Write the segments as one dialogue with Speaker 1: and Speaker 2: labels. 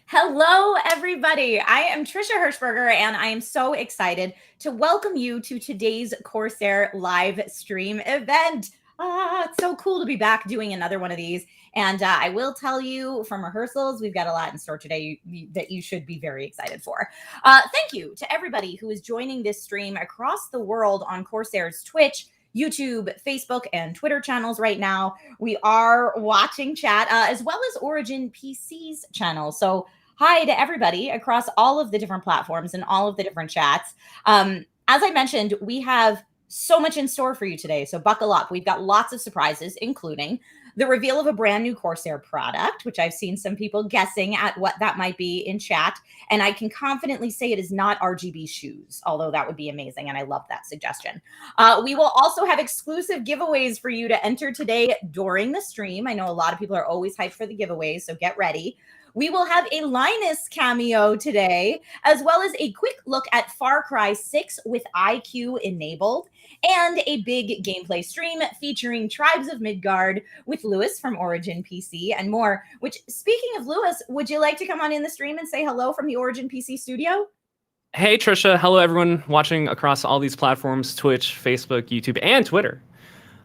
Speaker 1: Hello, everybody. I am Trisha Hirschberger, and I am so excited to welcome you to today's CORSAIR live stream event. It's so cool to be back doing another one of these. And I will tell you from rehearsals, we've got a lot in store today that you should be very excited for. Thank you to everybody who is joining this stream across the world on CORSAIR's Twitch, YouTube, Facebook, and Twitter channels right now. We are watching chat as well as Origin PC's channel. So hi to everybody across all of the different platforms and all of the different chats. As I mentioned, we have so much in store for you today, so buckle up. We've got lots of surprises, including the reveal of a brand new CORSAIR product, which I've seen some people guessing at what that might be in chat. And I can confidently say it is not RGB shoes, although that would be amazing. And I love that suggestion. We will also have exclusive giveaways for you to enter today during the stream. I know a lot of people are always hyped for the giveaways, so get ready. We will have a Linus cameo today, as well as a quick look at Far Cry 6 with iCUE enabled, and a big gameplay stream featuring Tribes of Midgard with Lewis from Origin PC and more. Which, speaking of Lewis, would you like to come on in the stream and say hello from the Origin PC studio?
Speaker 2: Hey, Trisha. Hello, everyone watching across all these platforms, Twitch, Facebook, YouTube, and Twitter.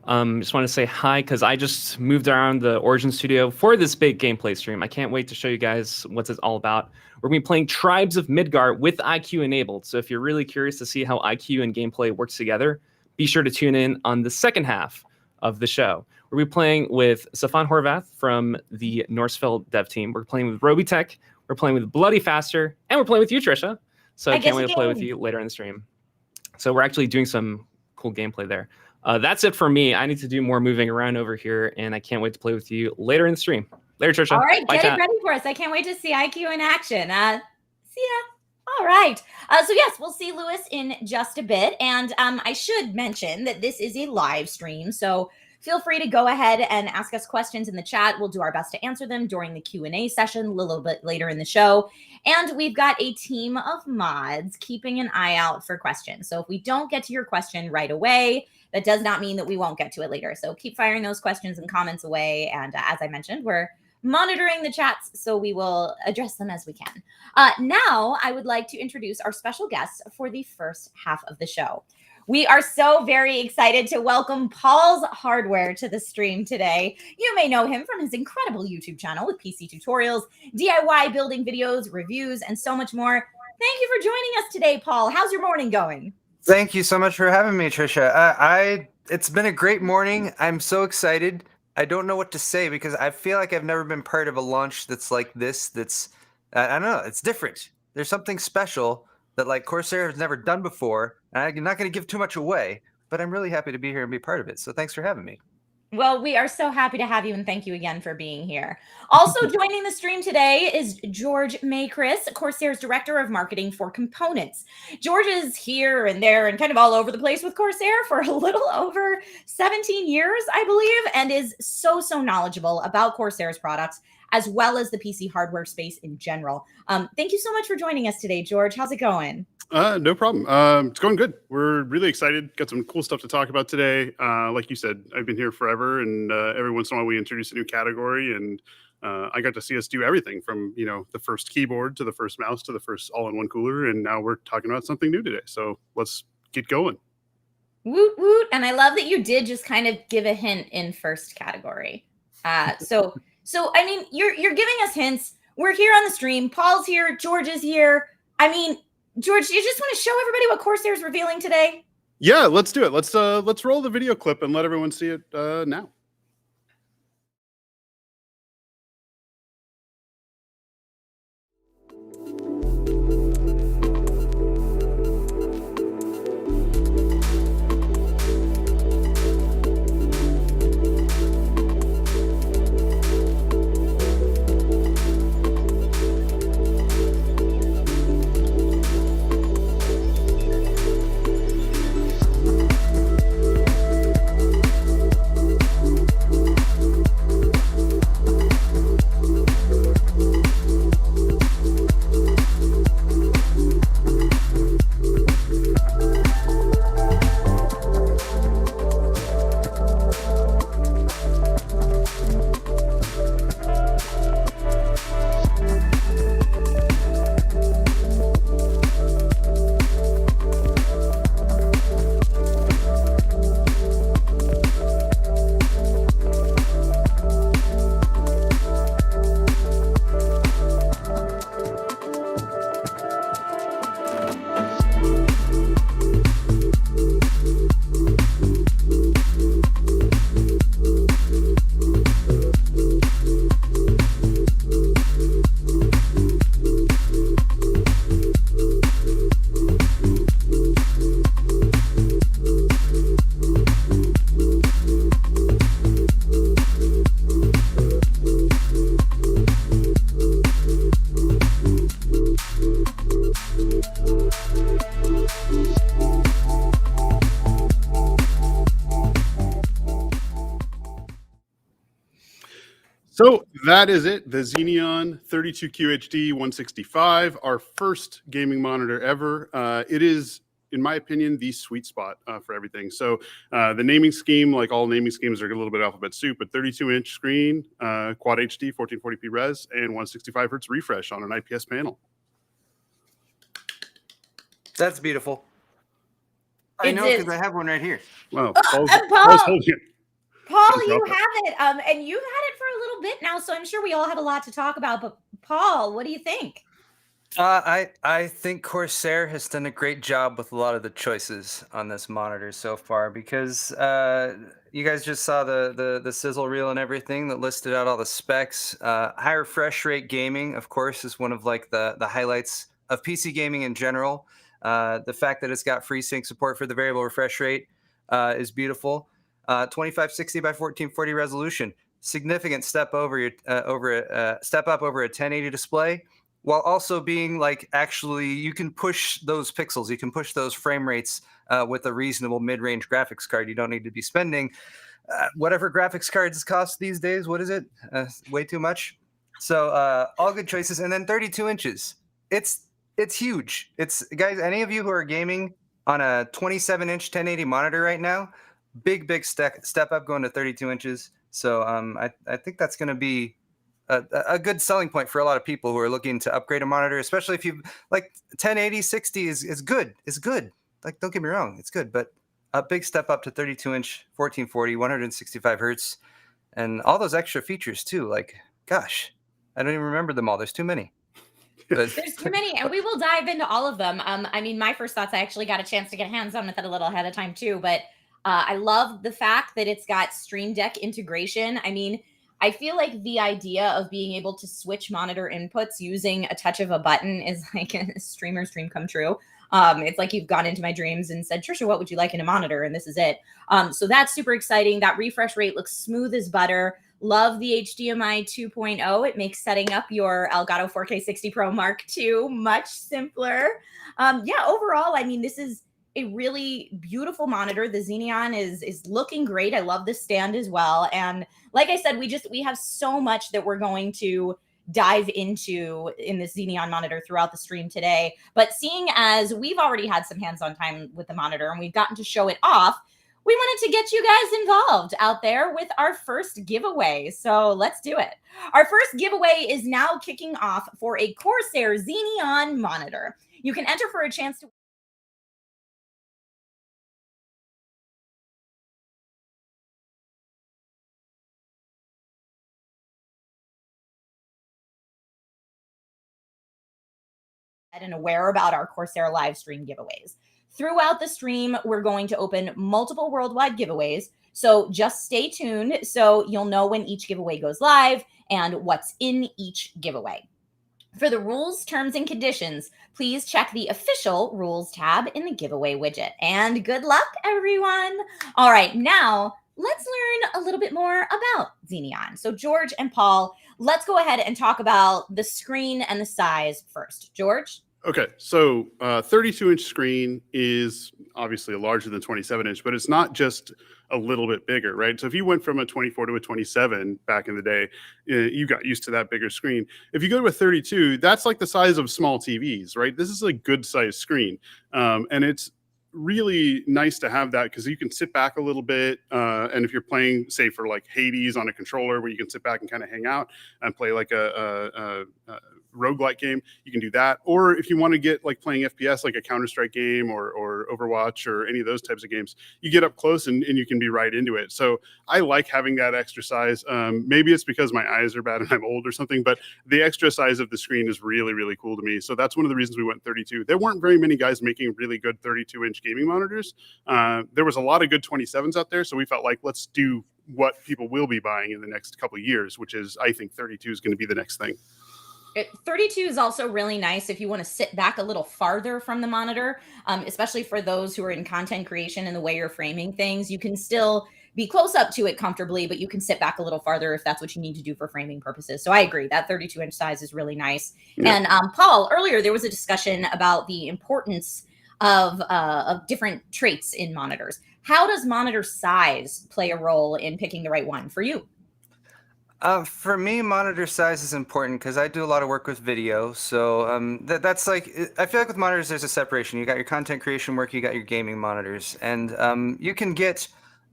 Speaker 2: Just want to say hi because I just moved around the Origin studio for this big gameplay stream. I can't wait to show you guys what's it all about. We're going to be playing Tribes of Midgard with iCUE enabled. So if you're really curious to see how iCUE and gameplay works together, be sure to tune in on the second half of the show. We'll be playing with Stefan Horvath from the Norsefeld dev team. We're playing with Roby Tech. We're playing with Bloody Faster. And we're playing with you, Trisha. So I can't wait to play with you later in the stream. So we're actually doing some cool gameplay there. That's it for me. I need to do more moving around over here, and I can't wait to play with you later in the stream. Later, Trisha.
Speaker 1: All right,
Speaker 2: Bye,
Speaker 1: get
Speaker 2: chat.
Speaker 1: it ready for us. I can't wait to see iCUE in action. See ya. All right. So yes, we'll see Lewis in just a bit. And I should mention that this is a live stream, so feel free to go ahead and ask us questions in the chat. We'll do our best to answer them during the Q&A session a little bit later in the show. And we've got a team of mods keeping an eye out for questions. So if we don't get to your question right away, that does not mean that we won't get to it later. So keep firing those questions and comments away. And as I mentioned, we're monitoring the chats, so we will address them as we can. Now, I would like to introduce our special guests for the first half of the show. We are so very excited to welcome Paul's Hardware to the stream today. You may know him from his incredible YouTube channel with PC tutorials, DIY building videos, reviews, and so much more. Thank you for joining us today, Paul. How's your morning going?
Speaker 3: Thank you so much for having me, Trisha. It's been a great morning. I'm so excited. I don't know what to say because I feel like I've never been part of a launch that's like this. I don't know. It's different. There's something special that like CORSAIR has never done before. And I'm not going to give too much away, but I'm really happy to be here and be part of it. So thanks for having me.
Speaker 1: Well, we are so happy to have you, and thank you again for being here. Also joining the stream today is George Maychris, CORSAIR's Director of Marketing for Components. George is here and there and kind of all over the place with CORSAIR for a little over 17 years, I believe, and is so knowledgeable about CORSAIR's products, as well as the PC hardware space in general. Thank you so much for joining us today, George. How's it going?
Speaker 4: No problem. It's going good. We're really excited. Got some cool stuff to talk about today. Like you said, I've been here forever, and every once in a while we introduce a new category, and I got to see us do everything from, the first keyboard to the first mouse to the first all-in-one cooler, and now we're talking about something new today. So let's get going.
Speaker 1: Woot woot. And I love that you did just kind of give a hint in first category. So I mean, you're giving us hints. We're here on the stream. Paul's here. George is here. I mean, George, you just want to show everybody what CORSAIR is revealing today?
Speaker 4: Yeah, let's do it. Let's roll the video clip and let everyone see it now. So that is it. The Xenion 32QHD 165, our first gaming monitor ever. It is, in my opinion, the sweet spot for everything. So the naming scheme, like all naming schemes, are a little bit alphabet soup, but 32-inch screen, Quad HD, 1440p res, and 165 hertz refresh on an IPS panel.
Speaker 3: That's beautiful. I know because I have one right here.
Speaker 4: Wow.
Speaker 1: Paul,
Speaker 4: holding it.
Speaker 1: Paul, you have it, and you've had it for a little bit now, so I'm sure we all have a lot to talk about. But Paul, what do you think?
Speaker 3: I think Corsair has done a great job with a lot of the choices on this monitor so far, because you guys just saw the sizzle reel and everything that listed out all the specs. High refresh rate gaming, of course, is one of like the highlights of PC gaming in general. The fact that it's got FreeSync support for the variable refresh rate is beautiful. 2560 by 1440 resolution, significant step up over a 1080 display, while also being like, actually you can push those pixels, you can push those frame rates with a reasonable mid-range graphics card. You don't need to be spending whatever graphics cards cost these days. What is it? Way too much. So all good choices. And then 32 inches. It's huge. It's, guys, any of you who are gaming on a 27-inch 1080 monitor right now, big step up going to 32 inches. So I think that's going to be a good selling point for a lot of people who are looking to upgrade a monitor, especially if you like 1080, 60 is good. It's good. Like, don't get me wrong, it's good, but a big step up to 32-inch, 1440, 165 hertz, and all those extra features too. Like, gosh, I don't even remember them all. There's too many.
Speaker 1: There's too many, and we will dive into all of them. I mean, my first thoughts, I actually got a chance to get hands-on with it a little ahead of time too, but I love the fact that it's got Stream Deck integration. I mean, I feel like the idea of being able to switch monitor inputs using a touch of a button is like a streamer's dream come true. It's like you've gone into my dreams and said, Trisha, what would you like in a monitor? And this is it. So that's super exciting. That refresh rate looks smooth as butter. Love the HDMI 2.0. It makes setting up your Elgato 4K 60 Pro Mark II much simpler. Yeah, overall, I mean, this is a really beautiful monitor. The Xenion is looking great. I love the stand as well. And like I said, we have so much that we're going to dive into in this Xenion monitor throughout the stream today. But seeing as we've already had some hands-on time with the monitor and we've gotten to show it off, we wanted to get you guys involved out there with our first giveaway. So let's do it. Our first giveaway is now kicking off for a Corsair Xenion monitor. You can enter for a chance to and aware about our Corsair live stream giveaways. Throughout the stream, we're going to open multiple worldwide giveaways. So just stay tuned so you'll know when each giveaway goes live and what's in each giveaway. For the rules, terms, and conditions, please check the official rules tab in the giveaway widget. And good luck, everyone. All right, now let's learn a little bit more about Xenion. So George and Paul, let's go ahead and talk about the screen and the size first. George?
Speaker 4: Okay, so 32-inch screen is obviously larger than 27-inch, but it's not just a little bit bigger, right? So if you went from a 24 to a 27 back in the day, you got used to that bigger screen. If you go to a 32, that's like the size of small TVs, right? This is a good size screen. And it's really nice to have that because you can sit back a little bit. And if you're playing, say, for like Hades on a controller where you can sit back and kind of hang out and play like a roguelike game, you can do that. Or if you want to get like playing FPS, like a Counter-Strike game or Overwatch or any of those types of games, you get up close and you can be right into it. So I like having that extra size. Maybe it's because my eyes are bad and I'm old or something, but the extra size of the screen is really, really cool to me. So that's one of the reasons we went 32. There weren't very many guys making really good 32-inch gaming monitors. There was a lot of good 27s out there. So we felt like, let's do what people will be buying in the next couple of years, which is, I think 32 is going to be the next thing.
Speaker 1: 32 is also really nice if you want to sit back a little farther from the monitor, especially for those who are in content creation and the way you're framing things. You can still be close up to it comfortably, but you can sit back a little farther if that's what you need to do for framing purposes. So I agree that 32-inch size is really nice. Yeah. And Paul, earlier there was a discussion about the importance of different traits in monitors. How does monitor size play a role in picking the right one for you?
Speaker 3: For me, monitor size is important because I do a lot of work with video. So that's like, I feel like with monitors, there's a separation. You got your content creation work, you got your gaming monitors. And you can get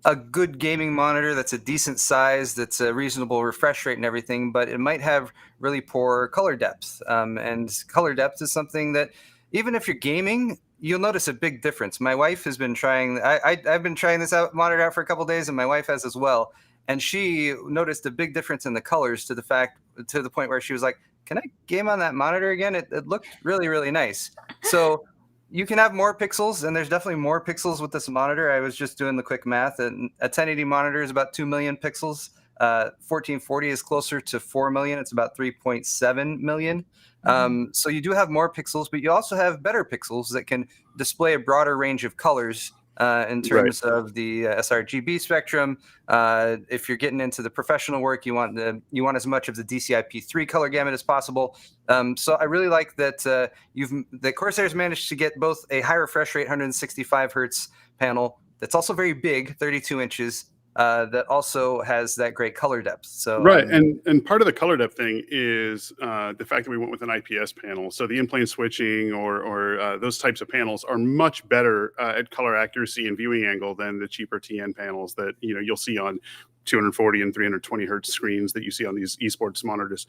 Speaker 3: a good gaming monitor that's a decent size, that's a reasonable refresh rate and everything, but it might have really poor color depth. And color depth is something that, even if you're gaming, you'll notice a big difference. My wife has been trying, I've been trying this monitor out for a couple days, and my wife has as well, and she noticed a big difference in the colors to the point where she was like, "Can I game on that monitor again? It looked really, really nice." So you can have more pixels, and there's definitely more pixels with this monitor. I was just doing the quick math, and a 1080 monitor is about 2 million pixels. 1440 is closer to 4 million. It's about 3.7 million. So you do have more pixels, but you also have better pixels that can display a broader range of colors in terms of the sRGB spectrum. If you're getting into the professional work, you want as much of the DCI-P3 color gamut as possible. So I really like that the Corsair's managed to get both a high refresh rate 165 hertz panel that's also very big, 32 inches, that also has that great color depth. So
Speaker 4: right, and part of the color depth thing is the fact that we went with an IPS panel. So the in-plane switching or those types of panels are much better at color accuracy and viewing angle than the cheaper TN panels that you'll see on 240 and 320 hertz screens that you see on these esports monitors.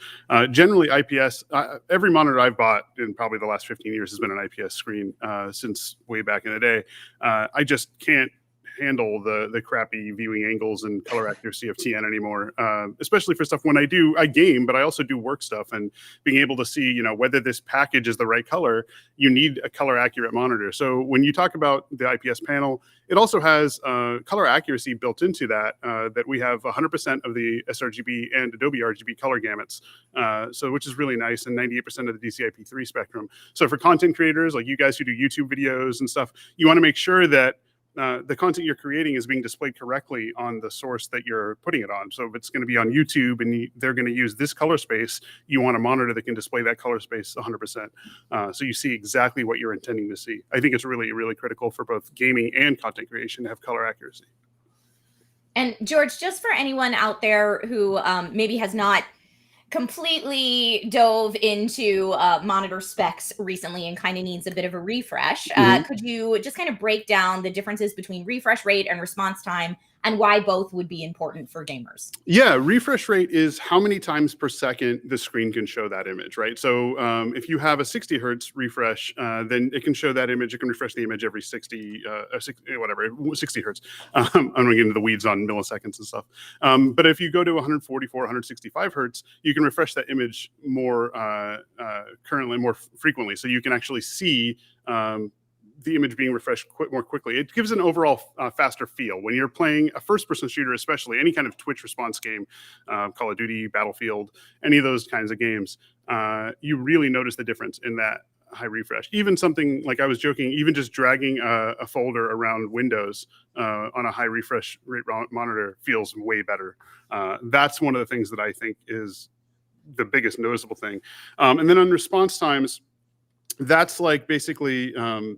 Speaker 4: Generally, IPS. Every monitor I've bought in probably the last 15 years has been an IPS screen since way back in the day. I just can't handle the crappy viewing angles and color accuracy of TN anymore, especially for stuff when I game, but I also do work stuff, and being able to see whether this package is the right color, you need a color accurate monitor. So when you talk about the IPS panel, it also has color accuracy built into that, that we have 100% of the sRGB and Adobe RGB color gamuts, so which is really nice, and 98% of the DCI-P3 spectrum. So for content creators like you guys who do YouTube videos and stuff, you want to make sure that the content you're creating is being displayed correctly on the source that you're putting it on. So if it's going to be on YouTube and they're going to use this color space, you want a monitor that can display that color space 100%. So you see exactly what you're intending to see. I think it's really, really critical for both gaming and content creation to have color accuracy.
Speaker 1: And George, just for anyone out there who maybe has not completely dove into monitor specs recently and kind of needs a bit of a refresh, could you just kind of break down the differences between refresh rate and response time and why both would be important for gamers?
Speaker 4: Yeah, refresh rate is how many times per second the screen can show that image, right? So if you have a 60 hertz refresh, then it can show that image. It can refresh the image every 60 hertz. I'm going to get into the weeds on milliseconds and stuff. But if you go to 144, 165 hertz, you can refresh that image more frequently. So you can actually see the image being refreshed more quickly. It gives an overall faster feel. When you're playing a first-person shooter, especially any kind of Twitch response game, Call of Duty, Battlefield, any of those kinds of games, you really notice the difference in that high refresh. Even something like, I was joking, even just dragging a folder around Windows on a high refresh rate monitor feels way better. That's one of the things that I think is the biggest noticeable thing. And then on response times, that's like basically the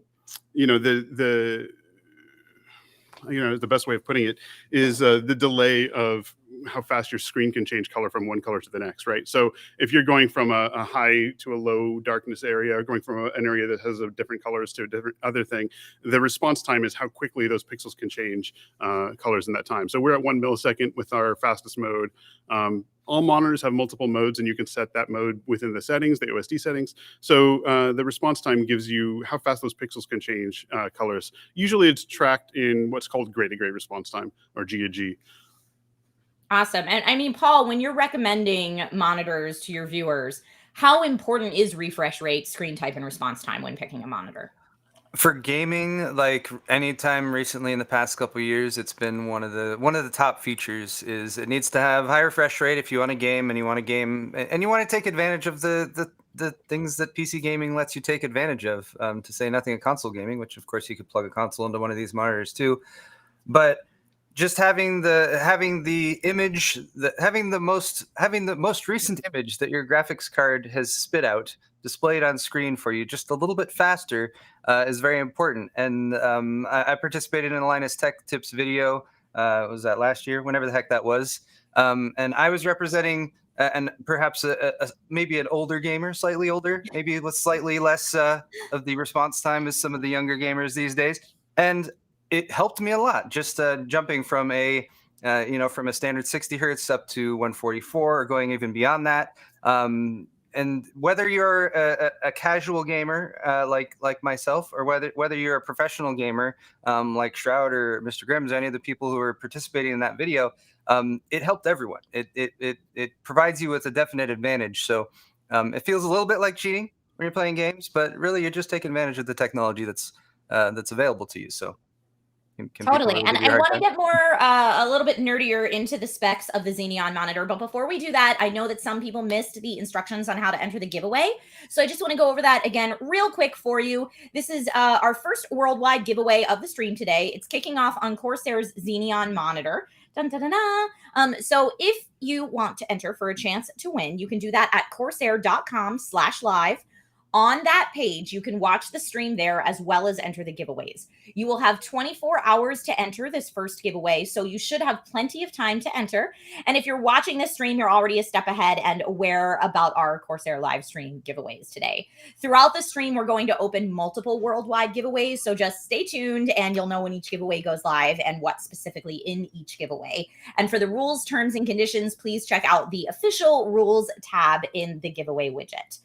Speaker 4: best way of putting it is the delay of how fast your screen can change color from one color to the next, right? So if you're going from a high to a low darkness area, or going from an area that has different colors to a different other thing, the response time is how quickly those pixels can change colors in that time. So we're at 1 millisecond with our fastest mode. All monitors have multiple modes, and you can set that mode within the settings, the OSD settings. So the response time gives you how fast those pixels can change colors. Usually it's tracked in what's called gray-to-gray response time, or G to G.
Speaker 1: Awesome. And I mean, Paul, when you're recommending monitors to your viewers, how important is refresh rate, screen type, and response time when picking a monitor?
Speaker 3: For gaming, like anytime recently in the past couple of years, it's been one of the top features. Is it needs to have high refresh rate if you want to game, and you want to take advantage of the things that PC gaming lets you take advantage of. To say nothing of console gaming, which of course you could plug a console into one of these monitors too. But just having the most recent image that your graphics card has spit out displayed on screen for you just a little bit faster is very important. And I participated in a Linus Tech Tips video. Was that last year? Whenever the heck that was. And I was representing and perhaps maybe an older gamer, slightly older, maybe with slightly less of the response time as some of the younger gamers these days. And it helped me a lot, just jumping from from a standard 60 hertz up to 144 or going even beyond that. And whether you're a casual gamer like myself, or whether you're a professional gamer like Shroud or Mr. Grimm's, any of the people who are participating in that video, it helped everyone. It provides you with a definite advantage. So it feels a little bit like cheating when you're playing games, but really you're just taking advantage of the technology that's available to you. So can
Speaker 1: Totally.
Speaker 3: people
Speaker 1: And
Speaker 3: really give you a
Speaker 1: I
Speaker 3: hard
Speaker 1: want to
Speaker 3: time?
Speaker 1: get more, a little bit nerdier into the specs of the Xenion monitor. But before we do that, I know that some people missed the instructions on how to enter the giveaway. So I just want to go over that again real quick for you. This is our first worldwide giveaway of the stream today. It's kicking off on Corsair's Xenion monitor. Dun, dun, dun, dun. So if you want to enter for a chance to win, you can do that at corsair.com/live. On that page, you can watch the stream there as well as enter the giveaways. You will have 24 hours to enter this first giveaway, so you should have plenty of time to enter. And if you're watching this stream, you're already a step ahead and aware about our Corsair live stream giveaways today. Throughout the stream, we're going to open multiple worldwide giveaways, so just stay tuned and you'll know when each giveaway goes live and what's specifically in each giveaway. And for the rules, terms, and conditions, please check out the official rules tab in the giveaway widget.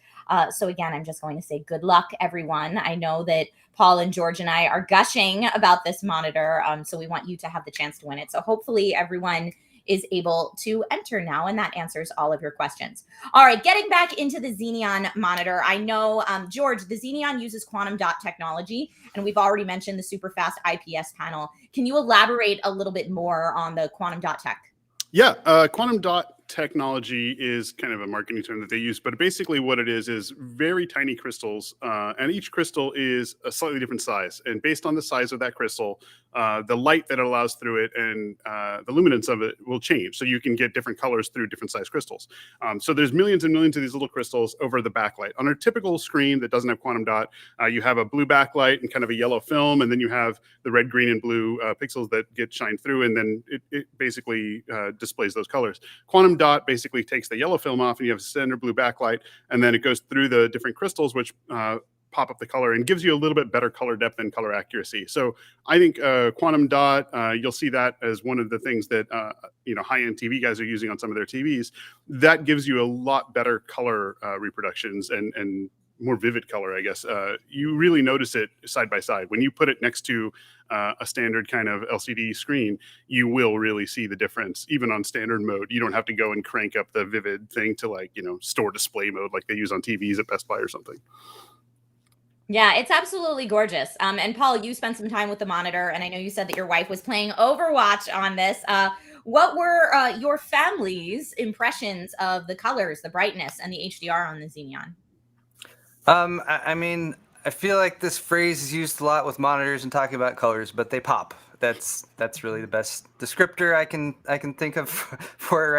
Speaker 1: So again, I'm just going to say good luck, everyone. I know that Paul and George and I are gushing about this monitor, so we want you to have the chance to win it. So hopefully everyone is able to enter now, and that answers all of your questions. All right, getting back into the Xenion monitor. I know, George, the Xenion uses quantum dot technology, and we've already mentioned the super fast IPS panel. Can you elaborate a little bit more on the quantum dot tech?
Speaker 4: Yeah, quantum dot technology is kind of a marketing term that they use, but basically what it is very tiny crystals, and each crystal is a slightly different size. And based on the size of that crystal, the light that it allows through it and the luminance of it will change. So you can get different colors through different size crystals. So there's millions and millions of these little crystals over the backlight. On a typical screen that doesn't have quantum dot, you have a blue backlight and kind of a yellow film, and then you have the red, green, and blue pixels that get shined through, and then it basically displays those colors. Quantum dot basically takes the yellow film off, and you have a standard blue backlight, and then it goes through the different crystals, which pop up the color and gives you a little bit better color depth and color accuracy. So I think quantum dot, you'll see that as one of the things that high-end TV guys are using on some of their TVs. That gives you a lot better color reproductions and more vivid color, I guess. You really notice it side by side. When you put it next to a standard kind of LCD screen, you will really see the difference. Even on standard mode, you don't have to go and crank up the vivid thing to store display mode like they use on TVs at Best Buy or something.
Speaker 1: Yeah, it's absolutely gorgeous. And Paul, you spent some time with the monitor, and I know you said that your wife was playing Overwatch on this. What were your family's impressions of the colors, the brightness, and the HDR on the Xenion?
Speaker 3: I mean, I feel like this phrase is used a lot with monitors and talking about colors, but they pop. That's really the best descriptor I can think of for it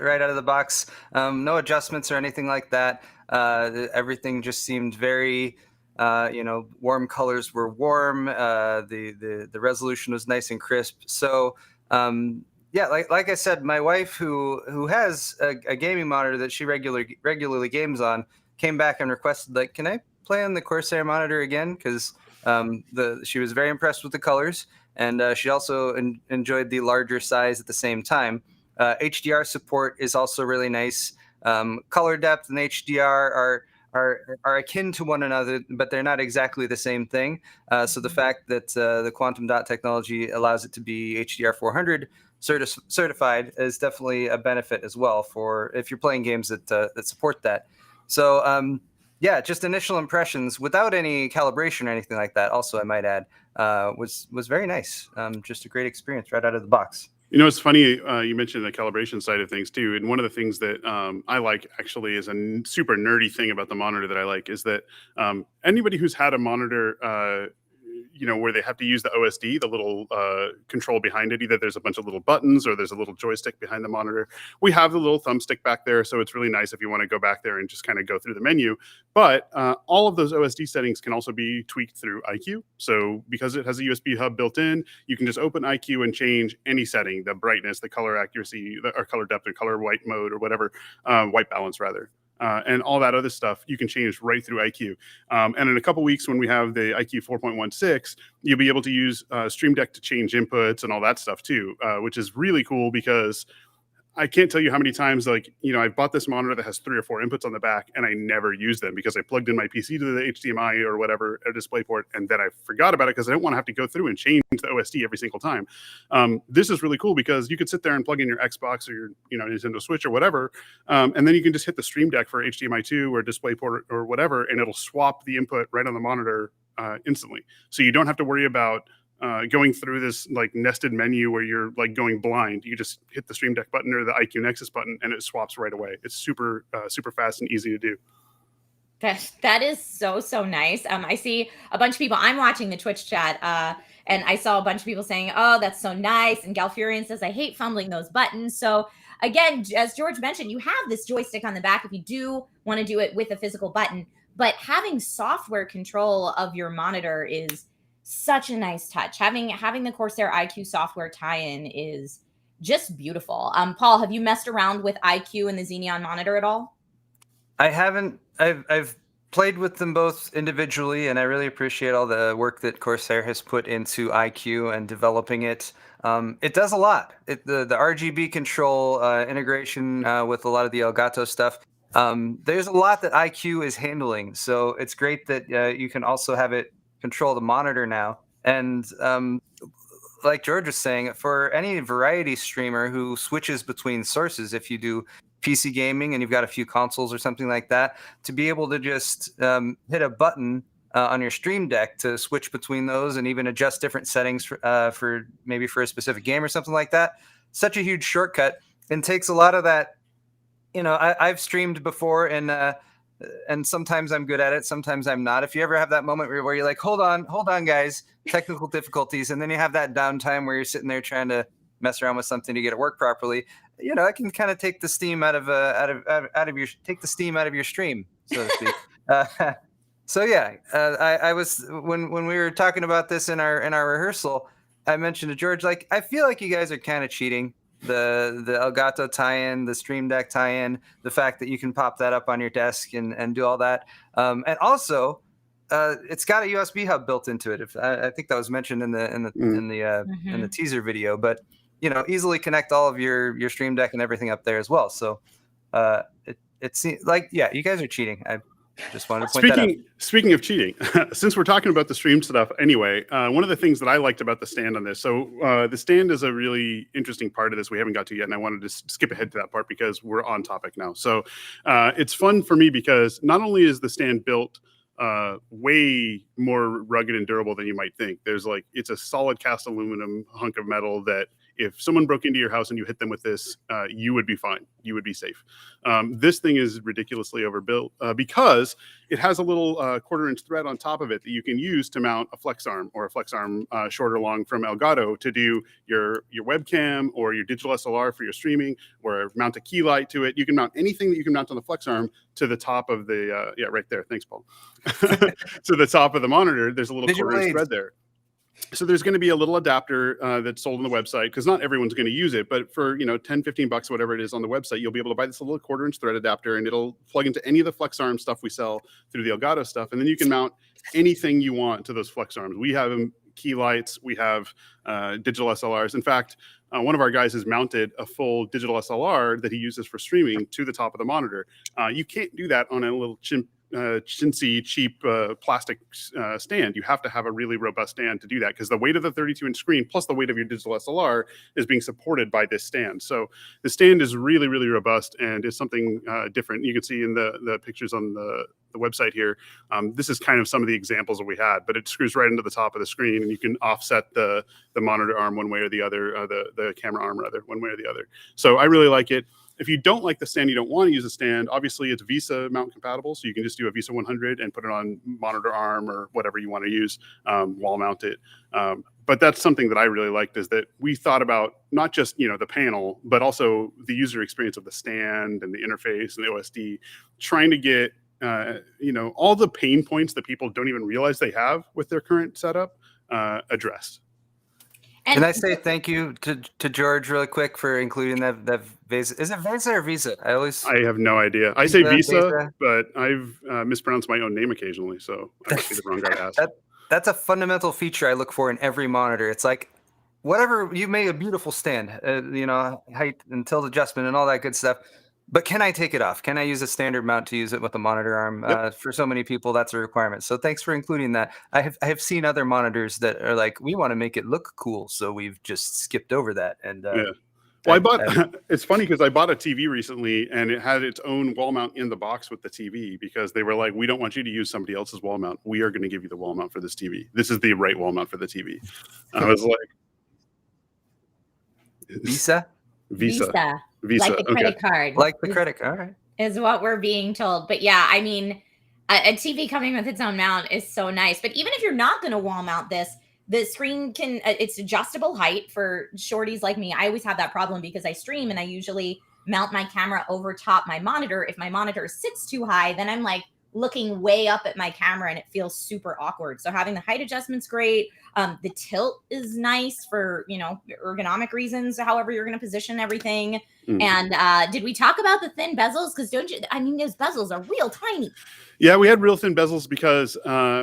Speaker 3: right out of the box. No adjustments or anything like that. Everything just seemed very, warm colors were warm. The resolution was nice and crisp. So yeah, like I said, my wife who has a gaming monitor that she regularly games on came back and requested, like, can I play on the Corsair monitor again? Because she was very impressed with the colors, and she also enjoyed the larger size at the same time. HDR support is also really nice. Color depth and HDR are akin to one another, but they're not exactly the same thing. So the fact that the quantum dot technology allows it to be HDR 400 certified is definitely a benefit as well for if you're playing games that support that. So yeah, just initial impressions without any calibration or anything like that. Also, I might add, was very nice. Just a great experience right out of the box.
Speaker 4: You know, it's funny you mentioned the calibration side of things too. And one of the things that I like actually is a super nerdy thing about the monitor that I like is that anybody who's had a monitor, where they have to use the OSD, the little control behind it. Either there's a bunch of little buttons or there's a little joystick behind the monitor. We have the little thumbstick back there, so it's really nice if you want to go back there and just kind of go through the menu. But all of those OSD settings can also be tweaked through iCUE. So because it has a USB hub built in, you can just open iCUE and change any setting, the brightness, the color accuracy, or color depth, or color white mode, or whatever, white balance rather. And all that other stuff you can change right through iCUE. And in a couple weeks, when we have the iCUE 4.16, you'll be able to use Stream Deck to change inputs and all that stuff too, which is really cool because I can't tell you how many times, like, I bought this monitor that has 3 or 4 inputs on the back and I never use them because I plugged in my PC to the HDMI or whatever, a DisplayPort, and then I forgot about it because I don't want to have to go through and change the OSD every single time. This is really cool because you could sit there and plug in your Xbox or your Nintendo Switch or whatever, and then you can just hit the Stream Deck for HDMI 2 or DisplayPort or whatever, and it'll swap the input right on the monitor instantly. So you don't have to worry about going through this like nested menu where you're like going blind. You just hit the Stream Deck button or the iCUE Nexus button and it swaps right away. It's super fast and easy to do.
Speaker 1: That is so nice. I see a bunch of people. I'm watching the Twitch chat, and I saw a bunch of people saying, "Oh, that's so nice." And Galfurian says, "I hate fumbling those buttons." So again, as George mentioned, you have this joystick on the back if you do want to do it with a physical button. But having software control of your monitor is such a nice touch. Having the Corsair iCUE software tie-in is just beautiful. Paul, have you messed around with iCUE and the Xenion monitor at all?
Speaker 3: I haven't. I've played with them both individually, and I really appreciate all the work that Corsair has put into iCUE and developing it. It does a lot. The RGB control integration with a lot of the Elgato stuff. There's a lot that iCUE is handling, so it's great that you can also have it control the monitor now. And like George was saying, for any variety streamer who switches between sources, if you do PC gaming and you've got a few consoles or something like that, to be able to just hit a button on your Stream Deck to switch between those and even adjust different settings for maybe for a specific game or something like that, such a huge shortcut, and takes a lot of that. I've streamed before, and sometimes I'm good at it, sometimes I'm not. If you ever have that moment where you're like, hold on, guys, technical difficulties, and then you have that downtime where you're sitting there trying to mess around with something to get it work properly, it can kind of take the steam out of your stream, so to speak. So yeah, I was when we were talking about this in our rehearsal, I mentioned to George, like, I feel like you guys are kind of cheating. The Elgato tie-in, the Stream Deck tie-in, the fact that you can pop that up on your desk and do all that, and also it's got a USB hub built into it. I think that was mentioned in the teaser video, but easily connect all of your Stream Deck and everything up there as well. So it seems like, yeah, you guys are cheating. I just wanted to point that out.
Speaker 4: Speaking of cheating, since we're talking about the stream stuff anyway, one of the things that I liked about the stand on this, so the stand is a really interesting part of this we haven't got to yet, and I wanted to skip ahead to that part because we're on topic now. So it's fun for me because not only is the stand built way more rugged and durable than you might think. It's a solid cast aluminum hunk of metal that if someone broke into your house and you hit them with this, you would be fine. You would be safe. This thing is ridiculously overbuilt because it has a little 1/4-inch thread on top of it that you can use to mount a flex arm or a flex arm shorter long from Elgato to do your webcam or your digital SLR for your streaming, or mount a key light to it. You can mount anything that you can mount on the flex arm to the top of the right there. Thanks, Paul. To the top of the monitor, there's a little 1/4-inch thread there. So there's going to be a little adapter that's sold on the website, because not everyone's going to use it, but for $10-15, whatever it is on the website, you'll be able to buy this little 1/4-inch thread adapter, and it'll plug into any of the flex arm stuff we sell through the Elgato stuff, and then you can mount anything you want to those flex arms. We have key lights, we have digital SLRs. In fact, one of our guys has mounted a full digital SLR that he uses for streaming to the top of the monitor. You can't do that on a little chintzy, cheap plastic stand. You have to have a really robust stand to do that, because the weight of the 32-inch screen plus the weight of your digital SLR is being supported by this stand. So the stand is really, really robust and is something different. You can see in the pictures on the website here. This is kind of some of the examples that we had, but it screws right into the top of the screen, and you can offset the monitor arm one way or the other, the camera arm rather, one way or the other. So I really like it. If you don't like the stand, you don't want to use a stand, obviously it's VESA mount compatible. So you can just do a VESA 100 and put it on monitor arm or whatever you want to use, wall mount it. But that's something that I really liked, is that we thought about not just, the panel, but also the user experience of the stand and the interface and the OSD, trying to get, all the pain points that people don't even realize they have with their current setup addressed.
Speaker 3: Can I say thank you to George really quick for including that VESA? Is it VESA or Visa?
Speaker 4: I have no idea. I say Visa, but I've mispronounced my own name occasionally, so I must be the wrong guy to ask.
Speaker 3: That's a fundamental feature I look for in every monitor. It's like, whatever, you made a beautiful stand, height and tilt adjustment and all that good stuff. But can I take it off? Can I use a standard mount to use it with a monitor arm?
Speaker 4: Yep.
Speaker 3: For so many people, that's a requirement. So thanks for including that. I have seen other monitors that are like, we want to make it look cool, so we've just skipped over that. And
Speaker 4: well, it's funny because I bought a TV recently and it had its own wall mount in the box with the TV, because they were like, we don't want you to use somebody else's wall mount. We are going to give you the wall mount for this TV. This is the right wall mount for the TV. I was like,
Speaker 3: Visa?
Speaker 1: Visa. Like the credit card.
Speaker 3: Like the credit card. All right.
Speaker 1: Is what we're being told. But yeah, I mean, a TV coming with its own mount is so nice. But even if you're not going to wall mount this, the screen it's adjustable height for shorties like me. I always have that problem because I stream and I usually mount my camera over top my monitor. If my monitor sits too high, then I'm like looking way up at my camera and it feels super awkward. So having the height adjustment's great. The tilt is nice for, ergonomic reasons, however you're going to position everything. And did we talk about the thin bezels? Because those bezels are real tiny.
Speaker 4: Yeah, we had real thin bezels because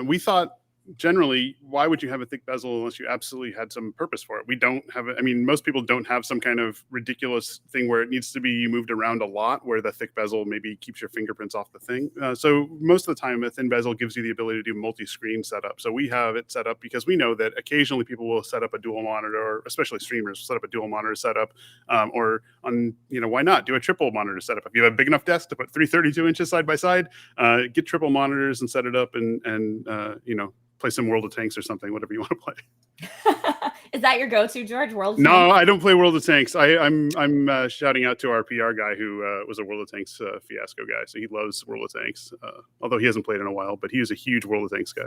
Speaker 4: we thought, generally, why would you have a thick bezel unless you absolutely had some purpose for it? We don't have it. I mean, most people don't have some kind of ridiculous thing where it needs to be moved around a lot, where the thick bezel maybe keeps your fingerprints off the thing. So most of the time, a thin bezel gives you the ability to do multi-screen setup. So we have it set up because we know that occasionally people will set up a dual monitor, or especially streamers will set up a dual monitor setup, or why not do a triple monitor setup? If you have a big enough desk to put 332 inches side by side, get triple monitors and set it up and play some World of Tanks or something, whatever you want to play.
Speaker 1: Is that your go-to, George? World of
Speaker 4: No,
Speaker 1: Tanks?
Speaker 4: I don't play World of Tanks. I'm shouting out to our PR guy who was a World of Tanks fiasco guy. So he loves World of Tanks, although he hasn't played in a while, but he was a huge World of Tanks guy.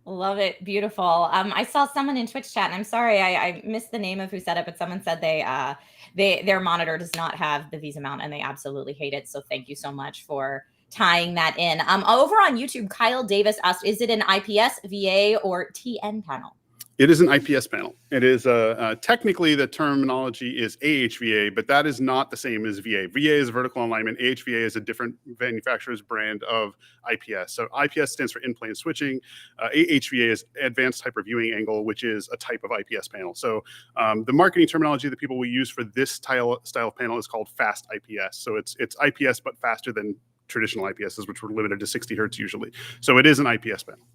Speaker 1: Love it. Beautiful. I saw someone in Twitch chat, and I'm sorry, I missed the name of who said it, but someone said their monitor does not have the VESA mount and they absolutely hate it. So thank you so much for tying that in. Over on YouTube, Kyle Davis asked, is it an IPS, VA, or TN panel?
Speaker 4: It is an IPS panel. It is technically the terminology is AHVA, but that is not the same as VA. VA is vertical alignment. AHVA is a different manufacturer's brand of IPS. So IPS stands for in-plane switching. AHVA is advanced hyper-viewing angle, which is a type of IPS panel. So the marketing terminology that people will use for this style of panel is called fast IPS. So it's IPS, but faster than traditional IPSs, which were limited to 60 hertz usually. So it is an IPS panel.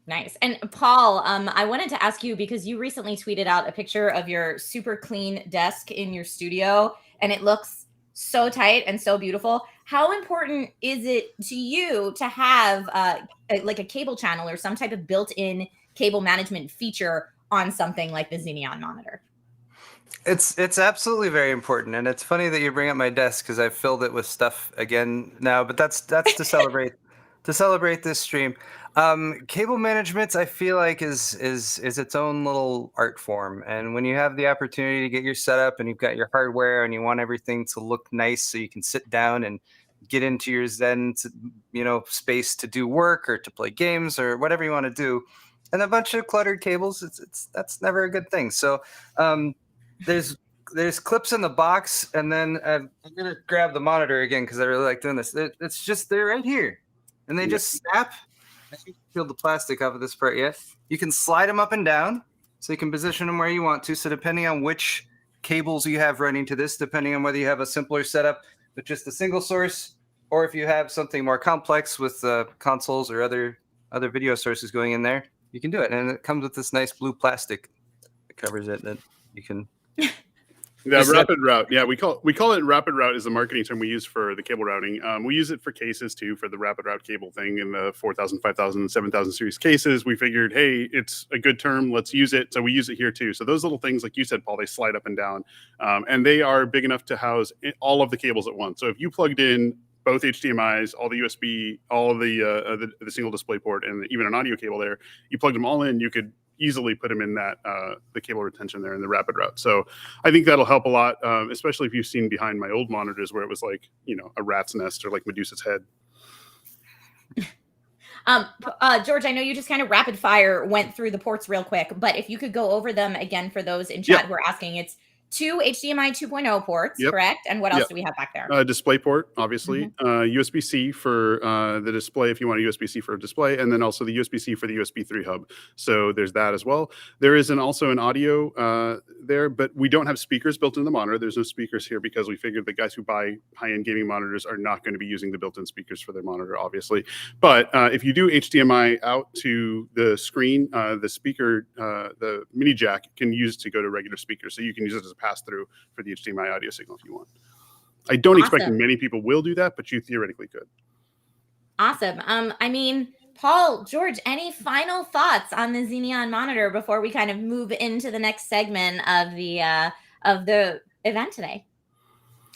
Speaker 1: Nice. And Paul, I wanted to ask you, because you recently tweeted out a picture of your super clean desk in your studio, and it looks so tight and so beautiful. How important is it to you to have like a cable channel or some type of built-in cable management feature on something like the Xenion monitor?
Speaker 3: It's absolutely very important, and it's funny that you bring up my desk because I've filled it with stuff again now. But that's to celebrate this stream. Cable management, I feel like, is its own little art form. And when you have the opportunity to get your setup and you've got your hardware and you want everything to look nice, so you can sit down and get into your Zen, space to do work or to play games or whatever you want to do, and a bunch of cluttered cables, that's never a good thing. So there's clips in the box, and then I'm gonna grab the monitor again because I really like doing this. It's just, they're right here, and they just snap. I think you peeled the plastic off of this part yet. You can slide them up and down, so you can position them where you want to. So depending on which cables you have running to this, depending on whether you have a simpler setup with just a single source, or if you have something more complex with consoles or other video sources going in there, you can do it. And it comes with this nice blue plastic that covers it that you can
Speaker 4: Yeah,
Speaker 3: Just
Speaker 4: rapid route. Yeah, we call it rapid route is the marketing term we use for the cable routing. We use it for cases too, for the rapid route cable thing in the 4,000, 5,000, and 7,000 series cases. We figured, hey, it's a good term. Let's use it. So we use it here too. So those little things, like you said, Paul, they slide up and down, and they are big enough to house all of the cables at once. So if you plugged in both HDMIs, all the USB, all of the single display port, and even an audio cable there, you plugged them all in, you could easily put them in that the cable retention there in the rapid route. So I think that'll help a lot, especially if you've seen behind my old monitors where it was like, a rat's nest or like Medusa's head.
Speaker 1: George, I know you just kind of rapid fire went through the ports real quick, but if you could go over them again for those in chat who are asking, it's 2 HDMI 2.0 ports, correct? And what else do we have back there?
Speaker 4: Display port, obviously. USB-C for the display if you want a USB-C for a display, and then also the USB-C for the USB 3 hub. So there's that as well. There is also an audio there, but we don't have speakers built in the monitor. There's no speakers here because we figured the guys who buy high-end gaming monitors are not going to be using the built-in speakers for their monitor, obviously. But if you do HDMI out to the screen, the speaker, the mini jack can use to go to regular speakers. So you can use it as a pass through for the HDMI audio signal if you want. I don't expect many people will do that, but you theoretically could.
Speaker 1: Awesome. I mean, Paul, George, any final thoughts on the Xenion monitor before we kind of move into the next segment of the event today?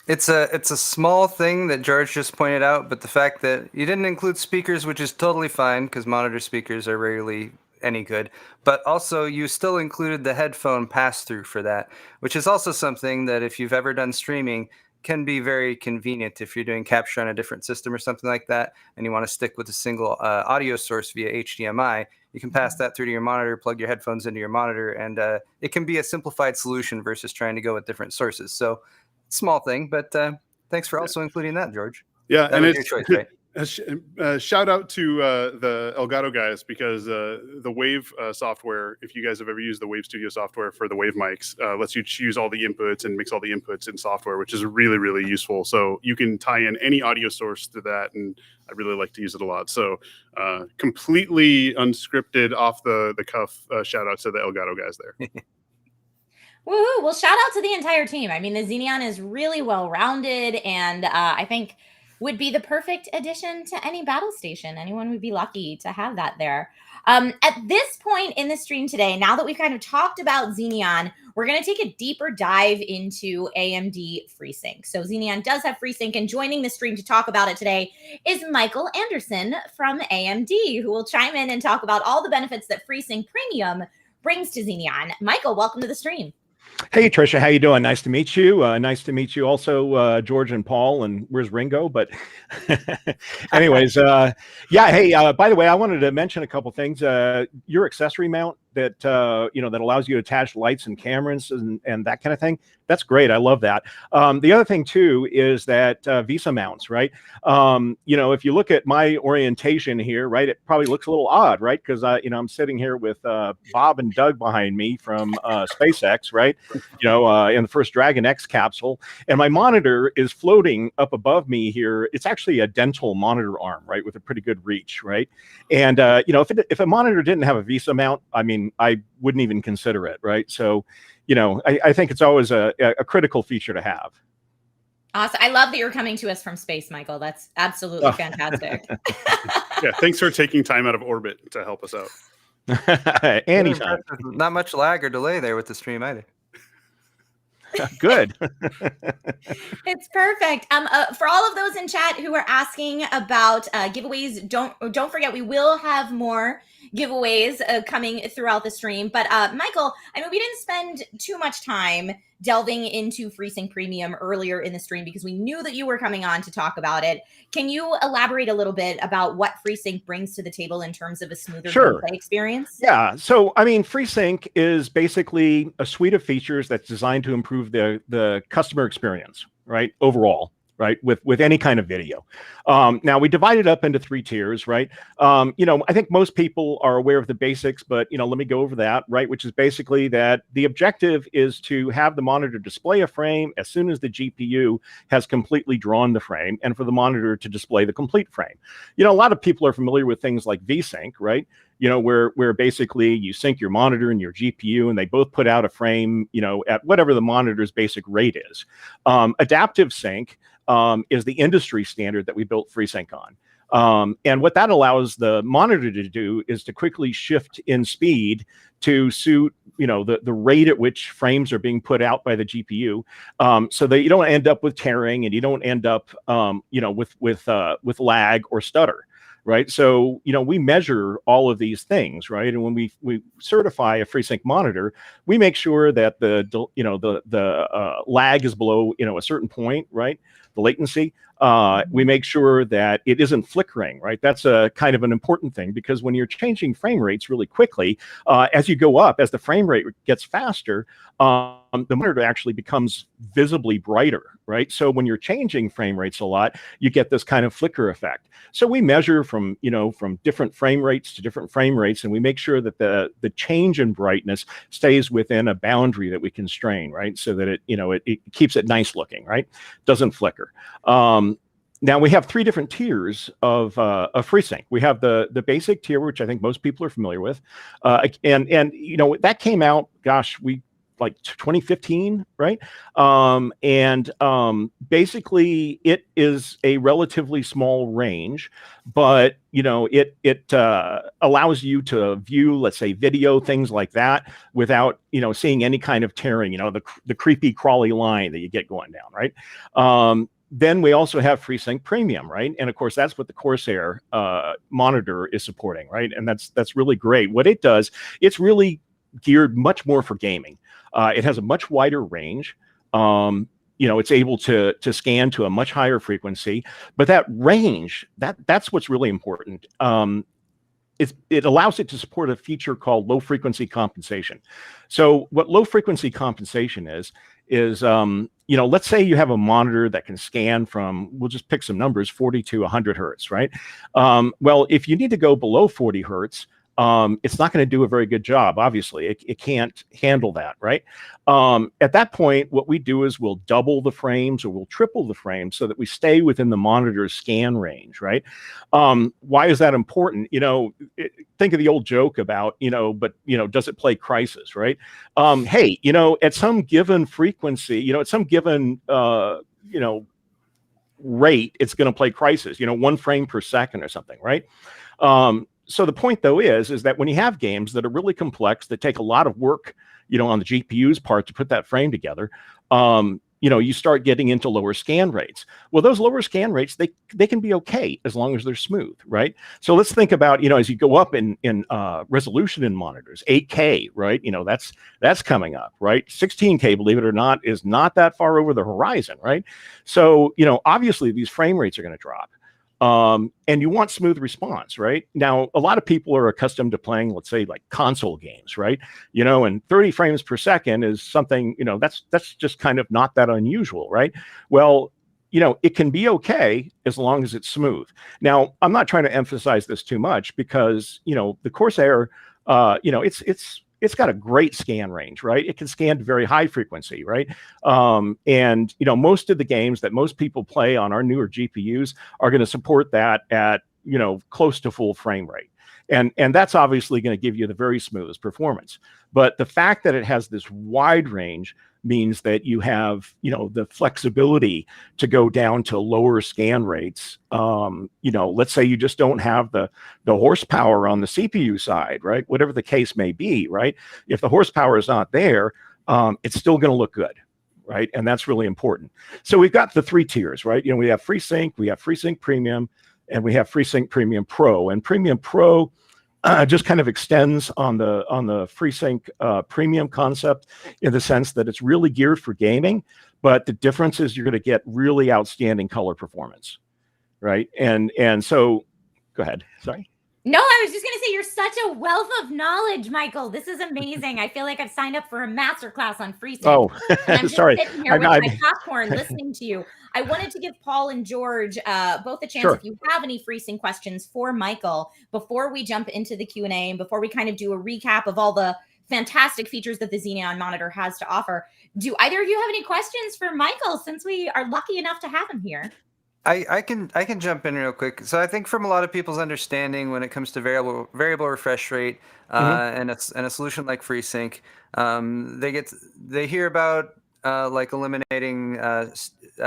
Speaker 3: It's a small thing that George just pointed out, but the fact that you didn't include speakers, which is totally fine because monitor speakers are rarely any good, but also you still included the headphone pass-through for that, which is also something that if you've ever done streaming can be very convenient if you're doing capture on a different system or something like that and you want to stick with a single audio source via HDMI. You can pass that through to your monitor, plug your headphones into your monitor, and it can be a simplified solution versus trying to go with different sources. So small thing, but thanks for also including that, George.
Speaker 4: Yeah,
Speaker 3: that was your choice, right?
Speaker 4: Shout out to the Elgato guys because the Wave software, if you guys have ever used the Wave Studio software for the Wave mics, lets you choose all the inputs and mix all the inputs in software, which is really, really useful. So you can tie in any audio source to that, and I really like to use it a lot. So completely unscripted, off the cuff shout out to the Elgato guys there.
Speaker 1: Woohoo! Well, shout out to the entire team. I mean, the Xenion is really well-rounded, and I think would be the perfect addition to any battle station. Anyone would be lucky to have that there. At this point in the stream today, now that we've kind of talked about Xenion, we're going to take a deeper dive into AMD FreeSync. So Xenion does have FreeSync, and joining the stream to talk about it today is Michael Anderson from AMD, who will chime in and talk about all the benefits that FreeSync Premium brings to Xenion. Michael, welcome to the stream.
Speaker 5: Hey, Trisha, how you doing? Nice to meet you. Nice to meet you also, George and Paul. And where's Ringo? But anyways, yeah, hey, by the way, I wanted to mention a couple things. Your accessory mount that, that allows you to attach lights and cameras and that kind of thing. That's great. I love that. The other thing, too, is that Visa mounts, right? If you look at my orientation here, right, it probably looks a little odd, right? Because, I'm sitting here with Bob and Doug behind me from SpaceX, right? In the first Dragon X capsule. And my monitor is floating up above me here. It's actually a dental monitor arm, right, with a pretty good reach, right? And, if a monitor didn't have a Visa mount, I mean, I wouldn't even consider it, right? So, I think it's always a critical feature to have.
Speaker 1: Awesome. I love that you're coming to us from space, Michael. That's absolutely fantastic.
Speaker 4: Yeah, thanks for taking time out of orbit to help us out.
Speaker 5: Anytime.
Speaker 3: Not much lag or delay there with the stream either.
Speaker 5: Good.
Speaker 1: It's perfect. For all of those in chat who are asking about giveaways, don't forget we will have more giveaways coming throughout the stream. But Michael, I mean, we didn't spend too much time delving into FreeSync Premium earlier in the stream because we knew that you were coming on to talk about it. Can you elaborate a little bit about what FreeSync brings to the table in terms of a smoother gameplay experience?
Speaker 5: Yeah. So, I mean, FreeSync is basically a suite of features that's designed to improve the customer experience, right? Overall. Right, with any kind of video. Now we divide it up into 3 tiers, right? I think most people are aware of the basics, but let me go over that, right? Which is basically that the objective is to have the monitor display a frame as soon as the GPU has completely drawn the frame, and for the monitor to display the complete frame. A lot of people are familiar with things like VSync, right? where basically you sync your monitor and your GPU, and they both put out a frame, at whatever the monitor's basic rate is. Adaptive sync is the industry standard that we built FreeSync on. And what that allows the monitor to do is to quickly shift in speed to suit, the rate at which frames are being put out by the GPU, so that you don't end up with tearing and you don't end up, with lag or stutter. Right. So, we measure all of these things. Right. And when we certify a FreeSync monitor, we make sure that the lag is below, a certain point. Right. The latency. We make sure that it isn't flickering. Right. That's a kind of an important thing, because when you're changing frame rates really quickly, as you go up, as the frame rate gets faster, the monitor actually becomes visibly brighter, right? So when you're changing frame rates a lot, you get this kind of flicker effect. So we measure from different frame rates to different frame rates, and we make sure that the change in brightness stays within a boundary that we constrain, right? So that it keeps it nice looking, right? Doesn't flicker. Now we have 3 different tiers of FreeSync. We have the basic tier, which I think most people are familiar with, and that came out, like 2015, right? Basically it is a relatively small range, but it allows you to view, let's say, video, things like that, without seeing any kind of tearing, the creepy crawly line that you get going down, right? Then we also have FreeSync Premium, right? And of course, that's what the CORSAIR monitor is supporting, right? And that's really great. What it does, it's really geared much more for gaming. It has a much wider range. It's able to scan to a much higher frequency, but that range, that's what's really important. It allows it to support a feature called low frequency compensation. So what low frequency compensation is let's say you have a monitor that can scan from, we'll just pick some numbers, 40 to 100 hertz, right? Well, if you need to go below 40 hertz, it's not going to do a very good job. Obviously, it can't handle that, right? At that point, what we do is we'll double the frames or we'll triple the frames so that we stay within the monitor's scan range, right? Why is that important? Think of the old joke about, does it play Crisis, right? Hey, at some given frequency, at some given, rate, it's going to play Crisis, 1 frame per second or something, right? So the point, though, is that when you have games that are really complex, that take a lot of work, on the GPU's part to put that frame together, you start getting into lower scan rates. Well, those lower scan rates, they can be okay as long as they're smooth, right? So let's think about, as you go up in resolution in monitors, 8K, right? That's coming up, right? 16K, believe it or not, is not that far over the horizon, right? So, obviously these frame rates are going to drop. And you want smooth response, right? Now, a lot of people are accustomed to playing, let's say, like console games, right? And 30 frames per second is something, that's just kind of not that unusual, right? Well, it can be okay as long as it's smooth. Now, I'm not trying to emphasize this too much because, the CORSAIR, it's got a great scan range, right? It can scan to very high frequency, right? And most of the games that most people play on our newer GPUs are going to support that at close to full frame rate, and that's obviously going to give you the very smoothest performance. But the fact that it has this wide range means that you have the flexibility to go down to lower scan rates. Let's say you just don't have the horsepower on the CPU side, right? Whatever the case may be, right? If the horsepower is not there, it's still going to look good, right? And that's really important. So we've got the 3 tiers, right? We have FreeSync, we have FreeSync Premium, and we have FreeSync Premium Pro. And Premium Pro just kind of extends on the FreeSync Premium concept, in the sense that it's really geared for gaming, but the difference is you're going to get really outstanding color performance, right? And so, go ahead. Sorry.
Speaker 1: No, I was just going to say, you're such a wealth of knowledge, Michael. This is amazing. I feel like I've signed up for a masterclass on FreeSync.
Speaker 5: Oh,
Speaker 1: and I'm just
Speaker 5: sorry.
Speaker 1: sitting here with my popcorn listening to you. I wanted to give Paul and George both a chance,
Speaker 5: Sure.
Speaker 1: if you have any FreeSync questions for Michael, before we jump into the Q&A and before we kind of do a recap of all the fantastic features that the Xenion monitor has to offer. Do either of you have any questions for Michael, since we are lucky enough to have him here?
Speaker 3: I can jump in real quick. So I think from a lot of people's understanding when it comes to variable refresh rate and a solution like FreeSync, they hear about like eliminating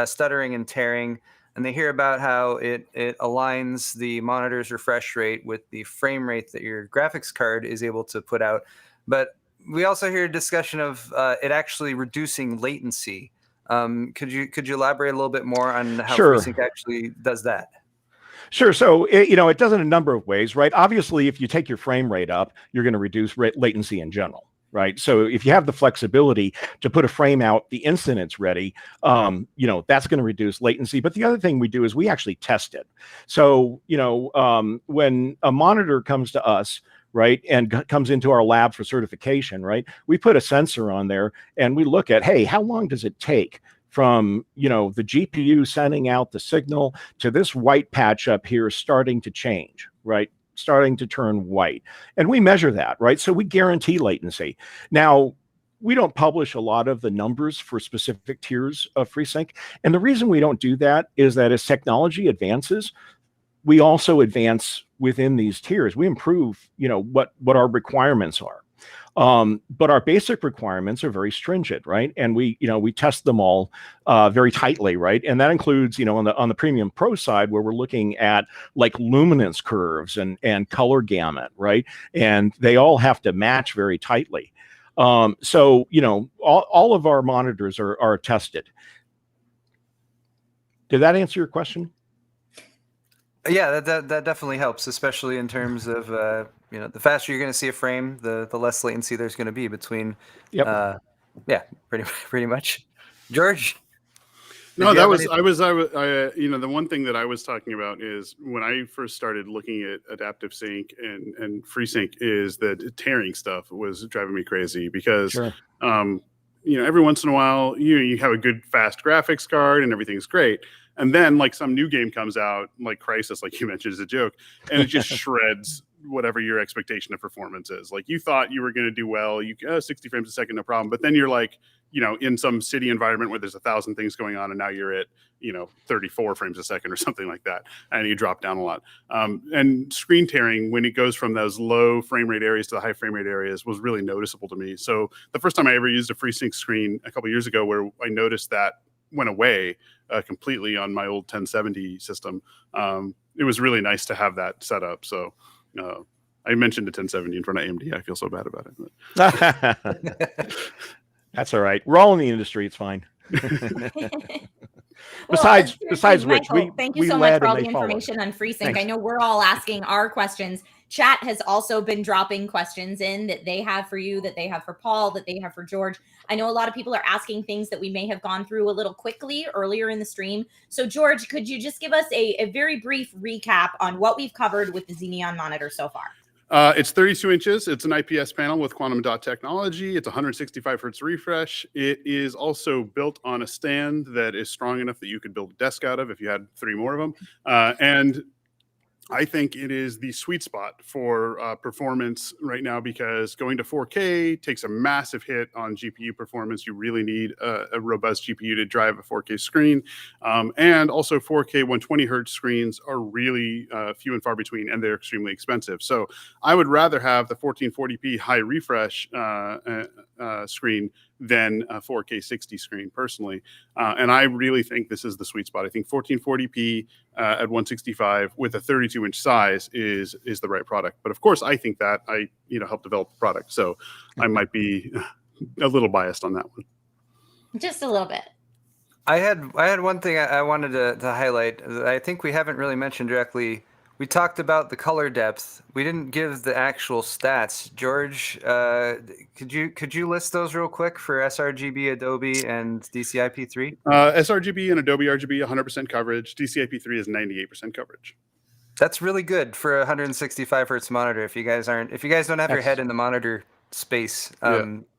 Speaker 3: stuttering and tearing, and they hear about how it aligns the monitor's refresh rate with the frame rate that your graphics card is able to put out. But we also hear a discussion of it actually reducing latency. Could you elaborate a little bit more on how
Speaker 5: Sure.
Speaker 3: FreeSync actually does that?
Speaker 5: Sure. So, it does it in a number of ways, right? Obviously, if you take your frame rate up, you're going to reduce latency in general, right? So if you have the flexibility to put a frame out the instant it's ready, that's going to reduce latency. But the other thing we do is we actually test it. So, when a monitor comes to us, right, and comes into our lab for certification, right, we put a sensor on there and we look at, hey, how long does it take from the GPU sending out the signal to this white patch up here starting to change, right? Starting to turn white. And we measure that, right? So we guarantee latency. Now, we don't publish a lot of the numbers for specific tiers of FreeSync. And the reason we don't do that is that as technology advances, we also advance within these tiers. We improve, what our requirements are. But our basic requirements are very stringent, right? And we test them all very tightly, right? And that includes, on the Premium Pro side, where we're looking at like luminance curves and color gamut, right? And they all have to match very tightly. So all of our monitors are tested. Did that answer your question?
Speaker 3: Yeah, that definitely helps, especially in terms of the faster you're going to see a frame, the less latency there's going to be between.
Speaker 5: Yep.
Speaker 3: Yeah, pretty much. George.
Speaker 4: No, that was the one thing that I was talking about is when I first started looking at adaptive sync and FreeSync is that tearing stuff was driving me crazy because
Speaker 5: Sure.
Speaker 4: Every once in a while you have a good fast graphics card and everything's great. And then like some new game comes out, like Crisis, like you mentioned, is a joke, and it just shreds whatever your expectation of performance is. Like you thought you were going to do well, 60 frames a second, no problem. But then you're like, in some city environment where there's 1,000 things going on, and now you're at 34 frames a second or something like that, and you drop down a lot. And screen tearing, when it goes from those low frame rate areas to the high frame rate areas, was really noticeable to me. So the first time I ever used a FreeSync screen a couple years ago, where I noticed that went away completely on my old 1070 system. It was really nice to have that set up. So I mentioned the 1070 in front of AMD. I feel so bad about it.
Speaker 5: That's all right. We're all in the industry. It's fine. Besides which,
Speaker 1: thank you so much for all the information on FreeSync. Thanks. I know we're all asking our questions. Chat has also been dropping questions in that they have for you, that they have for Paul, that they have for George. I know a lot of people are asking things that we may have gone through a little quickly earlier in the stream. So George, could you just give us a very brief recap on what we've covered with the Xenion monitor so far?
Speaker 4: It's 32 inches. It's an IPS panel with quantum dot technology. It's 165 hertz refresh. It is also built on a stand that is strong enough that you could build a desk out of if you had 3 more of them. And I think it is the sweet spot for performance right now, because going to 4K takes a massive hit on GPU performance. You really need a robust GPU to drive a 4K screen. And also 4K 120 hertz screens are really few and far between, and they're extremely expensive. So I would rather have the 1440p high refresh screen than a 4K 60 screen personally. And I really think this is the sweet spot. I think 1440p at 165 with a 32-inch size is the right product. But of course, I think that I helped develop the product, so I might be a little biased on that one.
Speaker 1: Just a little bit.
Speaker 3: I had one thing I wanted to highlight. I think we haven't really mentioned directly. We talked about the color depth. We didn't give the actual stats. George, could you list those real quick for sRGB, Adobe, and DCI-P3?
Speaker 4: sRGB and Adobe RGB 100% coverage. DCI-P3 is 98% coverage.
Speaker 3: That's really good for a 165 hertz monitor. If you guys don't have your head in the monitor space,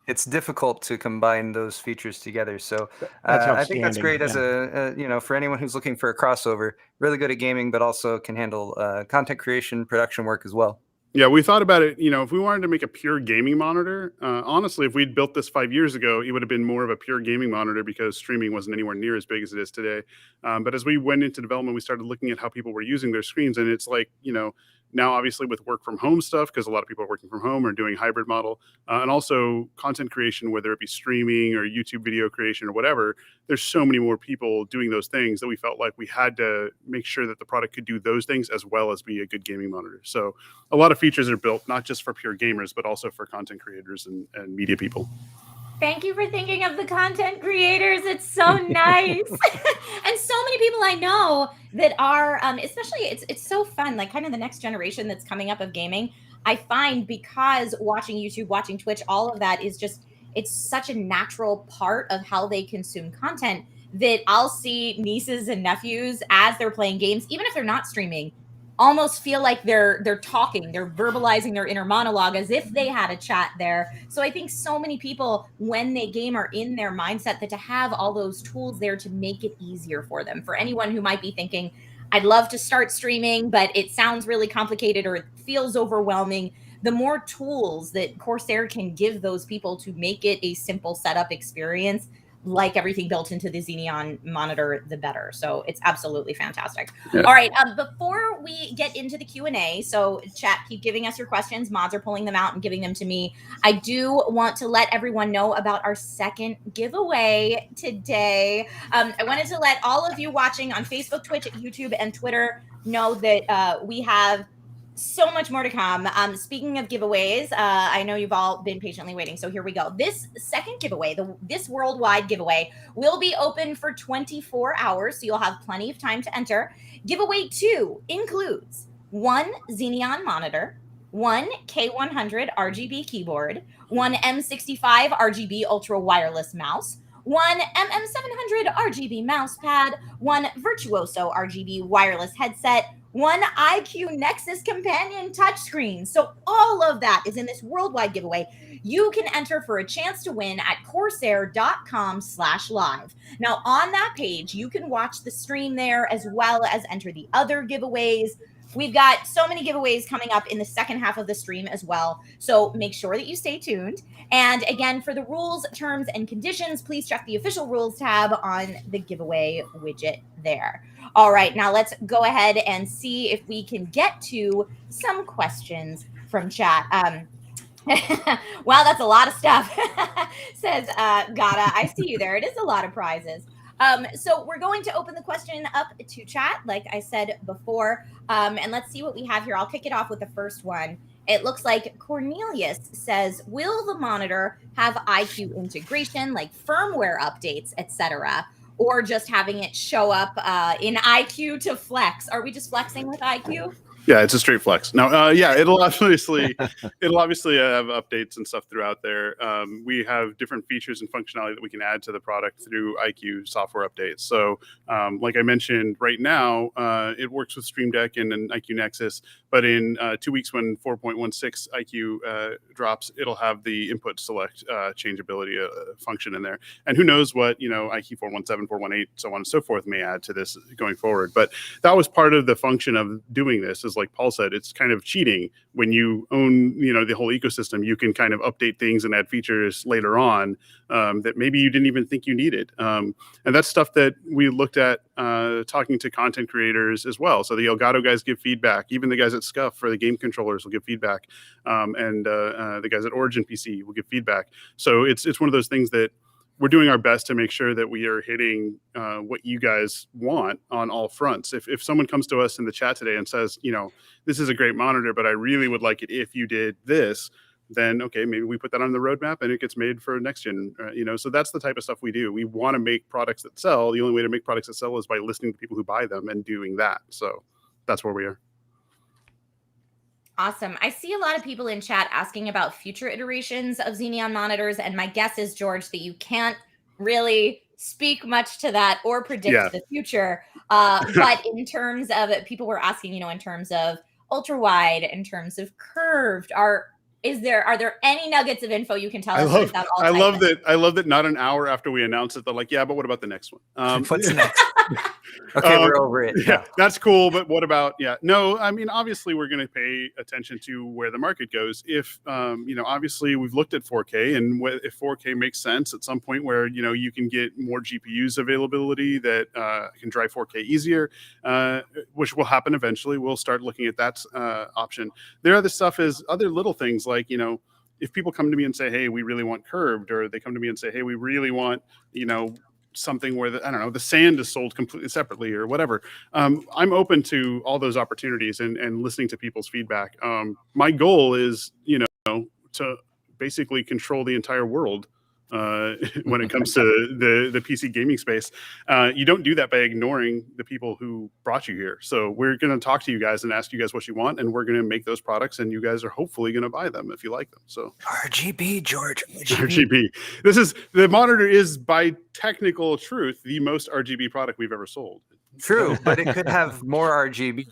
Speaker 3: it's difficult to combine those features together. So I think that's great as for anyone who's looking for a crossover. Really good at gaming, but also can handle content creation, production work as well.
Speaker 4: Yeah, we thought about it. If we wanted to make a pure gaming monitor, honestly, if we'd built this 5 years ago, it would have been more of a pure gaming monitor because streaming wasn't anywhere near as big as it is today. But as we went into development, we started looking at how people were using their screens, and it's like, now obviously with work from home stuff, because a lot of people are working from home or doing hybrid model, and also content creation, whether it be streaming or YouTube video creation or whatever, there's so many more people doing those things that we felt like we had to make sure that the product could do those things as well as be a good gaming monitor. So a lot of features are built not just for pure gamers, but also for content creators and media people.
Speaker 1: Thank you for thinking of the content creators. It's so nice. And so many people I know that are, especially it's so fun, like kind of the next generation that's coming up of gaming. I find because watching YouTube, watching Twitch, all of that is just, it's such a natural part of how they consume content that I'll see nieces and nephews as they're playing games, even if they're not streaming, almost feel like they're talking, they're verbalizing their inner monologue as if they had a chat there. So I think so many people, when they game, are in their mindset that to have all those tools there to make it easier for them. For anyone who might be thinking, I'd love to start streaming, but it sounds really complicated or it feels overwhelming, the more tools that Corsair can give those people to make it a simple setup experience, like everything built into the Xenion monitor, the better. So it's absolutely fantastic. Yeah. All right, before we get into the Q&A, so chat, keep giving us your questions. Mods are pulling them out and giving them to me. I do want to let everyone know about our second giveaway today. I wanted to let all of you watching on Facebook, Twitch, YouTube, and Twitter know that we have so much more to come. Speaking of giveaways, I know you've all been patiently waiting, so here we go. This second giveaway, this worldwide giveaway, will be open for 24 hours, so you'll have plenty of time to enter. Giveaway 2 includes 1 Xenion monitor, 1 K100 RGB keyboard, 1 M65 RGB ultra wireless mouse, 1 MM700 RGB mouse pad, 1 Virtuoso RGB wireless headset, 1 iCUE Nexus companion touchscreen. So all of that is in this worldwide giveaway. You can enter for a chance to win at corsair.com/live. Now on that page, you can watch the stream there as well as enter the other giveaways. We've got so many giveaways coming up in the second half of the stream as well. So make sure that you stay tuned. And again, for the rules, terms, and conditions, please check the official rules tab on the giveaway widget there. All right, now let's go ahead and see if we can get to some questions from chat. Wow, that's a lot of stuff, says Gata. I see you there. It is a lot of prizes. So we're going to open the question up to chat, like I said before, and let's see what we have here. I'll kick it off with the first one. It looks like Cornelius says, will the monitor have iCUE integration, like firmware updates, etc., or just having it show up in iCUE to flex? Are we just flexing with iCUE?
Speaker 4: Yeah, it's a straight flex. Now, yeah, it'll obviously have updates and stuff throughout there. We have different features and functionality that we can add to the product through iCUE software updates. So, like I mentioned, right now it works with Stream Deck and an iCUE Nexus. But in 2 weeks, when 4.16 iCUE drops, it'll have the input select changeability function in there. And who knows what iCUE 417, 418, so on and so forth may add to this going forward. But that was part of the function of doing this. Is like Paul said, it's kind of cheating when you own the whole ecosystem. You can kind of update things and add features later on that maybe you didn't even think you needed. And that's stuff that we looked at talking to content creators as well. So the Elgato guys give feedback. Even the guys at Scuff for the game controllers will give feedback. And the guys at Origin PC will give feedback. So it's one of those things that we're doing our best to make sure that we are hitting what you guys want on all fronts. If someone comes to us in the chat today and says, this is a great monitor, but I really would like it if you did this, then okay, maybe we put that on the roadmap and it gets made for next gen. So that's the type of stuff we do. We want to make products that sell. The only way to make products that sell is by listening to people who buy them and doing that. So that's where we are.
Speaker 1: Awesome. I see a lot of people in chat asking about future iterations of Xenion monitors, and my guess is, George, that you can't really speak much to that or predict the future. But in terms of people were asking, in terms of ultra wide, in terms of curved, Are there any nuggets of info you can tell us without all
Speaker 4: I love
Speaker 1: typing?
Speaker 4: that. I love that. Not an hour after we announce it, they're like, "Yeah, but what about the next one?"
Speaker 3: What's next? Okay, we're over it.
Speaker 4: Yeah,
Speaker 3: now.
Speaker 4: that's cool. But what about? Yeah, no. I mean, obviously, we're going to pay attention to where the market goes. If obviously, we've looked at 4K, and if 4K makes sense at some point, where you can get more GPUs availability that can drive 4K easier, which will happen eventually. We'll start looking at that option. Their other stuff is other little things like if people come to me and say, "Hey, we really want curved," or they come to me and say, "Hey, we really want something where the sand is sold completely separately or whatever." I'm open to all those opportunities and listening to people's feedback. My goal is, to basically control the entire world when it comes to the PC gaming space. You don't do that by ignoring the people who brought you here. So we're going to talk to you guys and ask you guys what you want, and we're going to make those products, and you guys are hopefully going to buy them if you like them. So
Speaker 3: RGB, George.
Speaker 4: RGB. The monitor is, by technical truth, the most RGB product we've ever sold.
Speaker 3: True, but it could have more RGB.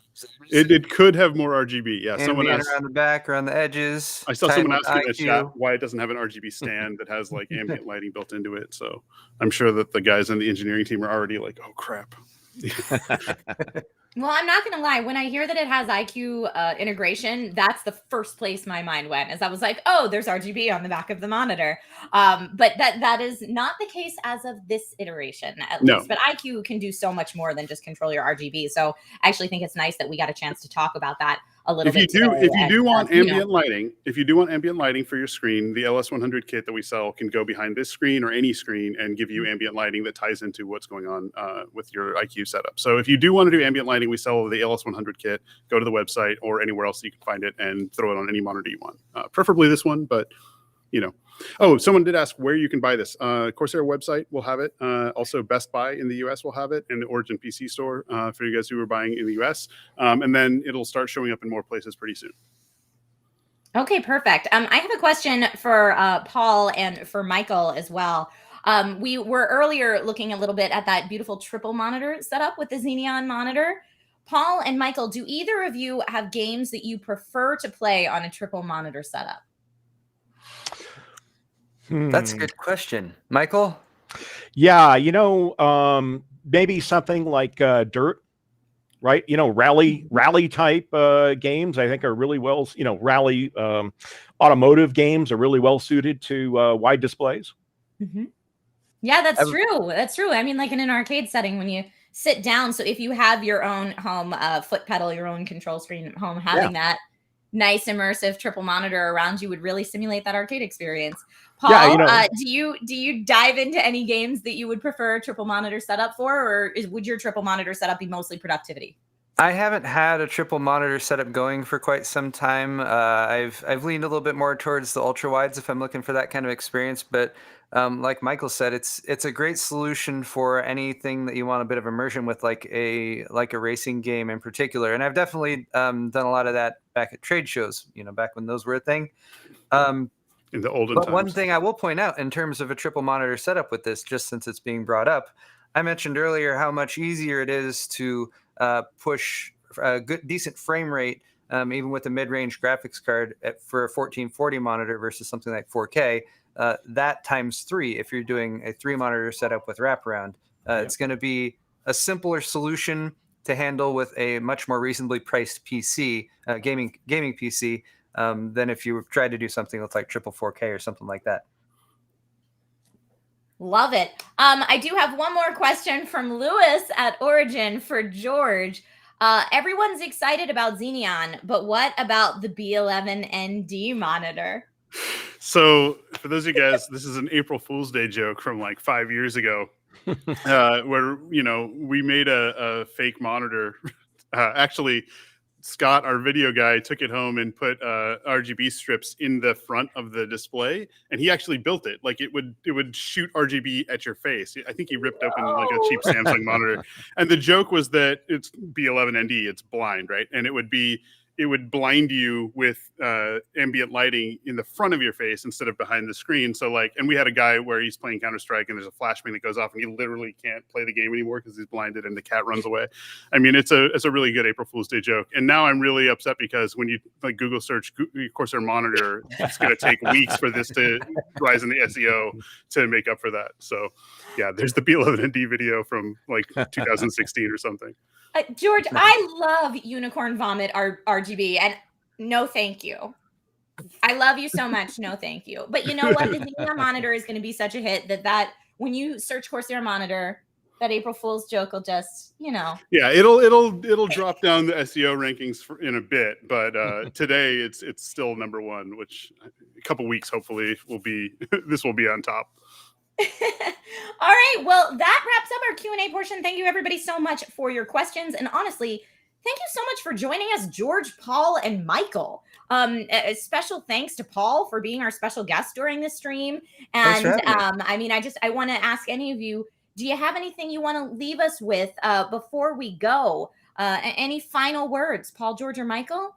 Speaker 4: It could have more RGB. Yeah, someone
Speaker 3: Ambient
Speaker 4: asked,
Speaker 3: around the back, around the edges.
Speaker 4: I saw
Speaker 3: tied
Speaker 4: someone
Speaker 3: with
Speaker 4: asking in the chat
Speaker 3: iCUE.
Speaker 4: why it doesn't have an RGB stand that has like ambient lighting built into it. So I'm sure that the guys on the engineering team are already like, "Oh crap."
Speaker 1: Well, I'm not going to lie. When I hear that it has iCUE integration, that's the first place my mind went. As I was like, "Oh, there's RGB on the back of the monitor." But that is not the case as of this iteration, at least. But iCUE can do so much more than just control your RGB. So I actually think it's nice that we got a chance to talk about that a little bit.
Speaker 4: If you do want ambient lighting for your screen, the LS100 kit that we sell can go behind this screen or any screen and give you ambient lighting that ties into what's going on with your iCUE setup. So if you do want to do ambient lighting, we sell the LS100 kit. Go to the website or anywhere else you can find it and throw it on any monitor you want. Preferably this one, but Oh, someone did ask where you can buy this. Corsair website will have it. Also, Best Buy in the US will have it, and the Origin PC store for you guys who are buying in the US. And then it'll start showing up in more places pretty soon.
Speaker 1: Okay, perfect. I have a question for Paul and for Michael as well. We were earlier looking a little bit at that beautiful triple monitor setup with the Xenion monitor. Paul and Michael, do either of you have games that you prefer to play on a triple monitor setup?
Speaker 3: That's a good question. Michael?
Speaker 5: Yeah, maybe something like Dirt, right? Rally type games, I think are really well, rally automotive games are really well suited to wide displays.
Speaker 1: Mm-hmm. Yeah, that's true. That's true. I mean, like in an arcade setting, when you sit down, so if you have your own home foot pedal, your own control screen at home, having that nice immersive triple monitor around you would really simulate that arcade experience. Paul, do you dive into any games that you would prefer a triple monitor setup for, or would your triple monitor setup be mostly productivity?
Speaker 3: I haven't had a triple monitor setup going for quite some time. I've leaned a little bit more towards the ultra wides if I'm looking for that kind of experience. But like Michael said, it's a great solution for anything that you want a bit of immersion with, like a racing game in particular. And I've definitely done a lot of that back at trade shows, back when those were a thing.
Speaker 4: In the olden
Speaker 3: but
Speaker 4: times.
Speaker 3: One thing I will point out in terms of a triple monitor setup with this, just since it's being brought up, I mentioned earlier how much easier it is to push a decent frame rate, even with a mid-range graphics card for a 1440 monitor versus something like 4K. That times 3 if you're doing a 3-monitor setup with wraparound. It's going to be a simpler solution to handle with a much more reasonably priced PC, gaming PC, than if you tried to do something with like triple 4K or something like that.
Speaker 1: Love it. I do have one more question from Lewis at Origin for George. Everyone's excited about Xenion, but what about the B11ND monitor?
Speaker 4: So for those of you guys, this is an April Fool's Day joke from like 5 years ago, where we made a fake monitor. Actually, Scott, our video guy, took it home and put RGB strips in the front of the display, and he actually built it. Like it would shoot RGB at your face. I think he ripped open like a cheap Samsung monitor, and the joke was that it's B11ND, it's blind, right? And it would be it would blind you with ambient lighting in the front of your face instead of behind the screen. So like, and we had a guy where he's playing Counter-Strike and there's a flashbang that goes off and he literally can't play the game anymore because he's blinded and the cat runs away. I mean, it's a really good April Fool's Day joke. And now I'm really upset because when you like Google search Corsair monitor, it's going to take weeks for this to rise in the SEO to make up for that. So yeah, there's the B11ND video from like 2016 or something.
Speaker 1: George, I love Unicorn Vomit RGB, and no thank you. I love you so much, no thank you. But you know what? The Xenion monitor is going to be such a hit that when you search Corsair monitor, that April Fool's joke will just, you know.
Speaker 4: Yeah, it'll drop down the SEO rankings in a bit, but today it's still number one, which a couple weeks hopefully will be this will be on top.
Speaker 1: All right, well, that wraps up our Q&A portion. Thank you everybody so much for your questions, and honestly, thank you so much for joining us, George, Paul, and Michael. A special thanks to Paul for being our special guest during this stream. And I mean, I want to ask any of you, do you have anything you want to leave us with before we go? Any final words, Paul, George, or Michael?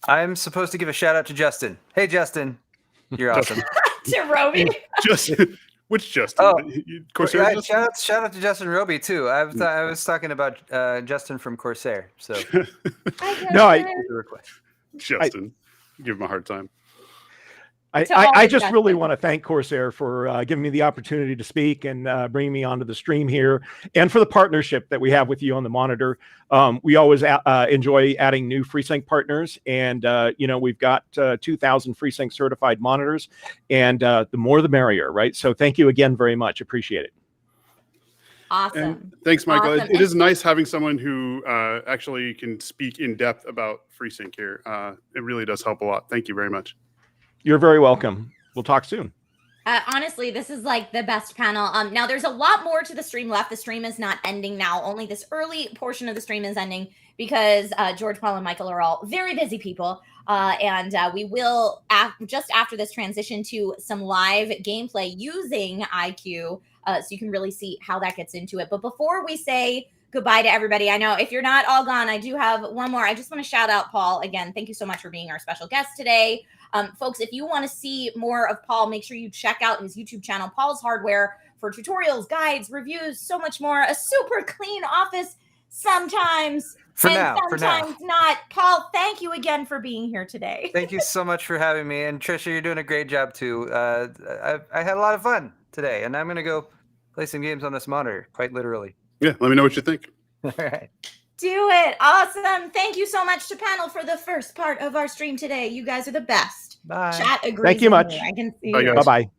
Speaker 3: I'm supposed to give a shout out to Justin. Hey, Justin, you're awesome.
Speaker 1: To Roby.
Speaker 4: Justin. Which Justin?
Speaker 3: Oh,
Speaker 4: Corsair.
Speaker 3: Yeah, shout out to Justin Roby too. I was talking about Justin from Corsair. So
Speaker 4: Justin, give him a hard time.
Speaker 5: I just really want to thank Corsair for giving me the opportunity to speak and bringing me onto the stream here, and for the partnership that we have with you on the monitor. We always enjoy adding new FreeSync partners, and you know, we've got 2,000 FreeSync certified monitors, and the more the merrier, right? So thank you again very much. Appreciate it.
Speaker 1: Awesome.
Speaker 4: And thanks, Michael.
Speaker 1: Awesome.
Speaker 4: It is nice having someone who actually can speak in depth about FreeSync here. It really does help a lot. Thank you very much.
Speaker 5: You're very welcome. We'll talk soon.
Speaker 1: Honestly, this is like the best panel. Now, there's a lot more to the stream left. The stream is not ending now. Only this early portion of the stream is ending because George, Paul, and Michael are all very busy people. And we will, just after this, transition to some live gameplay using iCUE, so you can really see how that gets into it. But before we say goodbye to everybody, I know if you're not all gone, I do have one more. I just want to shout out Paul again. Thank you so much for being our special guest today. Folks, if you want to see more of Paul, make sure you check out his YouTube channel, Paul's Hardware, for tutorials, guides, reviews, so much more. A super clean office sometimes, sometimes not. Paul, thank you again for being here today.
Speaker 3: Thank you so much for having me. And Trisha, you're doing a great job too. I had a lot of fun today, and I'm going to go play some games on this monitor, quite literally.
Speaker 4: Yeah, let me know what you think.
Speaker 3: All right.
Speaker 1: Do it. Awesome. Thank you so much to panel for the first part of our stream today. You guys are the best.
Speaker 3: Bye.
Speaker 1: Chat agrees.
Speaker 5: Thank you much.
Speaker 1: I can see.
Speaker 4: Bye, guys.
Speaker 5: Bye-bye.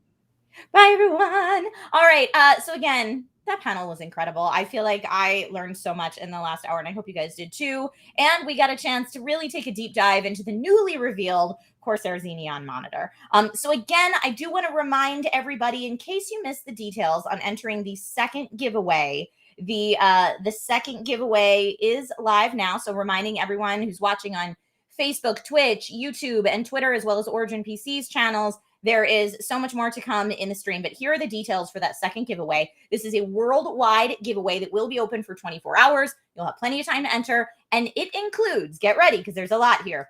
Speaker 1: Bye, everyone. All right. So again, that panel was incredible. I feel like I learned so much in the last hour, and I hope you guys did too. And we got a chance to really take a deep dive into the newly revealed Corsair Xenion monitor. So again, I do want to remind everybody, in case you missed the details on entering the second giveaway, the second giveaway is live now. So reminding everyone who's watching on Facebook, Twitch, YouTube, and Twitter, as well as Origin PC's channels, there is so much more to come in the stream. But here are the details for that second giveaway. This is a worldwide giveaway that will be open for 24 hours. You'll have plenty of time to enter. And it includes, get ready, because there's a lot here,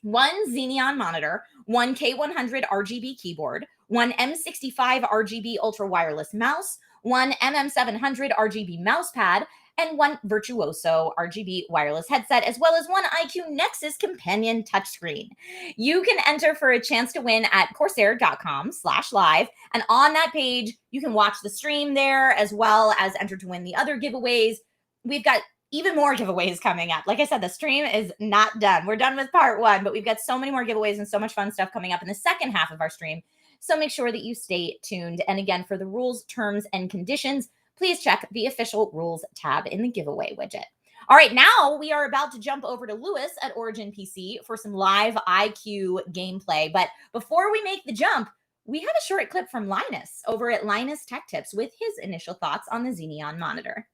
Speaker 1: one Xenion monitor, one K100 RGB keyboard, one M65 RGB ultra wireless mouse, one MM700 RGB mouse pad, and one Virtuoso RGB wireless headset, as well as one iCUE Nexus companion touchscreen. You can enter for a chance to win at corsair.com/live. And on that page, you can watch the stream there, as well as enter to win the other giveaways. We've got even more giveaways coming up. Like I said, the stream is not done. We're done with part one, but we've got so many more giveaways and so much fun stuff coming up in the second half of our stream. So make sure that you stay tuned. And again, for the rules, terms, and conditions, please check the official rules tab in the giveaway widget. All right, now we are about to jump over to Lewis at Origin PC for some live iCUE gameplay. But before we make the jump, we have a short clip from Linus over at Linus Tech Tips with his initial thoughts on the Xenion monitor.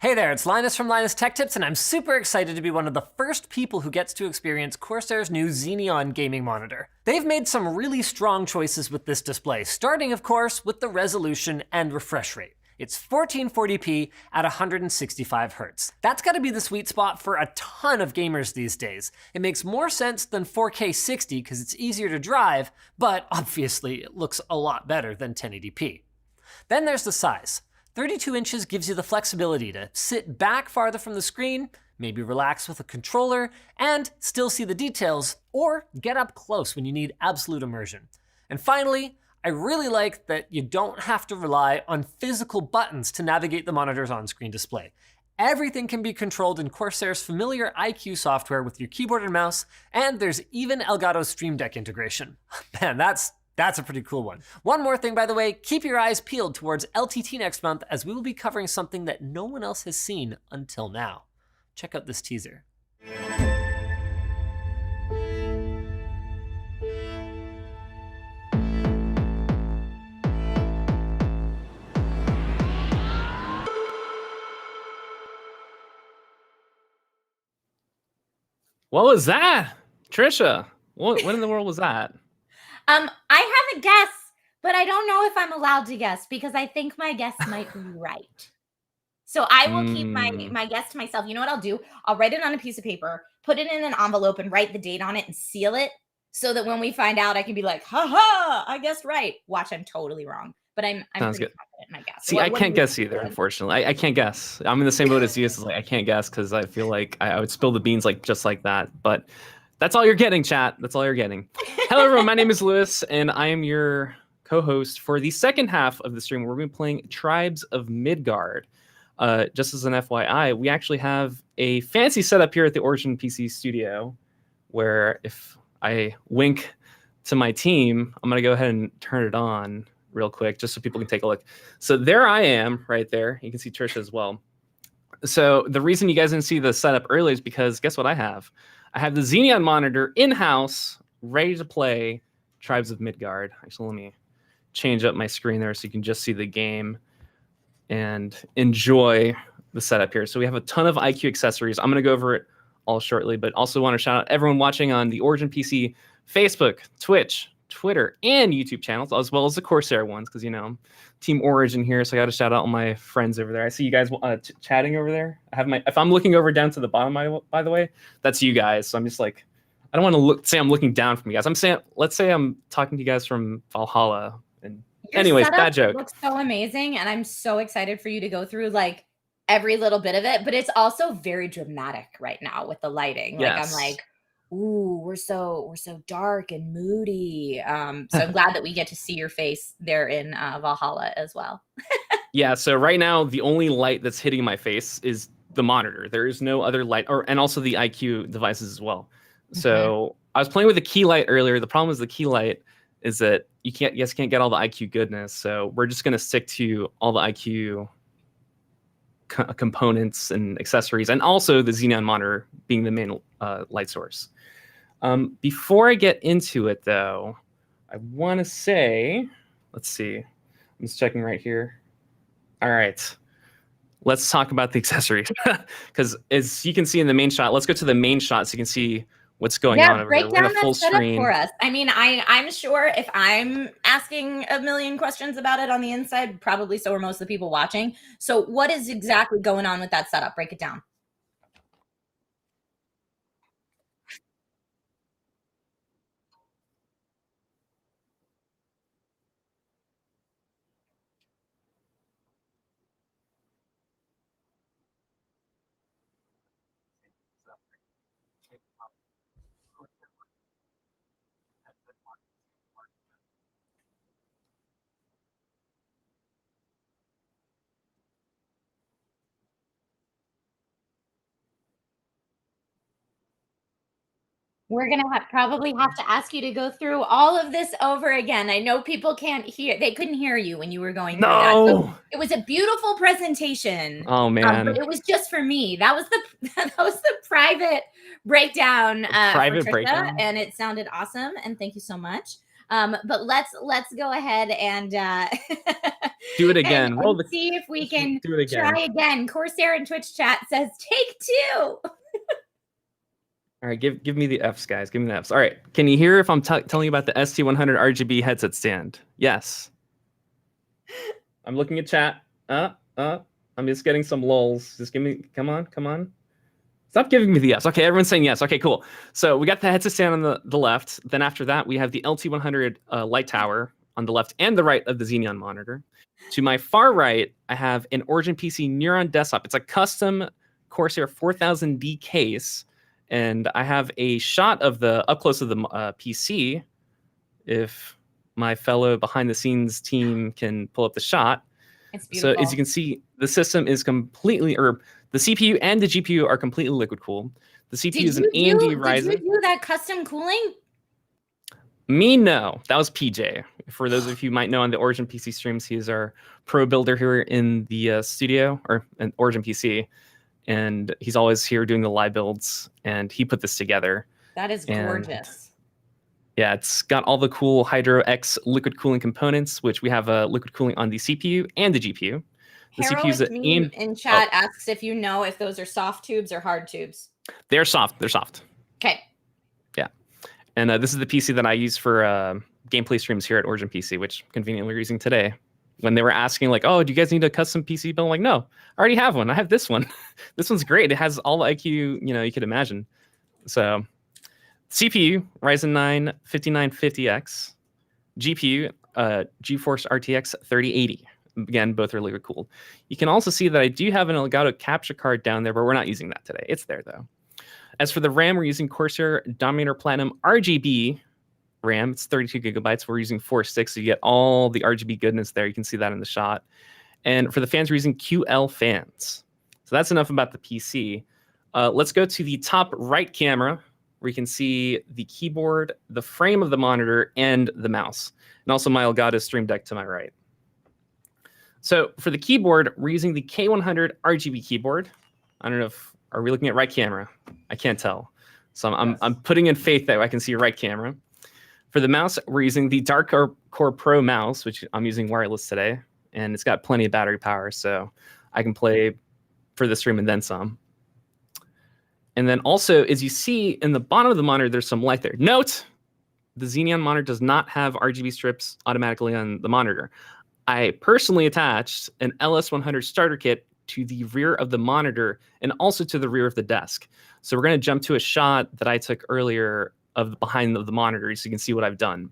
Speaker 6: Hey there, it's Linus from Linus Tech Tips, and I'm super excited to be one of the first people who gets to experience Corsair's new Xenion gaming monitor. They've made some really strong choices with this display, starting, of course, with the resolution and refresh rate. It's 1440p at 165 Hz. That's gotta be the sweet spot for a ton of gamers these days. It makes more sense than 4K 60 because it's easier to drive, but obviously it looks a lot better than 1080p. Then there's the size. 32 inches gives you the flexibility to sit back farther from the screen, maybe relax with a controller, and still see the details, or get up close when you need absolute immersion. And finally, I really like that you don't have to rely on physical buttons to navigate the monitor's on-screen display. Everything can be controlled in Corsair's familiar iCUE software with your keyboard and mouse, and there's even Elgato's Stream Deck integration. Man, that's a pretty cool one. One more thing, by the way, keep your eyes peeled towards LTT next month as we will be covering something that no one else has seen until now. Check out this teaser.
Speaker 2: What was that? Trisha, what in the world was that?
Speaker 1: I have a guess, but I don't know if I'm allowed to guess because I think my guess might be right. So I will keep my guess to myself. You know what I'll do? I'll write it on a piece of paper, put it in an envelope, and write the date on it and seal it so that when we find out, I can be like, ha ha, I guessed right. Watch, I'm totally wrong. But I'm pretty confident in my guess.
Speaker 2: See, I can't guess either, unfortunately. I can't guess. I'm in the same boat as you. It's like I can't guess because I feel like I would spill the beans just like that. But that's all you're getting, chat. That's all you're getting. Hello, everyone. My name is Lewis, and I am your co-host for the second half of the stream. We're going to be playing Tribes of Midgard. Just as an FYI, we actually have a fancy setup here at the Origin PC studio where if I wink to my team, I'm going to go ahead and turn it on real quick just so people can take a look. So there I am right there. You can see Trisha as well. So the reason you guys didn't see the setup earlier is because guess what I have? I have the Xenion monitor in-house ready to play Tribes of Midgard. Actually, let me change up my screen there so you can just see the game and enjoy the setup here. So we have a ton of iCUE accessories. I'm going to go over it all shortly, but also want to shout out everyone watching on the Origin PC Facebook, Twitch, Twitter, and YouTube channels, as well as the Corsair ones, because, you know, I'm Team Origin here, so I got to shout out all my friends over there. I see you guys chatting over there. I have if I'm looking over down to the bottom, by the way, that's you guys. So I'm just like, I don't want to say I'm looking down from you guys. I'm saying, let's say I'm talking to you guys from Valhalla. And anyways, bad joke.
Speaker 1: It looks so amazing, and I'm so excited for you to go through like every little bit of it. But it's also very dramatic right now with the lighting. Like I'm like, ooh, we're so dark and moody. So I'm glad that we get to see your face there in Valhalla as well.
Speaker 2: Yeah. So right now, the only light that's hitting my face is the monitor. There is no other light, and also the iCUE devices as well. So I was playing with the key light earlier. The problem is the key light is that you can't get all the iCUE goodness. So we're just going to stick to all the iCUE components and accessories, and also the Xenion monitor being the main light source. Before I get into it, though, I want to say, let's see. I'm just checking right here. All right. Let's talk about the accessories. Because as you can see in the main shot, let's go to the main shot so you can see what's going on over there.
Speaker 1: Break down that setup for us. I mean, I'm sure if I'm asking a million questions about it on the inside, probably so are most of the people watching. So what is exactly going on with that setup? Break it down. We're going to probably have to ask you to go through all of this over again. I know people can't hear. They couldn't hear you when you were going through that. So it was a beautiful presentation.
Speaker 2: Oh, man.
Speaker 1: But it was just for me. That was the private breakdown.
Speaker 2: Private
Speaker 1: for Trisha,
Speaker 2: breakdown.
Speaker 1: And it sounded awesome. And thank you so much. But let's go ahead and
Speaker 2: do it again.
Speaker 1: And see if we can try again. Corsair in Twitch chat says take two.
Speaker 2: All right, give me the Fs, guys. Give me the Fs. All right, can you hear if I'm telling you about the ST100 RGB headset stand? Yes. I'm looking at chat. I'm just getting some lulls. Just give me, come on. Stop giving me the yes. Okay, everyone's saying yes. Okay, cool. So we got the headset stand on the left. Then after that, we have the LT100 light tower on the left and the right of the Xenion monitor. To my far right, I have an Origin PC Neuron desktop. It's a custom Corsair 4000D case. And I have a shot of the up close of the PC. If my fellow behind the scenes team can pull up the shot.
Speaker 1: It's beautiful.
Speaker 2: So as you can see, the system is completely, or the CPU and the GPU are completely liquid cooled. The CPU is an AMD Ryzen.
Speaker 1: Did you do that custom cooling?
Speaker 2: Me, no. That was PJ. For those of you who might know on the Origin PC streams, he is our pro builder here in the studio, or an Origin PC. And he's always here doing the live builds, and he put this together.
Speaker 1: That is gorgeous.
Speaker 2: Yeah, it's got all the cool Hydro X liquid cooling components, which we have liquid cooling on the CPU and the GPU. The CPU is
Speaker 1: in chat asks if you know if those are soft tubes or hard tubes.
Speaker 2: They're soft. They're soft.
Speaker 1: Okay.
Speaker 2: Yeah. And this is the PC that I use for gameplay streams here at Origin PC, which conveniently we're using today. When they were asking, like, oh, do you guys need a custom PC build? I'm like, no, I already have one. I have this one. This one's great. It has all the iCUE, you could imagine. So CPU, Ryzen 9 5950X. GPU, GeForce RTX 3080. Again, both are liquid cooled. You can also see that I do have an Elgato capture card down there, but we're not using that today. It's there, though. As for the RAM, we're using Corsair Dominator Platinum RGB RAM. It's 32 gigabytes. We're using 4 sticks, so you get all the RGB goodness there. You can see that in the shot. And for the fans, we're using QL fans. So that's enough about the PC. Let's go to the top right camera, where you can see the keyboard, the frame of the monitor, and the mouse. And also my Elgato Stream Deck to my right. So for the keyboard, we're using the K100 RGB keyboard. I don't know if, are we looking at right camera? I can't tell. So I'm putting in faith that I can see right camera. For the mouse, we're using the Dark Core Pro mouse, which I'm using wireless today. And it's got plenty of battery power, so I can play for the stream and then some. And then also, as you see in the bottom of the monitor, there's some light there. Note, the Xenion monitor does not have RGB strips automatically on the monitor. I personally attached an LS100 starter kit to the rear of the monitor and also to the rear of the desk. So we're going to jump to a shot that I took earlier of behind the monitor so you can see what I've done.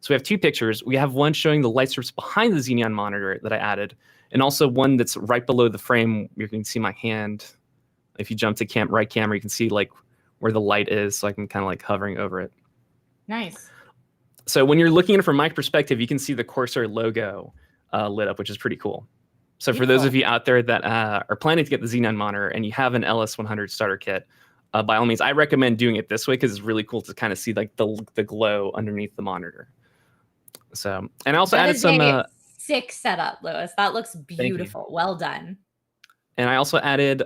Speaker 2: So we have two pictures. We have one showing the light strips behind the Xenion monitor that I added, and also one that's right below the frame. You can see my hand. If you jump to right camera, you can see like where the light is, so I can kind of like hovering over it.
Speaker 1: Nice. So
Speaker 2: when you're looking at it from my perspective, you can see the Corsair logo lit up, which is pretty cool. So for those of you out there that are planning to get the Xenon monitor and you have an LS100 starter kit, by all means, I recommend doing it this way because it's really cool to kind of see like the glow underneath the monitor. So, and I also added some
Speaker 1: sick setup, Lewis. That looks beautiful. Well done.
Speaker 2: And I also added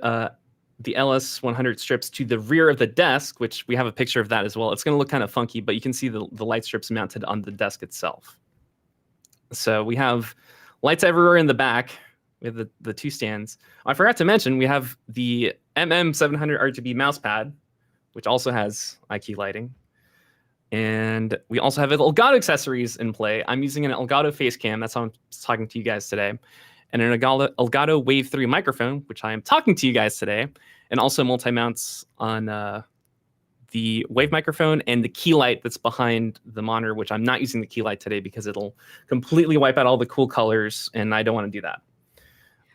Speaker 2: the LS100 strips to the rear of the desk, which we have a picture of that as well. It's going to look kind of funky, but you can see the light strips mounted on the desk itself. So we have lights everywhere in the back. We have the two stands. I forgot to mention we have the MM700 RGB mouse pad, which also has iCUE lighting. And we also have Elgato accessories in play. I'm using an Elgato face cam. That's how I'm talking to you guys today. And an Elgato Wave 3 microphone, which I am talking to you guys today. And also multi-mounts on the Wave microphone and the key light that's behind the monitor, which I'm not using the key light today because it'll completely wipe out all the cool colors, and I don't want to do that.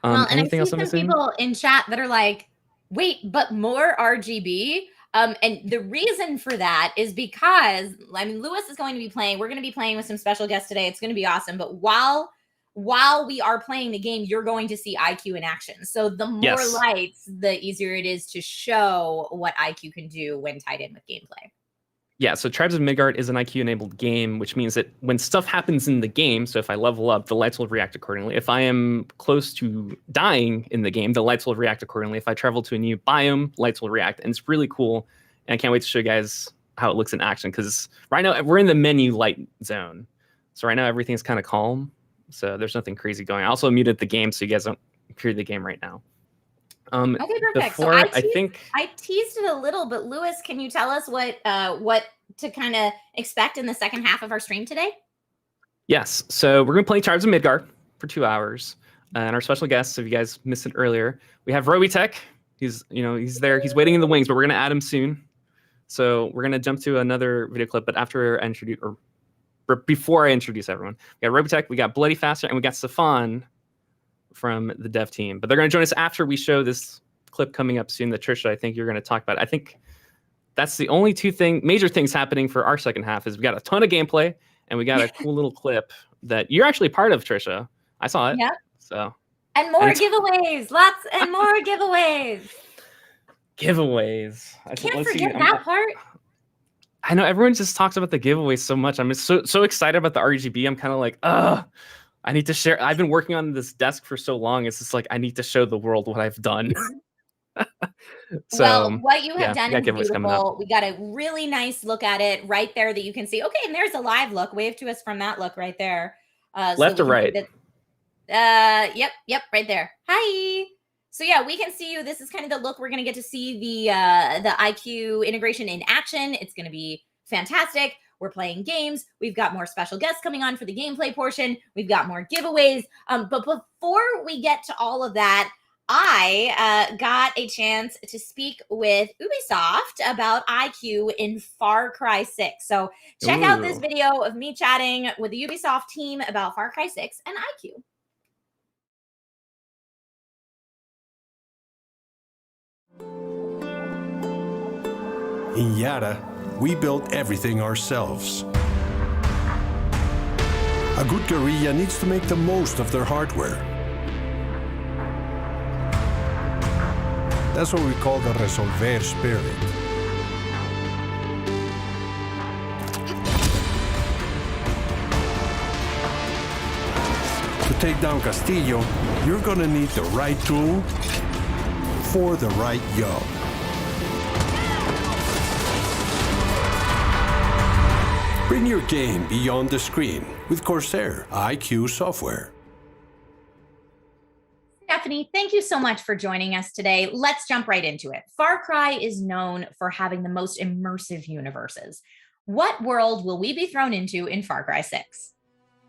Speaker 1: Well, and
Speaker 2: anything
Speaker 1: I
Speaker 2: else
Speaker 1: see
Speaker 2: I'm
Speaker 1: some
Speaker 2: missing?
Speaker 1: people in chat that are like, wait, but more RGB? And the reason for that is because, I mean, Lewis is going to be playing. We're going to be playing with some special guests today. It's going to be awesome. But while we are playing the game, you're going to see iCUE in action. So the more lights, the easier it is to show what iCUE can do when tied in with gameplay.
Speaker 2: Yeah, so Tribes of Midgard is an iCUE-enabled game, which means that when stuff happens in the game, so if I level up, the lights will react accordingly. If I am close to dying in the game, the lights will react accordingly. If I travel to a new biome, lights will react. And it's really cool. And I can't wait to show you guys how it looks in action, because right now we're in the menu light zone. So right now everything's kind of calm. So there's nothing crazy going on. I also muted the game so you guys don't hear the game right now.
Speaker 1: Okay, perfect.
Speaker 2: Before,
Speaker 1: I teased it a little, but Lewis, can you tell us what to kind of expect in the second half of our stream today?
Speaker 2: Yes. So we're going to play Tribes of Midgard for 2 hours. And our special guest, if you guys missed it earlier, we have Tech. He's there. He's waiting in the wings, but we're going to add him soon. So we're going to jump to another video clip, but before I introduce everyone, we got Tech, we got Bloody Faster, and we got Stefan from the dev team. But they're going to join us after we show this clip coming up soon that Trisha, I think you're going to talk about. I think that's the only major things happening for our second half is we got a ton of gameplay and we got a cool little clip that you're actually part of, Trisha. I saw it.
Speaker 1: Yeah.
Speaker 2: So.
Speaker 1: And more giveaways. Lots and more giveaways.
Speaker 2: Giveaways.
Speaker 1: Can't forget that part.
Speaker 2: I know everyone just talks about the giveaways so much. I'm so excited about the RGB. I'm kind of like, I need to share. I've been working on this desk for so long. It's just like I need to show the world what I've done. So,
Speaker 1: well, what you have done is
Speaker 2: beautiful.
Speaker 1: We got a really nice look at it right there that you can see. Okay, and there's a live look. Wave to us from that look right there.
Speaker 2: Left or right?
Speaker 1: Yep, right there. Hi. So yeah, we can see you. This is kind of the look. We're going to get to see the iCUE integration in action. It's going to be fantastic. We're playing games. We've got more special guests coming on for the gameplay portion. We've got more giveaways. But before we get to all of that, I got a chance to speak with Ubisoft about iCUE in Far Cry 6. So check out this video of me chatting with the Ubisoft team about Far Cry 6 and iCUE.
Speaker 7: In Yara, we built everything ourselves. A good guerrilla needs to make the most of their hardware. That's what we call the Resolver spirit. To take down Castillo, you're gonna need the right tool for the right job. Bring your game beyond the screen with CORSAIR iCUE software.
Speaker 1: Stephanie, thank you so much for joining us today. Let's jump right into it. Far Cry is known for having the most immersive universes. What world will we be thrown into in Far Cry 6?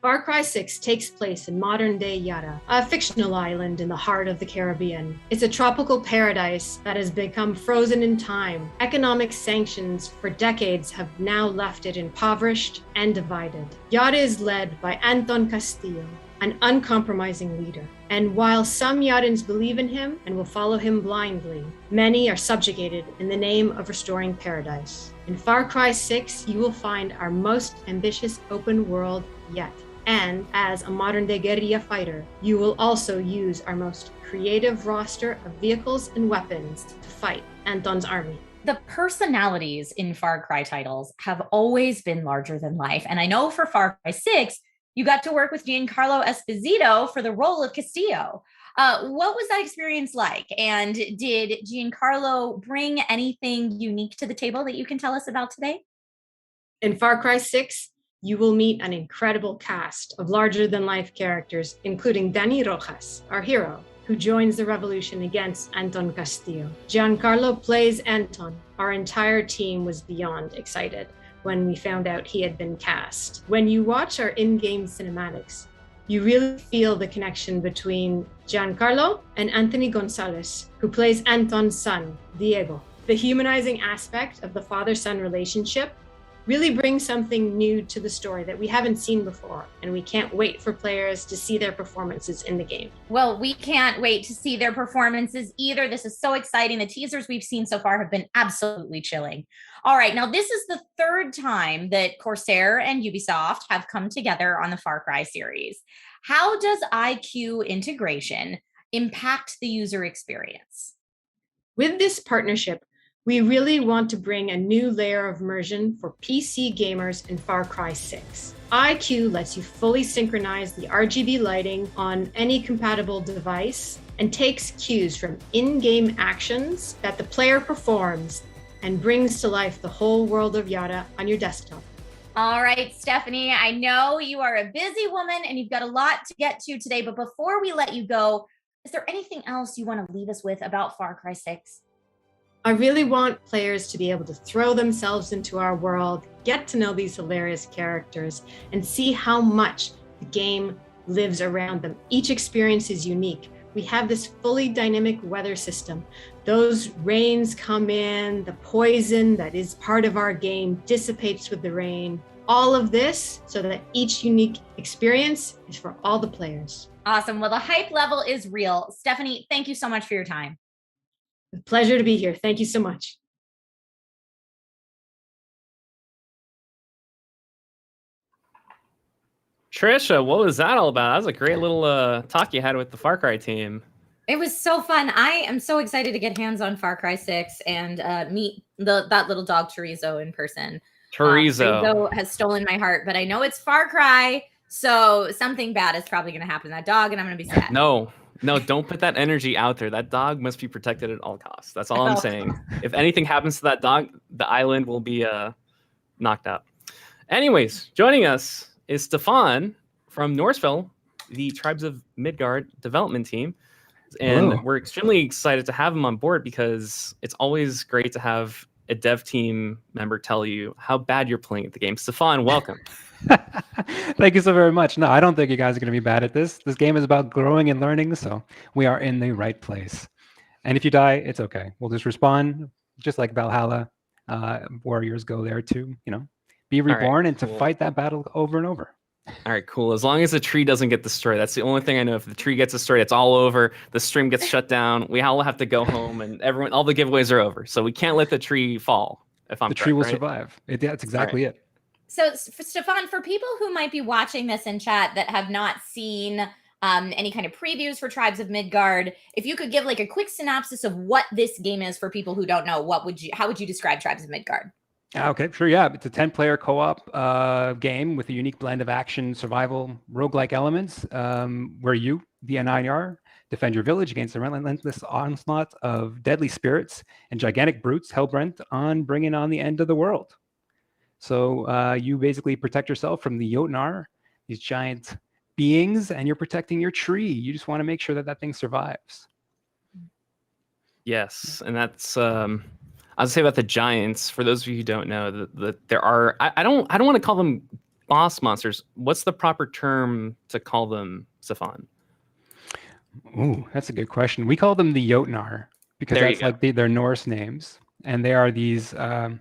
Speaker 8: Far Cry 6 takes place in modern-day Yara, a fictional island in the heart of the Caribbean. It's a tropical paradise that has become frozen in time. Economic sanctions for decades have now left it impoverished and divided. Yara is led by Anton Castillo, an uncompromising leader. And while some Yarans believe in him and will follow him blindly, many are subjugated in the name of restoring paradise. In Far Cry 6, you will find our most ambitious open world yet. And as a modern-day guerrilla fighter, you will also use our most creative roster of vehicles and weapons to fight Anton's army.
Speaker 1: The personalities in Far Cry titles have always been larger than life. And I know for Far Cry 6, you got to work with Giancarlo Esposito for the role of Castillo. What was that experience like? And did Giancarlo bring anything unique to the table that you can tell us about today?
Speaker 8: In Far Cry 6, you will meet an incredible cast of larger-than-life characters, including Dani Rojas, our hero, who joins the revolution against Anton Castillo. Giancarlo plays Anton. Our entire team was beyond excited when we found out he had been cast. When you watch our in-game cinematics, you really feel the connection between Giancarlo and Anthony Gonzalez, who plays Anton's son, Diego. The humanizing aspect of the father-son relationship really brings something new to the story that we haven't seen before, and we can't wait for players to see their performances in the game.
Speaker 1: Well, we can't wait to see their performances either. This is so exciting. The teasers we've seen so far have been absolutely chilling. All right, now this is the third time that CORSAIR and Ubisoft have come together on the Far Cry series. How does iCUE integration impact the user experience?
Speaker 8: With this partnership, we really want to bring a new layer of immersion for PC gamers in Far Cry 6. iCUE lets you fully synchronize the RGB lighting on any compatible device and takes cues from in-game actions that the player performs and brings to life the whole world of Yara on your desktop.
Speaker 1: All right, Stephanie, I know you are a busy woman and you've got a lot to get to today, but before we let you go, is there anything else you want to leave us with about Far Cry 6?
Speaker 8: I really want players to be able to throw themselves into our world, get to know these hilarious characters, and see how much the game lives around them. Each experience is unique. We have this fully dynamic weather system. Those rains come in, the poison that is part of our game dissipates with the rain. All of this so that each unique experience is for all the players.
Speaker 1: Awesome. Well, the hype level is real. Stephanie, thank you so much for your time.
Speaker 8: A pleasure to be here. Thank you so much.
Speaker 2: Trisha, what was that all about? That was a great little talk you had with the Far Cry team.
Speaker 1: It was so fun. I am so excited to get hands on Far Cry 6 and meet that little dog Chorizo in person. Chorizo has stolen my heart, but I know it's Far Cry, so something bad is probably going to happen to that dog, and I'm going to be sad.
Speaker 2: No, don't put that energy out there. That dog must be protected at all costs. That's all I'm saying. If anything happens to that dog, the island will be knocked out. Anyways, joining us is Stefan from Norsefell, the Tribes of Midgard development team. And we're extremely excited to have him on board because it's always great to have a dev team member tell you how bad you're playing at the game. Stefan, welcome.
Speaker 9: Thank you so very much. No, I don't think you guys are going to be bad at this. This game is about growing and learning, so we are in the right place. And if you die, it's okay. We'll just respawn, just like Valhalla. Warriors go there to, be reborn and to fight that battle over and over.
Speaker 2: All right, cool. As long as the tree doesn't get destroyed, that's the only thing I know. If the tree gets destroyed, it's all over. The stream gets shut down. We all have to go home, and all the giveaways are over. So we can't let the tree fall. If I'm
Speaker 9: the tree will survive. That's exactly it.
Speaker 1: So, Stefan, for people who might be watching this in chat that have not seen any kind of previews for Tribes of Midgard, if you could give like a quick synopsis of what this game is for people who don't know, how would you describe Tribes of Midgard?
Speaker 9: Okay, sure, yeah. It's a 10-player co-op game with a unique blend of action, survival, roguelike elements, where you, the NIR, defend your village against the relentless onslaught of deadly spirits and gigantic brutes hell-bent on bringing on the end of the world. So you basically protect yourself from the Jotnar, these giant beings, and you're protecting your tree. You just want to make sure that thing survives.
Speaker 2: Yes, and that's... I'll say about the giants. For those of you who don't know, that there are, I don't want to call them boss monsters. What's the proper term to call them, Stefan?
Speaker 9: Ooh, that's a good question. We call them the Jotnar because that's like their Norse names, and they are these. I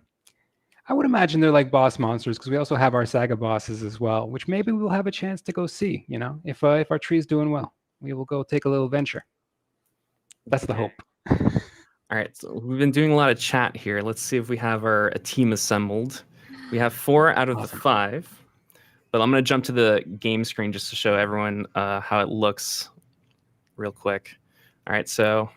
Speaker 9: would imagine they're like boss monsters because we also have our saga bosses as well, which maybe we'll have a chance to go see. If our tree is doing well, we will go take a little venture. That's the hope.
Speaker 2: All right, so we've been doing a lot of chat here. Let's see if we have a team assembled. We have 4 out of the 5, but I'm going to jump to the game screen just to show everyone how it looks real quick. All right, so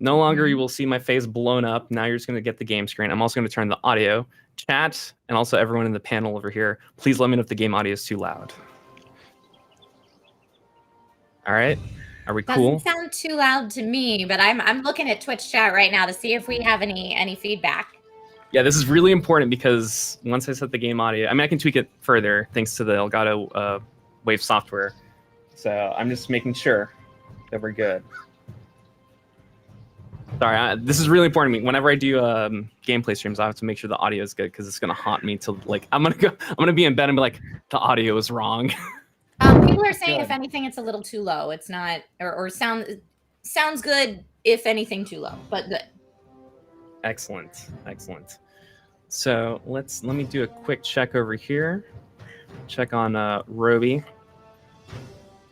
Speaker 2: no longer you will see my face blown up. Now you're just going to get the game screen. I'm also going to turn the audio, chat, and also everyone in the panel over here. Please let me know if the game audio is too loud. All right. Are we cool?
Speaker 1: Doesn't sound too loud to me, but I'm looking at Twitch chat right now to see if we have any feedback.
Speaker 2: Yeah, this is really important because once I set the game audio, I can tweak it further thanks to the Elgato Wave software. So I'm just making sure that we're good. Sorry, this is really important to me. Whenever I do gameplay streams, I have to make sure the audio is good because it's gonna haunt me till I'm gonna be in bed and be like, the audio is wrong.
Speaker 1: People are saying if anything, it's a little too low. It's not, or sounds good. If anything, too low, but good.
Speaker 2: Excellent. So let me do a quick check over here. Check on Roby.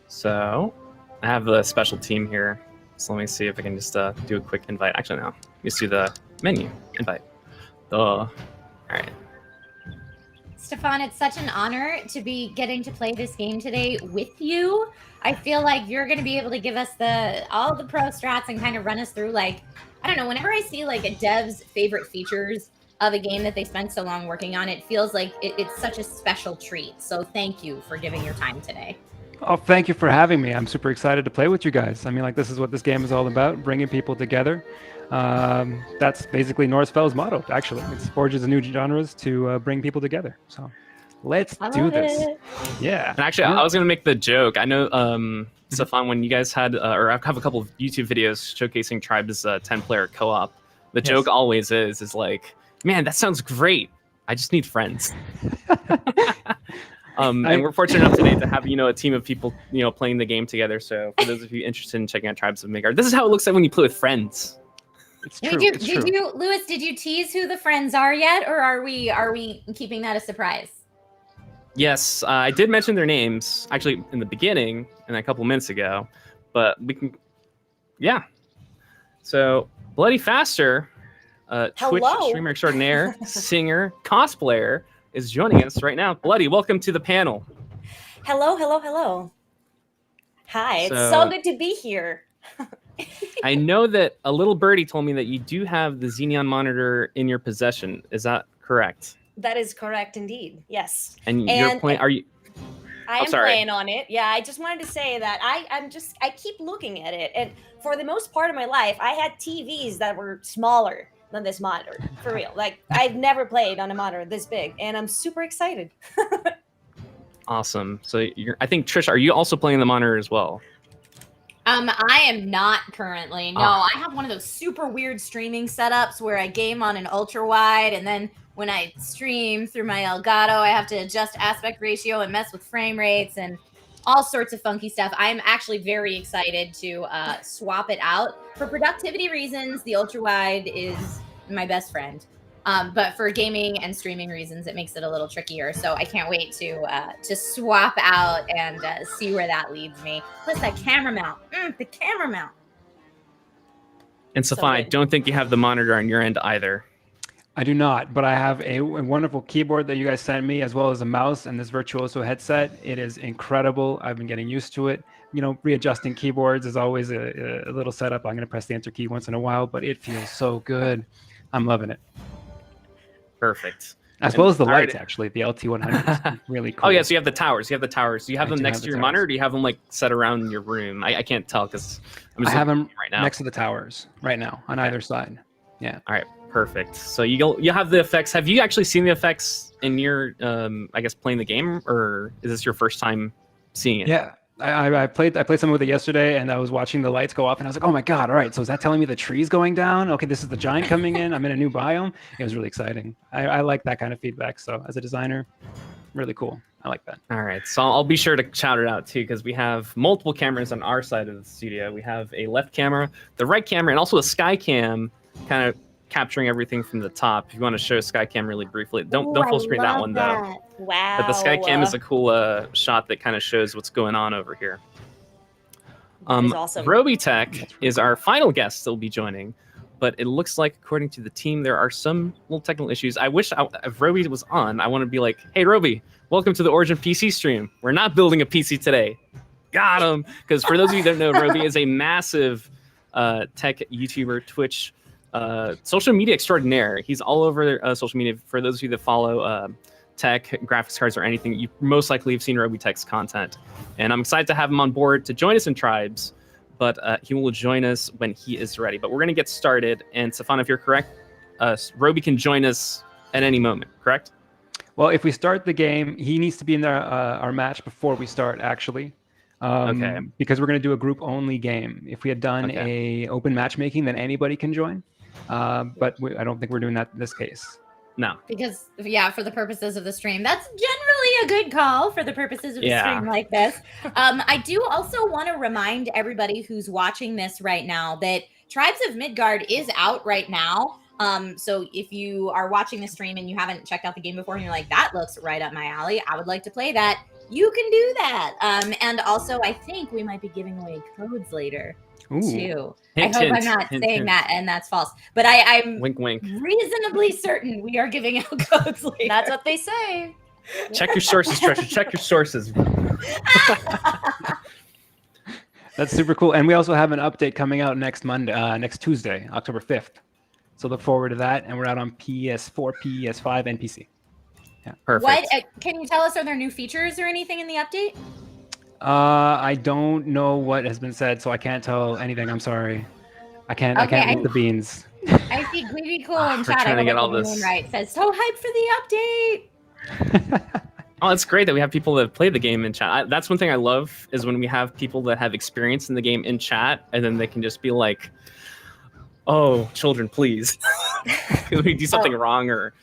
Speaker 2: So I have a special team here. So let me see if I can just do a quick invite. Actually, no. Let me do the menu invite. All right.
Speaker 1: Stefan, it's such an honor to be getting to play this game today with you. I feel like you're going to be able to give us all the pro strats and kind of run us through, like, I don't know, whenever I see like a dev's favorite features of a game that they spent so long working on, it feels like it's such a special treat. So thank you for giving your time today.
Speaker 9: Oh, thank you for having me. I'm super excited to play with you guys. This is what this game is all about, bringing people together. That's basically Norsefell's motto, actually. It forges new genres to bring people together. So let's do this. Yeah.
Speaker 2: And actually, I was going to make the joke. I know, Stefan, when you guys had, or I have a couple of YouTube videos showcasing Tribes' 10-player co-op, the joke always is like, man, that sounds great. I just need friends. And we're fortunate enough today to have a team of people playing the game together. So for those of you interested in checking out Tribes of Midgard, this is how it looks like when you play with friends.
Speaker 9: It's true.
Speaker 1: Did you, Lewis? Did you tease who the friends are yet, or are we keeping that a surprise?
Speaker 2: Yes, I did mention their names actually in the beginning and a couple minutes ago, but we can, yeah. So Bloody Faster, Twitch streamer extraordinaire, singer, cosplayer, is joining us right now. Bloody, welcome to the panel.
Speaker 10: Hello. Hi, it's so good to be here.
Speaker 2: I know that a little birdie told me that you do have the Xenion monitor in your possession. Is that correct?
Speaker 10: That is correct indeed. Yes.
Speaker 2: And you're playing. Are you?
Speaker 10: I am playing on it. Yeah, I just wanted to say that I keep looking at it, and for the most part of my life, I had TVs that were smaller than this monitor. For real, like I've never played on a monitor this big, and I'm super excited.
Speaker 2: Awesome. So I think Trish, are you also playing the monitor as well?
Speaker 1: I am not currently. No, I have one of those super weird streaming setups where I game on an ultra wide, and then when I stream through my Elgato, I have to adjust aspect ratio and mess with frame rates and all sorts of funky stuff. I'm actually very excited to swap it out. For productivity reasons, the ultra wide is my best friend. But for gaming and streaming reasons, it makes it a little trickier. So I can't wait to swap out and see where that leads me. Plus that camera mount, the camera mount.
Speaker 2: And Safan, I don't think you have the monitor on your end either.
Speaker 9: I do not, but I have a wonderful keyboard that you guys sent me, as well as a mouse and this Virtuoso headset. It is incredible. I've been getting used to it. Readjusting keyboards is always a little setup. I'm going to press the enter key once in a while, but it feels so good. I'm loving it.
Speaker 2: Perfect.
Speaker 9: As well as the lights, actually. The LT100 is really cool.
Speaker 2: Oh, yeah, so you have the towers. Do you have them next to your monitor, or do you have them set around your room? I can't tell because
Speaker 9: I have them right now next to the towers right now on either side. Yeah.
Speaker 2: All right. Perfect. So you'll have the effects. Have you actually seen the effects in your, I guess, playing the game, or is this your first time seeing it?
Speaker 9: Yeah. I played some with it yesterday, and I was watching the lights go off, and I was like, oh my God, all right, so is that telling me the tree's going down? Okay, this is the giant coming in. I'm in a new biome. It was really exciting. I like that kind of feedback. So as a designer, really cool. I like that.
Speaker 2: All right, so I'll be sure to shout it out too, because we have multiple cameras on our side of the studio. We have a left camera, the right camera, and also a sky cam kind of capturing everything from the top. If you want to show Skycam really briefly, don't full screen that one though.
Speaker 10: Wow.
Speaker 2: But the Skycam is a cool shot that kind of shows what's going on over here.
Speaker 10: Awesome.
Speaker 2: Roby Tech is our final guest that will be joining, but it looks like according to the team there are some little technical issues. I wish if Roby was on, I want to be like, hey Roby, welcome to the Origin PC stream. We're not building a PC today. Got him. Because for those of you that know, Roby is a massive tech YouTuber, Twitch, social media extraordinaire. He's all over social media. For those of you that follow tech, graphics cards, or anything, you most likely have seen Roby Tech's content. And I'm excited to have him on board to join us in Tribes, but he will join us when he is ready. But we're going to get started. And Safan, if you're correct, Roby can join us at any moment, correct?
Speaker 9: Well, if we start the game, he needs to be in our match before we start, actually. Okay. Because we're going to do a group-only game. If we had done a open matchmaking, then anybody can join. But I don't think we're doing that in this case.
Speaker 2: No.
Speaker 1: Because, for the purposes of the stream, that's generally a good call for the purposes of a stream like this. I do also want to remind everybody who's watching this right now that Tribes of Midgard is out right now. So if you are watching the stream and you haven't checked out the game before and you're like, that looks right up my alley, I would like to play that, you can do that. And also, I think we might be giving away codes later. Too. I hope I'm not saying that and that's false. But I'm
Speaker 2: wink, wink.
Speaker 1: Reasonably certain we are giving out codes later.
Speaker 10: That's what they say.
Speaker 2: Check your sources, Trisha. Check your sources.
Speaker 9: That's super cool. And we also have an update coming out next Tuesday, October 5th. So look forward to that. And we're out on PS4, PS5, and PC. Yeah.
Speaker 2: Perfect.
Speaker 1: Can you tell us, are there new features or anything in the update?
Speaker 9: I don't know what has been said, so I can't tell anything. I'm sorry. I can't eat the beans.
Speaker 1: I see Gleeby Cool in chat.
Speaker 2: Trying to get all this
Speaker 1: right. Says so hyped for the update.
Speaker 2: Oh, it's great that we have people that play the game in chat. That's one thing I love is when we have people that have experience in the game in chat, and then they can just be like, "Oh, children, please, can we do something wrong?" Or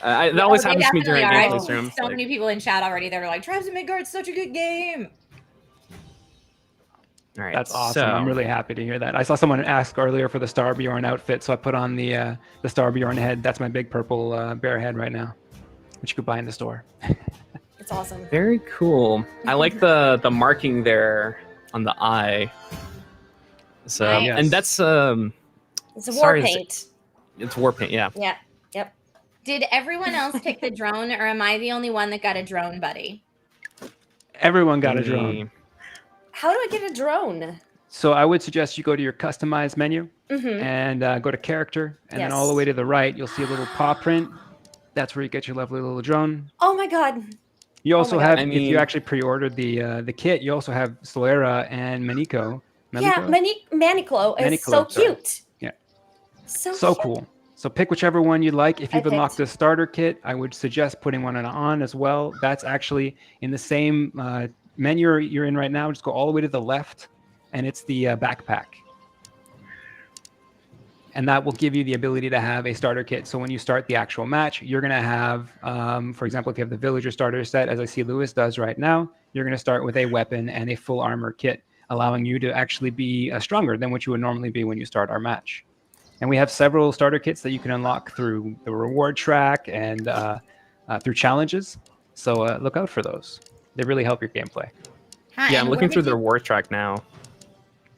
Speaker 2: That always
Speaker 1: they
Speaker 2: happens to me
Speaker 1: definitely
Speaker 2: during
Speaker 1: are.
Speaker 2: gameplay
Speaker 1: I've
Speaker 2: stream.
Speaker 1: seen so many people in chat already that are like, Tribes of Midgard's such a good game.
Speaker 2: All right,
Speaker 9: That's awesome. I'm really happy to hear that. I saw someone ask earlier for the Starbjorn outfit, so I put on the Starbjorn head. That's my big purple bear head right now, which you could buy in the store.
Speaker 10: It's awesome.
Speaker 2: Very cool. I like the marking there on the eye. So
Speaker 1: Nice.
Speaker 2: and that's
Speaker 10: It's a war paint.
Speaker 2: It's war paint, yeah.
Speaker 10: Yeah. Yep.
Speaker 1: Did everyone else pick the drone, or am I the only one that got a drone buddy?
Speaker 9: Everyone got a drone.
Speaker 10: How do I get a drone?
Speaker 9: So I would suggest you go to your customize menu
Speaker 10: Mhm.
Speaker 9: and go to character, and then all the way to the right, you'll see a little paw print. That's where you get your lovely little drone.
Speaker 10: Oh my god.
Speaker 9: You also have,
Speaker 2: I
Speaker 9: if
Speaker 2: mean-
Speaker 9: you actually pre-ordered the kit, you also have Solera and Maniko.
Speaker 10: Yeah, Maniclo is so cute.
Speaker 9: Yeah.
Speaker 10: So
Speaker 9: So
Speaker 10: cute.
Speaker 9: cool. So pick whichever one you like. If you've
Speaker 10: I
Speaker 9: unlocked the starter kit, I would suggest putting one on as well. That's actually in the same menu you're in right now. Just go all the way to the left, and it's the backpack. And that will give you the ability to have a starter kit. So when you start the actual match, you're going to have, for example, if you have the villager starter set, as I see Lewis does right now, you're going to start with a weapon and a full armor kit, allowing you to actually be stronger than what you would normally be when you start our match. And we have several starter kits that you can unlock through the reward track and through challenges. So look out for those. They really help your gameplay.
Speaker 1: Huh,
Speaker 2: Yeah,
Speaker 1: and
Speaker 2: I'm looking
Speaker 1: where
Speaker 2: through
Speaker 1: did
Speaker 2: the
Speaker 1: you-
Speaker 2: reward track now.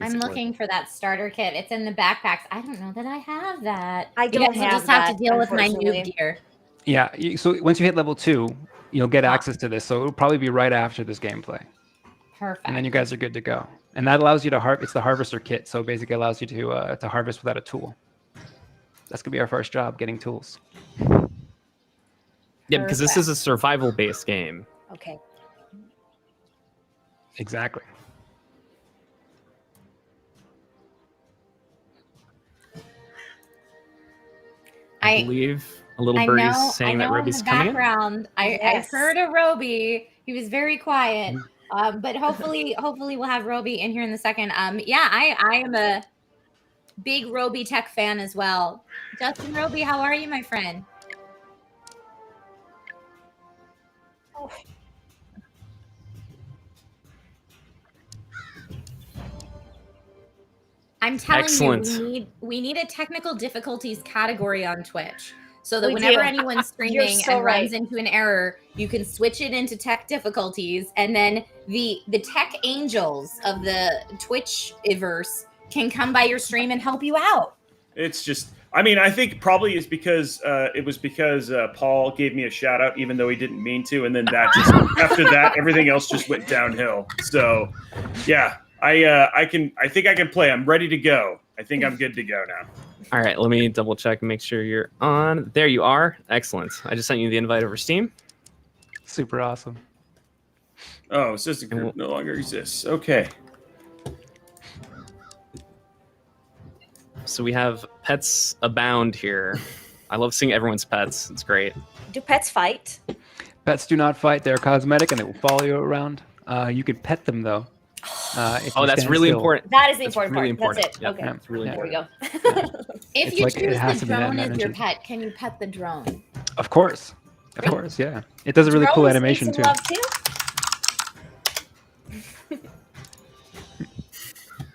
Speaker 1: I'm looking for that starter kit. It's in the backpacks. I don't know that I have that.
Speaker 10: I
Speaker 1: You
Speaker 10: don't
Speaker 1: guys will
Speaker 10: have
Speaker 1: just have
Speaker 10: that,
Speaker 1: to deal with my
Speaker 10: unfortunately.
Speaker 1: noob gear.
Speaker 9: Yeah, so once you hit level 2, you'll get access to this. So it'll probably be right after this gameplay.
Speaker 1: Perfect.
Speaker 9: And then you guys are good to go. And that allows you to it's the harvester kit. So basically allows you to harvest without a tool. That's going to be our first job, getting tools.
Speaker 2: Yeah, because this is a survival-based game.
Speaker 10: Okay.
Speaker 9: Exactly.
Speaker 2: I believe a little birdie's saying that Roby's coming in.
Speaker 1: Background, I heard a Roby. He was very quiet. But hopefully we'll have Roby in here in a second. Yeah, I am a big Roby Tech fan as well. Justin Roby, how are you, my friend? I'm telling
Speaker 2: Excellent.
Speaker 1: you, we need a technical difficulties category on Twitch. So that
Speaker 10: We
Speaker 1: whenever
Speaker 10: do.
Speaker 1: anyone's
Speaker 10: You're
Speaker 1: streaming
Speaker 10: so
Speaker 1: and runs
Speaker 10: right.
Speaker 1: into an error, you can switch it into tech difficulties, and then the tech angels of the Twitch-iverse can come by your stream and help you out.
Speaker 11: It's just, I mean, I think probably is because it was because Paul gave me a shout out, even though he didn't mean to, and then that just after that, everything else just went downhill. So, yeah, I think I can play. I'm ready to go. I think I'm good to go now.
Speaker 2: All right, let me double check and make sure you're on. There you are. Excellent. I just sent you the invite over Steam.
Speaker 9: Super awesome.
Speaker 11: Oh, Assistant Group no longer exists. Okay.
Speaker 2: So we have pets abound here. I love seeing everyone's pets. It's great.
Speaker 10: Do pets fight?
Speaker 9: Pets do not fight. They're cosmetic and they will follow you around. You could pet them, though. If
Speaker 2: Oh,
Speaker 9: you
Speaker 2: that's
Speaker 9: stand
Speaker 2: really
Speaker 9: still.
Speaker 2: important.
Speaker 10: That is the
Speaker 2: That's
Speaker 10: important
Speaker 2: really
Speaker 10: part.
Speaker 2: important.
Speaker 10: That's it.
Speaker 2: Yep,
Speaker 10: Okay.
Speaker 9: Yeah,
Speaker 2: it's really
Speaker 9: yeah.
Speaker 10: There we go.
Speaker 1: If
Speaker 9: It's
Speaker 1: you
Speaker 9: like it
Speaker 1: choose
Speaker 9: has
Speaker 1: the
Speaker 9: to be that
Speaker 1: drone as your
Speaker 9: energy.
Speaker 1: pet, can you pet the drone?
Speaker 9: Of course. Of course, yeah. It does a really cool
Speaker 10: Drones
Speaker 9: animation,
Speaker 10: need
Speaker 9: too.
Speaker 10: some love, too.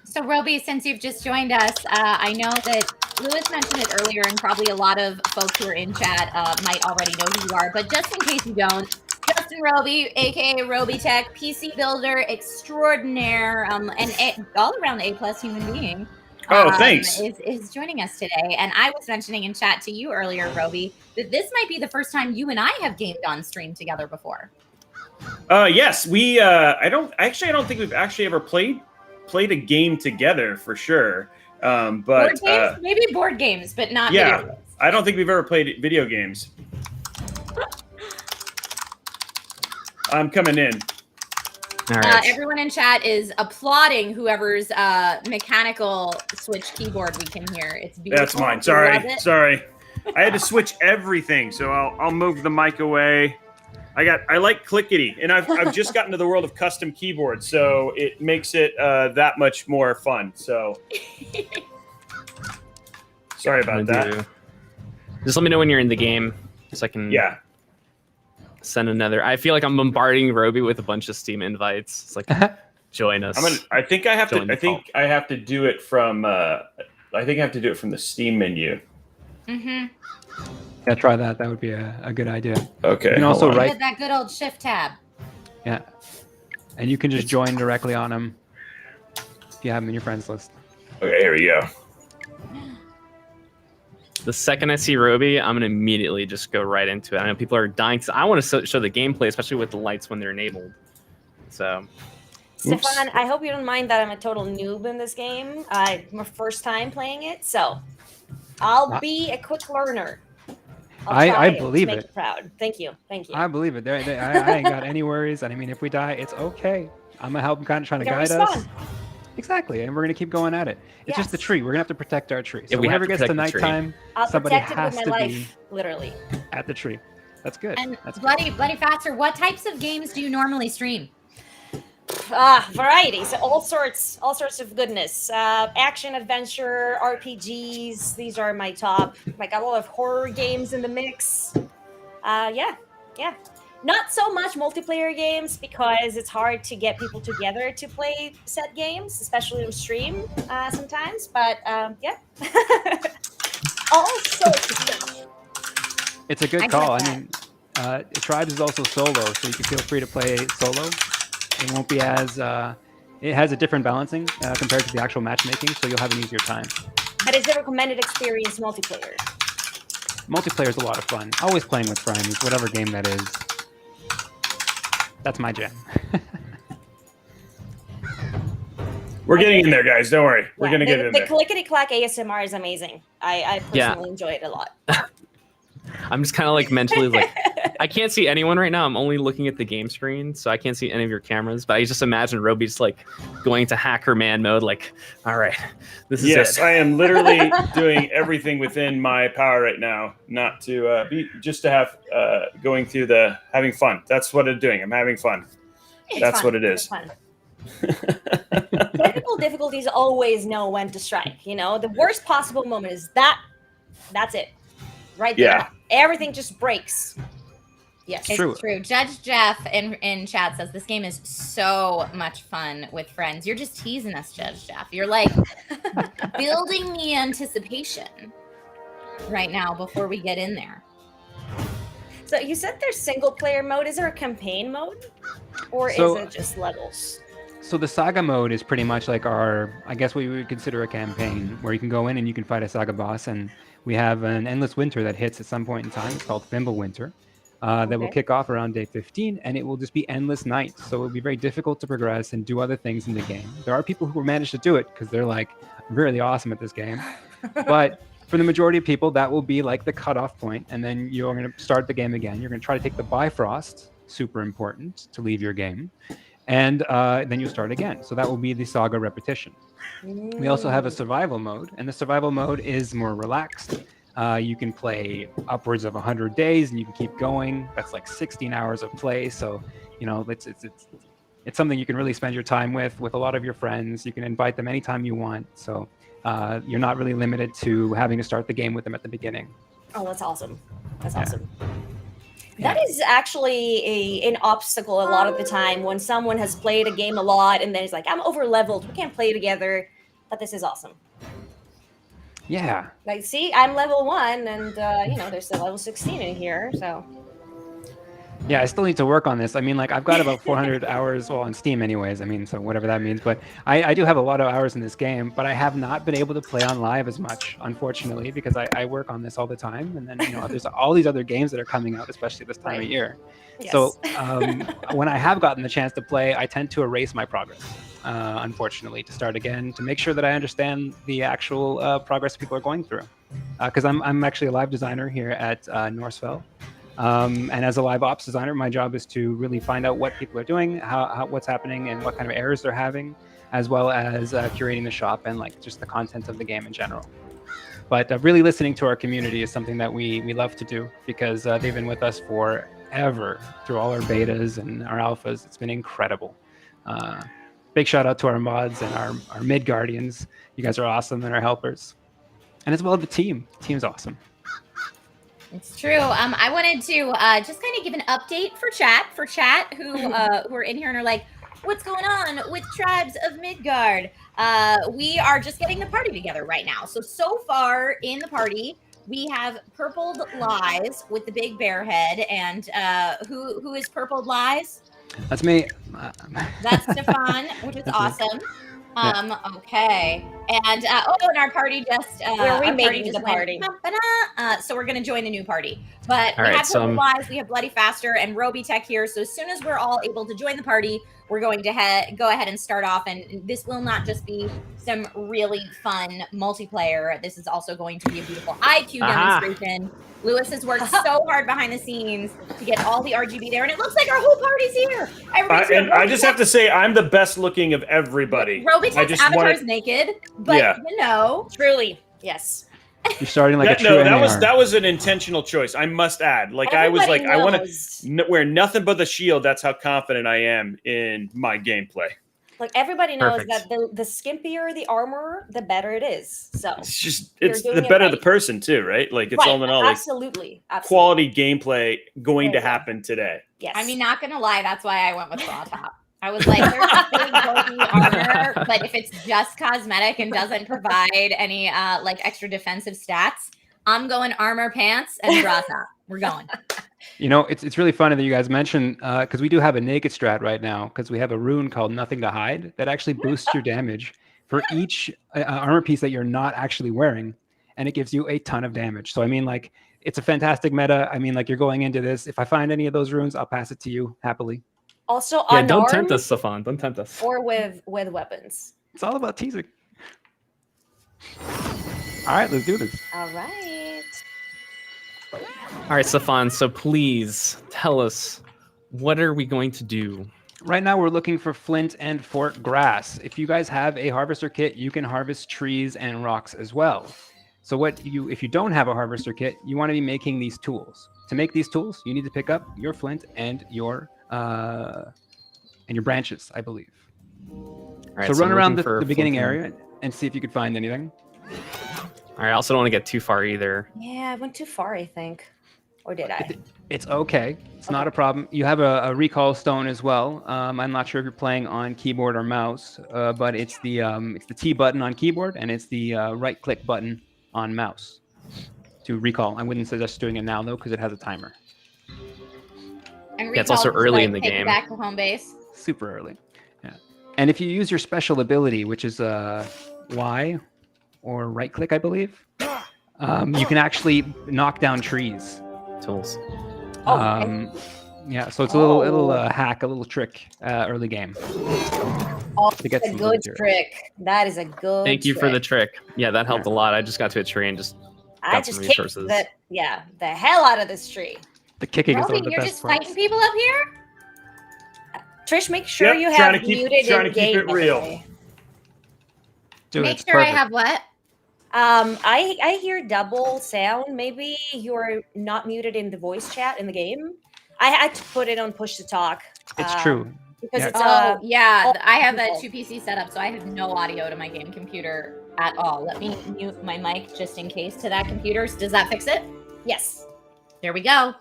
Speaker 1: So, Roby, since you've just joined us, I know that Lewis mentioned it earlier, and probably a lot of folks who are in chat might already know who you are. But just in case you don't, Justin Roby, aka Roby Tech, PC builder extraordinaire, and all-around A+ human being.
Speaker 11: Oh, thanks.
Speaker 1: Is joining us today, and I was mentioning in chat to you earlier, Roby, that this might be the first time you and I have gamed on stream together before.
Speaker 11: Yes, we. I don't think we've actually ever played a game together for sure. But
Speaker 1: Board games? Maybe board games, but not video
Speaker 11: yeah,
Speaker 1: games.
Speaker 11: I don't think we've ever played video games. I'm coming in.
Speaker 2: All right.
Speaker 1: Everyone in chat is applauding whoever's mechanical switch keyboard we can hear. It's beautiful.
Speaker 11: That's mine.
Speaker 1: We love it.
Speaker 11: Sorry. I had to switch everything, so I'll move the mic away. I like clickety, and I've just gotten to the world of custom keyboards, so it makes it that much more fun. So sorry about that.
Speaker 2: Just let me know when you're in the game. so I can
Speaker 11: Yeah.
Speaker 2: send another. I feel like I'm bombarding Roby with a bunch of Steam invites. It's like, join us.
Speaker 11: I think I have
Speaker 2: Join
Speaker 11: to.
Speaker 2: the call.
Speaker 11: I have to do it from. I think I have to do it from the Steam menu.
Speaker 1: Mm-hmm.
Speaker 9: Yeah, try that. That would be a good idea.
Speaker 11: Okay.
Speaker 9: You can
Speaker 11: hold
Speaker 9: also
Speaker 11: on.
Speaker 9: write.
Speaker 1: Hit that good old shift tab.
Speaker 9: Yeah, and you can just join directly on them if you have them in your friends list.
Speaker 11: Okay, here we go.
Speaker 2: The second I see Roby, I'm gonna immediately just go right into it. I know people are dying because I want to show the gameplay, especially with the lights when they're enabled. So,
Speaker 10: Stefan, I hope you don't mind that I'm a total noob in this game. My first time playing it, so I'll be a quick learner.
Speaker 9: I believe
Speaker 10: to make
Speaker 9: it.
Speaker 10: you proud. Thank you.
Speaker 9: I believe it. I ain't got any worries. And I mean, if we die, it's okay. I'm gonna help, kind of trying to guide us. Exactly, and we're gonna keep going at it. It's just the tree. We're gonna have to protect our tree. So
Speaker 2: we have
Speaker 9: whenever
Speaker 2: to
Speaker 9: it gets to
Speaker 2: protect the tree.
Speaker 9: nighttime,
Speaker 10: I'll
Speaker 9: somebody
Speaker 10: protect it
Speaker 9: has
Speaker 10: with
Speaker 9: to
Speaker 10: my
Speaker 9: be
Speaker 10: life, literally.
Speaker 9: at the tree. That's good.
Speaker 1: And
Speaker 9: That's good.
Speaker 1: Bloody Faster, what types of games do you normally stream?
Speaker 10: Varieties, all sorts of goodness. Action, adventure, RPGs. These are my top. Like a lot of horror games in the mix. Yeah. Not so much multiplayer games because it's hard to get people together to play set games, especially on stream sometimes. But yeah, all sorts of stuff.
Speaker 9: It's a good call. I mean, Tribes is also solo, so you can feel free to play solo. It won't be as it has a different balancing compared to the actual matchmaking, so you'll have an easier time.
Speaker 10: But it's a recommended experience multiplayer.
Speaker 9: Multiplayer is a lot of fun. Always playing with friends, whatever game that is. That's my jam.
Speaker 11: We're getting in there, guys. Don't worry. We're gonna get in
Speaker 10: the
Speaker 11: there.
Speaker 10: clickety clack ASMR is amazing. I personally enjoy it a lot.
Speaker 2: I'm just kind of like mentally like, I can't see anyone right now. I'm only looking at the game screen, so I can't see any of your cameras. But I just imagine Roby just like going to hacker man mode, like, all right, this is
Speaker 11: Yes,
Speaker 2: it.
Speaker 11: I am literally doing everything within my power right now, not to just to have going through the having fun. That's what I'm doing. I'm having fun. That's what it is.
Speaker 10: Fun. Technical difficulties always know when to strike. You know, the worst possible moment is that's it. Right there.
Speaker 11: Yeah.
Speaker 10: Everything just breaks. Yes.
Speaker 1: It's true. Judge Jeff in chat says this game is so much fun with friends. You're just teasing us, Judge Jeff. You're like building the anticipation right now before we get in there.
Speaker 10: So you said there's single player mode. Is there a campaign mode? Or is it just levels?
Speaker 9: So the saga mode is pretty much like I guess what we would consider a campaign, where you can go in and you can fight a saga boss. And we have an endless winter that hits at some point in time. It's called Thimble Winter. That will kick off around day 15, and it will just be endless nights. So it will be very difficult to progress and do other things in the game. There are people who manage to do it because they're like really awesome at this game. But for the majority of people, that will be like the cutoff point, and then you're going to start the game again. You're going to try to take the Bifrost, super important to leave your game, and then you start again. So that will be the saga repetition. We also have a survival mode, and the survival mode is more relaxed. You can play upwards of 100 days, and you can keep going. That's like 16 hours of play. So, you know, it's something you can really spend your time with a lot of your friends. You can invite them anytime you want. So you're not really limited to having to start the game with them at the beginning.
Speaker 10: Oh, that's awesome. That's awesome. That is actually an obstacle a lot of the time when someone has played a game a lot and then it's like, I'm over leveled. We can't play together. But this is awesome.
Speaker 9: Yeah.
Speaker 10: Like, see, I'm level 1 and, you know, there's a level 16 in here. So.
Speaker 9: Yeah, I still need to work on this. I mean, like, I've got about 400 hours, well, on Steam anyways. I mean, so whatever that means. But I do have a lot of hours in this game, but I have not been able to play on live as much, unfortunately, because I work on this all the time. And then, you know, there's all these other games that are coming out, especially this time of year.
Speaker 10: Yes.
Speaker 9: So when I have gotten the chance to play, I tend to erase my progress, unfortunately, to start again, to make sure that I understand the actual progress people are going through. Because I'm actually a live designer here at Norsefell. And as a live ops designer, my job is to really find out what people are doing, what's happening, and what kind of errors they're having, as well as curating the shop and like just the content of the game in general. But really listening to our community is something that we love to do because they've been with us forever through all our betas and our alphas. It's been incredible. Big shout out to our mods and our Midgardians. You guys are awesome and our helpers. And as well the team. The team's awesome.
Speaker 1: It's true. I wanted to just kind of give an update for chat who are in here and are like, what's going on with Tribes of Midgard? We are just getting the party together right now. So far in the party, we have Purpled Lies with the big bear head. And who is Purpled Lies?
Speaker 9: That's me.
Speaker 1: That's Stefan, which is awesome. Okay. And and our party just
Speaker 10: we're remaking the party.
Speaker 1: So we're gonna join a new party. But
Speaker 2: All
Speaker 1: we
Speaker 2: right,
Speaker 1: have Purple Lies, we have Bloody Faster and Roby Tech here. So as soon as we're all able to join the party, we're going to go ahead and start off. And this will not just be some really fun multiplayer. This is also going to be a beautiful iCUE demonstration. Lewis has worked so hard behind the scenes to get all the RGB there, and it looks like our whole party's here.
Speaker 11: And I just have to say, I'm the best looking of everybody.
Speaker 1: Roby Tech's avatar is naked, but
Speaker 10: truly, yes.
Speaker 9: You're starting like a true
Speaker 11: that was an intentional choice. I must add. Like I was like, I want to wear nothing but the shield. That's how confident I am in my gameplay.
Speaker 10: Like everybody knows that the skimpier the armor, the better it is. So
Speaker 11: it's the better the person too, right? Like it's all in all, like
Speaker 10: absolutely
Speaker 11: quality gameplay going to happen today.
Speaker 10: Yes.
Speaker 1: I mean, not gonna lie, that's why I went with Raw Top. I was like, there's big bulky armor, but if it's just cosmetic and doesn't provide any like extra defensive stats, I'm going armor pants and bra top. We're going.
Speaker 9: You know, it's really funny that you guys mentioned because we do have a naked strat right now because we have a rune called Nothing to Hide that actually boosts your damage for each armor piece that you're not actually wearing, and it gives you a ton of damage. So I mean, like, it's a fantastic meta. I mean, like, you're going into this. If I find any of those runes, I'll pass it to you happily.
Speaker 10: Also,
Speaker 2: don't tempt us, Stefan. Don't tempt us.
Speaker 10: Or with weapons.
Speaker 9: It's all about teasing. All right, let's do this.
Speaker 10: All right.
Speaker 2: All right, Stefan. So please tell us, what are we going to do?
Speaker 9: Right now, we're looking for flint and fort grass. If you guys have a harvester kit, you can harvest trees and rocks as well. So if you don't have a harvester kit, you want to be making these tools. To make these tools, you need to pick up your flint and your branches, I believe.
Speaker 2: Right,
Speaker 9: so run around the beginning area and see if you could find anything.
Speaker 2: All right, I also don't want to get too far either.
Speaker 10: Yeah, I went too far, I think. Or did I?
Speaker 9: It's okay. It's not a problem. You have a recall stone as well. I'm not sure if you're playing on keyboard or mouse, but it's the T button on keyboard and it's the right-click button on mouse to recall. I wouldn't suggest doing it now, though, because it has a timer.
Speaker 1: And
Speaker 2: it's also early in the game.
Speaker 1: Back to home base.
Speaker 9: Super early. Yeah. And if you use your special ability, which is Y or right click, I believe, you can actually knock down trees.
Speaker 2: Tools.
Speaker 9: Yeah, so it's a little hack, a little trick early game.
Speaker 10: Oh, that's a good trick. That is a good
Speaker 2: Thank you for the trick. Yeah, that helped a lot. I just got to a tree and just got some resources.
Speaker 10: The hell out of this tree.
Speaker 9: The kicking is one of the
Speaker 1: you're
Speaker 9: best
Speaker 1: just
Speaker 9: parts.
Speaker 1: fighting people up here?
Speaker 10: Trish, make sure you have muted
Speaker 11: trying to
Speaker 10: in-game.
Speaker 11: keep it real.
Speaker 1: Make sure I have what?
Speaker 10: I hear double sound. Maybe you're not muted in the voice chat in the game. I had to put it on push to talk.
Speaker 9: It's true.
Speaker 10: Because it's
Speaker 1: I have a 2 PC setup, so I have no audio to my game computer at all. Let me mute my mic just in case to that computer. Does that fix it?
Speaker 10: Yes.
Speaker 1: There we go.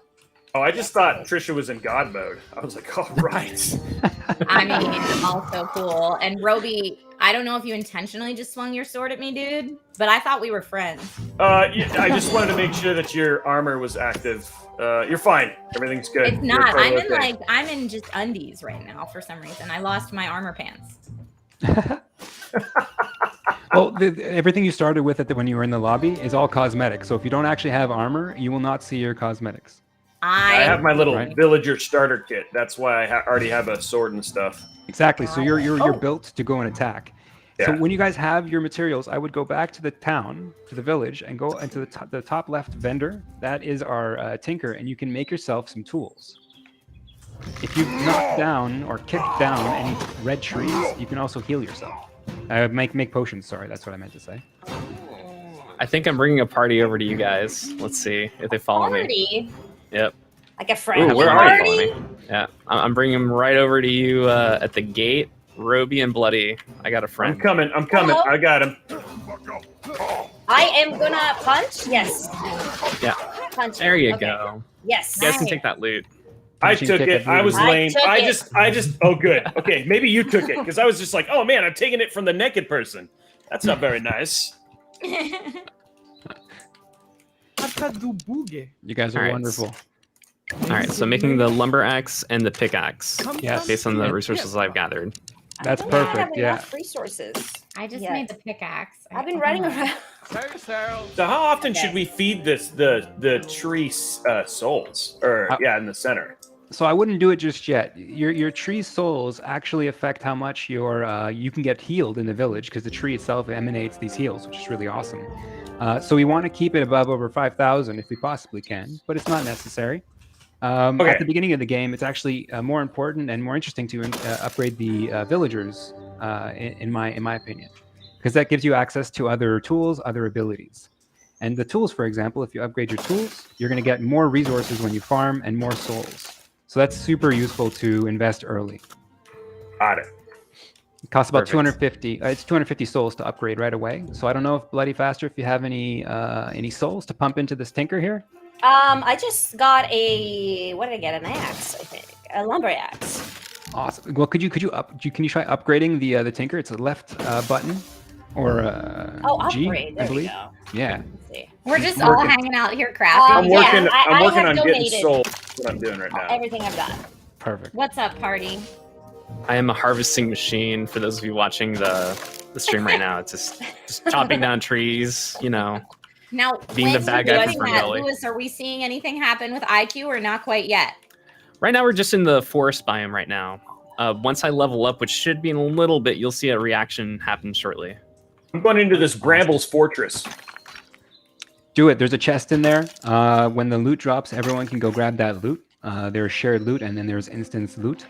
Speaker 11: Oh, I just thought Trisha was in God mode. I was like, all right.
Speaker 1: I mean, also cool. And Roby, I don't know if you intentionally just swung your sword at me, dude, but I thought we were friends.
Speaker 11: Yeah, I just wanted to make sure that your armor was active. You're fine. Everything's good.
Speaker 1: It's not. I'm in just undies right now for some reason. I lost my armor pants.
Speaker 9: Well, everything you started with when you were in the lobby is all cosmetic. So if you don't actually have armor, you will not see your cosmetics.
Speaker 11: I have my little villager starter kit. That's why I already have a sword and stuff.
Speaker 9: Exactly. So you're built to go and attack.
Speaker 11: Yeah.
Speaker 9: So when you guys have your materials, I would go back to the town, to the village, and go into the top left vendor. That is our tinker, and you can make yourself some tools. If you knock down or kick down any red trees, you can also heal yourself. Make potions. Sorry, that's what I meant to say.
Speaker 2: I think I'm bringing a party over to you guys. Let's see if they follow me. Yep.
Speaker 10: Like a friend.
Speaker 2: Ooh, where are you following me? Yeah, I'm bringing them right over to you at the gate. Roby and Bloody. I got a friend.
Speaker 11: I'm coming.
Speaker 10: Hello?
Speaker 11: I got him.
Speaker 10: I am gonna punch. Yes.
Speaker 2: Yeah.
Speaker 10: Punch
Speaker 2: There
Speaker 10: it.
Speaker 2: you
Speaker 10: Okay.
Speaker 2: go.
Speaker 10: Yes.
Speaker 2: You guys can take that loot.
Speaker 11: I
Speaker 9: Punching
Speaker 11: took
Speaker 9: ticket
Speaker 11: it. I was
Speaker 9: voodoo.
Speaker 11: lame.
Speaker 10: I
Speaker 11: I
Speaker 10: took
Speaker 11: just. Oh, good. Okay, maybe you took it because I was just like, oh man, I'm taking it from the naked person. That's not very nice.
Speaker 9: You guys are
Speaker 2: All right.
Speaker 9: wonderful.
Speaker 2: All right, so making the lumber axe and the pickaxe
Speaker 9: Yes.
Speaker 2: based on the resources I've gathered.
Speaker 9: That's
Speaker 10: I don't have
Speaker 9: perfect, yeah.
Speaker 10: enough resources.
Speaker 1: I just
Speaker 10: Yeah.
Speaker 1: made the pickaxe.
Speaker 10: I've been
Speaker 1: I
Speaker 10: running
Speaker 1: don't know.
Speaker 10: around.
Speaker 11: So how often should we feed the tree souls? Or in the center.
Speaker 9: So I wouldn't do it just yet. Your tree souls actually affect how much you can get healed in the village because the tree itself emanates these heals, which is really awesome. So we want to keep it above over 5,000 if we possibly can, but it's not necessary.
Speaker 11: Okay.
Speaker 9: At the beginning of the game, it's actually more important and more interesting to upgrade the villagers, in my opinion, because that gives you access to other tools, other abilities. And the tools, for example, if you upgrade your tools, you're going to get more resources when you farm and more souls. So that's super useful to invest early.
Speaker 11: Got it.
Speaker 9: It costs about
Speaker 2: Perfect.
Speaker 9: 250. It's 250 souls to upgrade right away. So I don't know if Bloody Faster, if you have any souls to pump into this tinker here.
Speaker 10: I just got a what did I get? An axe, I think. A lumber axe.
Speaker 9: Awesome. Well, can you try upgrading the tinker? It's a left button or G,
Speaker 10: upgrade. There
Speaker 9: I
Speaker 10: we
Speaker 9: believe.
Speaker 10: go.
Speaker 9: Yeah.
Speaker 10: Let's see.
Speaker 1: We're just
Speaker 11: I'm
Speaker 1: all
Speaker 11: working-
Speaker 1: hanging out here crafting.
Speaker 11: I'm working.
Speaker 10: I
Speaker 11: I'm working
Speaker 10: have
Speaker 11: on getting
Speaker 10: donated.
Speaker 11: souls. That's what I'm doing right now.
Speaker 10: Everything I've got.
Speaker 9: Perfect.
Speaker 1: What's up, party?
Speaker 2: I am a harvesting machine for those of you watching the stream right now. It's just chopping down trees,
Speaker 1: Now,
Speaker 2: Being the
Speaker 1: when
Speaker 2: bad
Speaker 1: we're
Speaker 2: guy
Speaker 1: doing
Speaker 2: from
Speaker 1: that,
Speaker 2: Gully.
Speaker 1: Lewis, are we seeing anything happen with iCUE or not quite yet?
Speaker 2: Right now we're just in the forest biome right now. Once I level up, which should be in a little bit, you'll see a reaction happen shortly.
Speaker 11: I'm going into this Bramble's Fortress.
Speaker 9: Do it. There's a chest in there. When the loot drops, everyone can go grab that loot. There's shared loot, and then there's instance loot.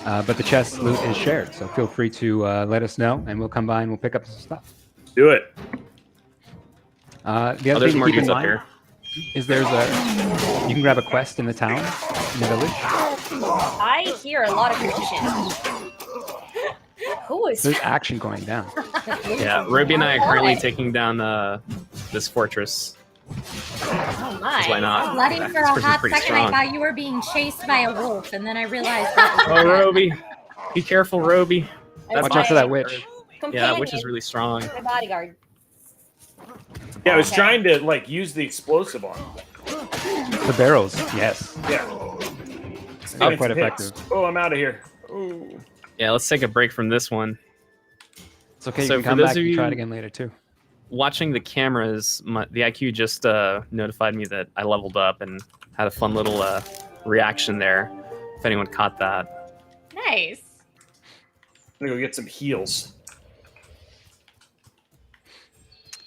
Speaker 9: But the chest loot is shared, so feel free to let us know, and we'll come by and we'll pick up some stuff.
Speaker 11: Do it.
Speaker 9: The other
Speaker 2: There's
Speaker 9: thing
Speaker 2: more
Speaker 9: to keep in
Speaker 2: dudes up
Speaker 9: mind
Speaker 2: here.
Speaker 9: is you can grab a quest in the town, in the village.
Speaker 10: I hear a lot of commotion. Who is?
Speaker 9: There's action going down.
Speaker 2: Yeah, Ruby and I are currently taking down this fortress.
Speaker 10: Oh my!
Speaker 2: Why not?
Speaker 1: Bloody, for
Speaker 2: This
Speaker 1: a
Speaker 2: person's
Speaker 1: hot
Speaker 2: pretty
Speaker 1: second,
Speaker 2: strong.
Speaker 1: I thought you were being chased by a wolf, and then I realized that was
Speaker 2: Oh, Roby. Be careful, Roby.
Speaker 9: Watch out for that witch.
Speaker 2: Yeah, that witch is really strong.
Speaker 10: My bodyguard.
Speaker 11: Yeah, I was
Speaker 10: Okay.
Speaker 11: trying to use the explosive on him.
Speaker 9: The barrels, yes.
Speaker 11: Yeah.
Speaker 9: Quite
Speaker 11: Some hits.
Speaker 9: effective.
Speaker 11: Oh, I'm out of here. Ooh.
Speaker 2: Yeah, let's take a break from this one.
Speaker 9: It's okay.
Speaker 2: So
Speaker 9: You
Speaker 2: for
Speaker 9: can come
Speaker 2: those
Speaker 9: back
Speaker 2: of
Speaker 9: and try it
Speaker 2: you-
Speaker 9: again later too.
Speaker 2: Watching the cameras, the iCUE just notified me that I leveled up and had a fun little reaction there, if anyone caught that.
Speaker 1: nice.
Speaker 11: I'm gonna go get some heals.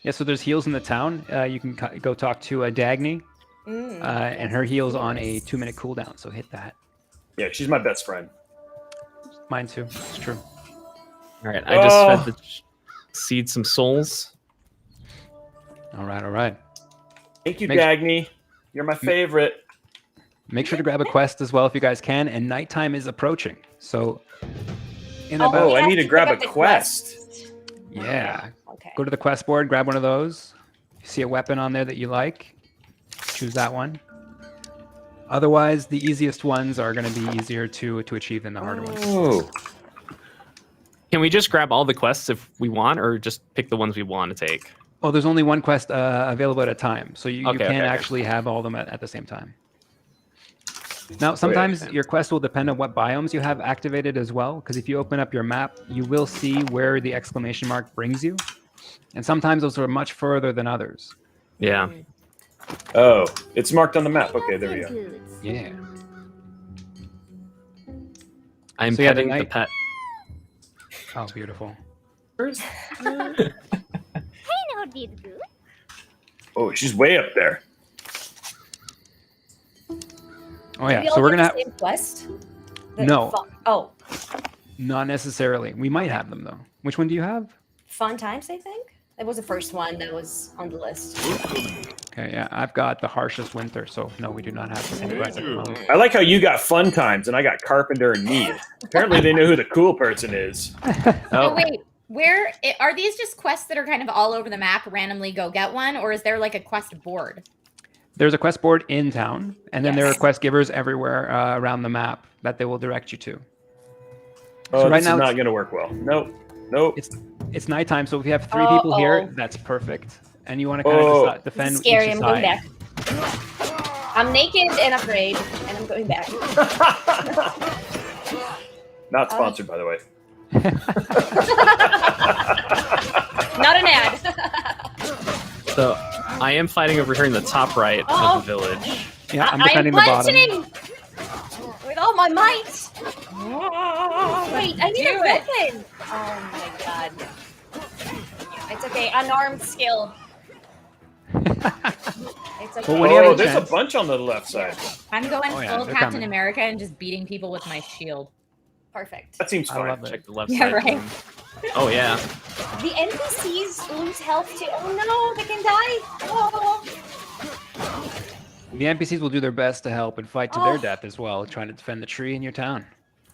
Speaker 9: Yeah, so there's heals in the town. You can go talk to Dagny, and her heal's on a 2-minute cooldown. So hit that.
Speaker 11: Yeah, she's my best friend.
Speaker 9: Mine too. It's true.
Speaker 2: All right, I just fed the seed some souls.
Speaker 9: All right, all right.
Speaker 11: Thank you,
Speaker 9: Make-
Speaker 11: Dagny. You're my favorite.
Speaker 9: Make sure to grab a quest as well if you guys can. And nighttime is approaching. So in
Speaker 10: Oh,
Speaker 9: about
Speaker 11: Oh, I
Speaker 10: have
Speaker 11: need to
Speaker 10: to
Speaker 11: grab
Speaker 10: pick
Speaker 11: a
Speaker 10: up the
Speaker 11: quest.
Speaker 9: yeah,
Speaker 10: Okay.
Speaker 9: go to the quest board, grab one of those. You see a weapon on there that you like, choose that one. Otherwise, the easiest ones are going to be easier to achieve than the harder ones.
Speaker 11: Oh.
Speaker 2: Can we just grab all the quests if we want, or just pick the ones we want to take?
Speaker 9: Oh, there's only one quest available at a time, so you
Speaker 2: Okay,
Speaker 9: can't
Speaker 2: okay.
Speaker 9: actually have all of them at the same time. Now, sometimes your quest will depend on what biomes you have activated as well, because if you open up your map, you will see where the exclamation mark brings you. And sometimes those are much further than others.
Speaker 2: Yeah.
Speaker 11: Oh, it's marked on the map. Okay, there we go.
Speaker 9: Yeah.
Speaker 2: I'm
Speaker 9: So, yeah,
Speaker 2: petting the
Speaker 9: tonight-
Speaker 2: pet.
Speaker 9: Oh, beautiful.
Speaker 11: Oh, she's way up there.
Speaker 9: Oh, yeah.
Speaker 10: We all
Speaker 9: So we're
Speaker 10: get
Speaker 9: going to
Speaker 10: the
Speaker 9: have...
Speaker 10: same quest. The
Speaker 9: No.
Speaker 10: Oh,
Speaker 9: Not necessarily. We might have them, though. Which one do you have?
Speaker 10: fun times. I think it was the first one that was on the list.
Speaker 9: Okay, yeah. I've got the harshest winter, so no, we do not have the same quest at the moment.
Speaker 11: I like how you got fun times and I got Carpenter and Mead. Apparently, they know who the cool person is.
Speaker 1: Oh, wait. Are these just quests that are kind of all over the map? Randomly go get one, or is there like a quest board?
Speaker 9: There's a quest board in town, and then there are quest givers everywhere around the map that they will direct you to.
Speaker 11: Oh,
Speaker 9: So right
Speaker 11: this
Speaker 9: now
Speaker 11: is not going to work well. Nope.
Speaker 9: It's nighttime, so if you have 3 people here, that's perfect. And you want to kind of defend.
Speaker 10: This is scary.
Speaker 9: each
Speaker 10: I'm going
Speaker 9: side.
Speaker 10: back. I'm naked and afraid, and I'm going back.
Speaker 11: Not sponsored, by the way.
Speaker 10: Not an ad.
Speaker 2: So I am fighting over here in the top right of the village.
Speaker 9: Yeah, I'm defending the bottom.
Speaker 10: With all my might. Wait, I need a weapon. Oh my god. It's okay. Unarmed skill. It's okay.
Speaker 11: Oh, there's a bunch on the left side.
Speaker 1: I'm going full
Speaker 9: they're
Speaker 1: Captain
Speaker 9: coming.
Speaker 1: America and just beating people with my shield.
Speaker 10: Perfect.
Speaker 11: That seems fine.
Speaker 2: Check the left
Speaker 1: Yeah,
Speaker 2: side.
Speaker 1: right.
Speaker 2: Oh yeah.
Speaker 10: The NPCs lose health too. Oh no, they can die. Oh.
Speaker 9: The NPCs will do their best to help and fight to their death as well, trying to defend the tree in your town.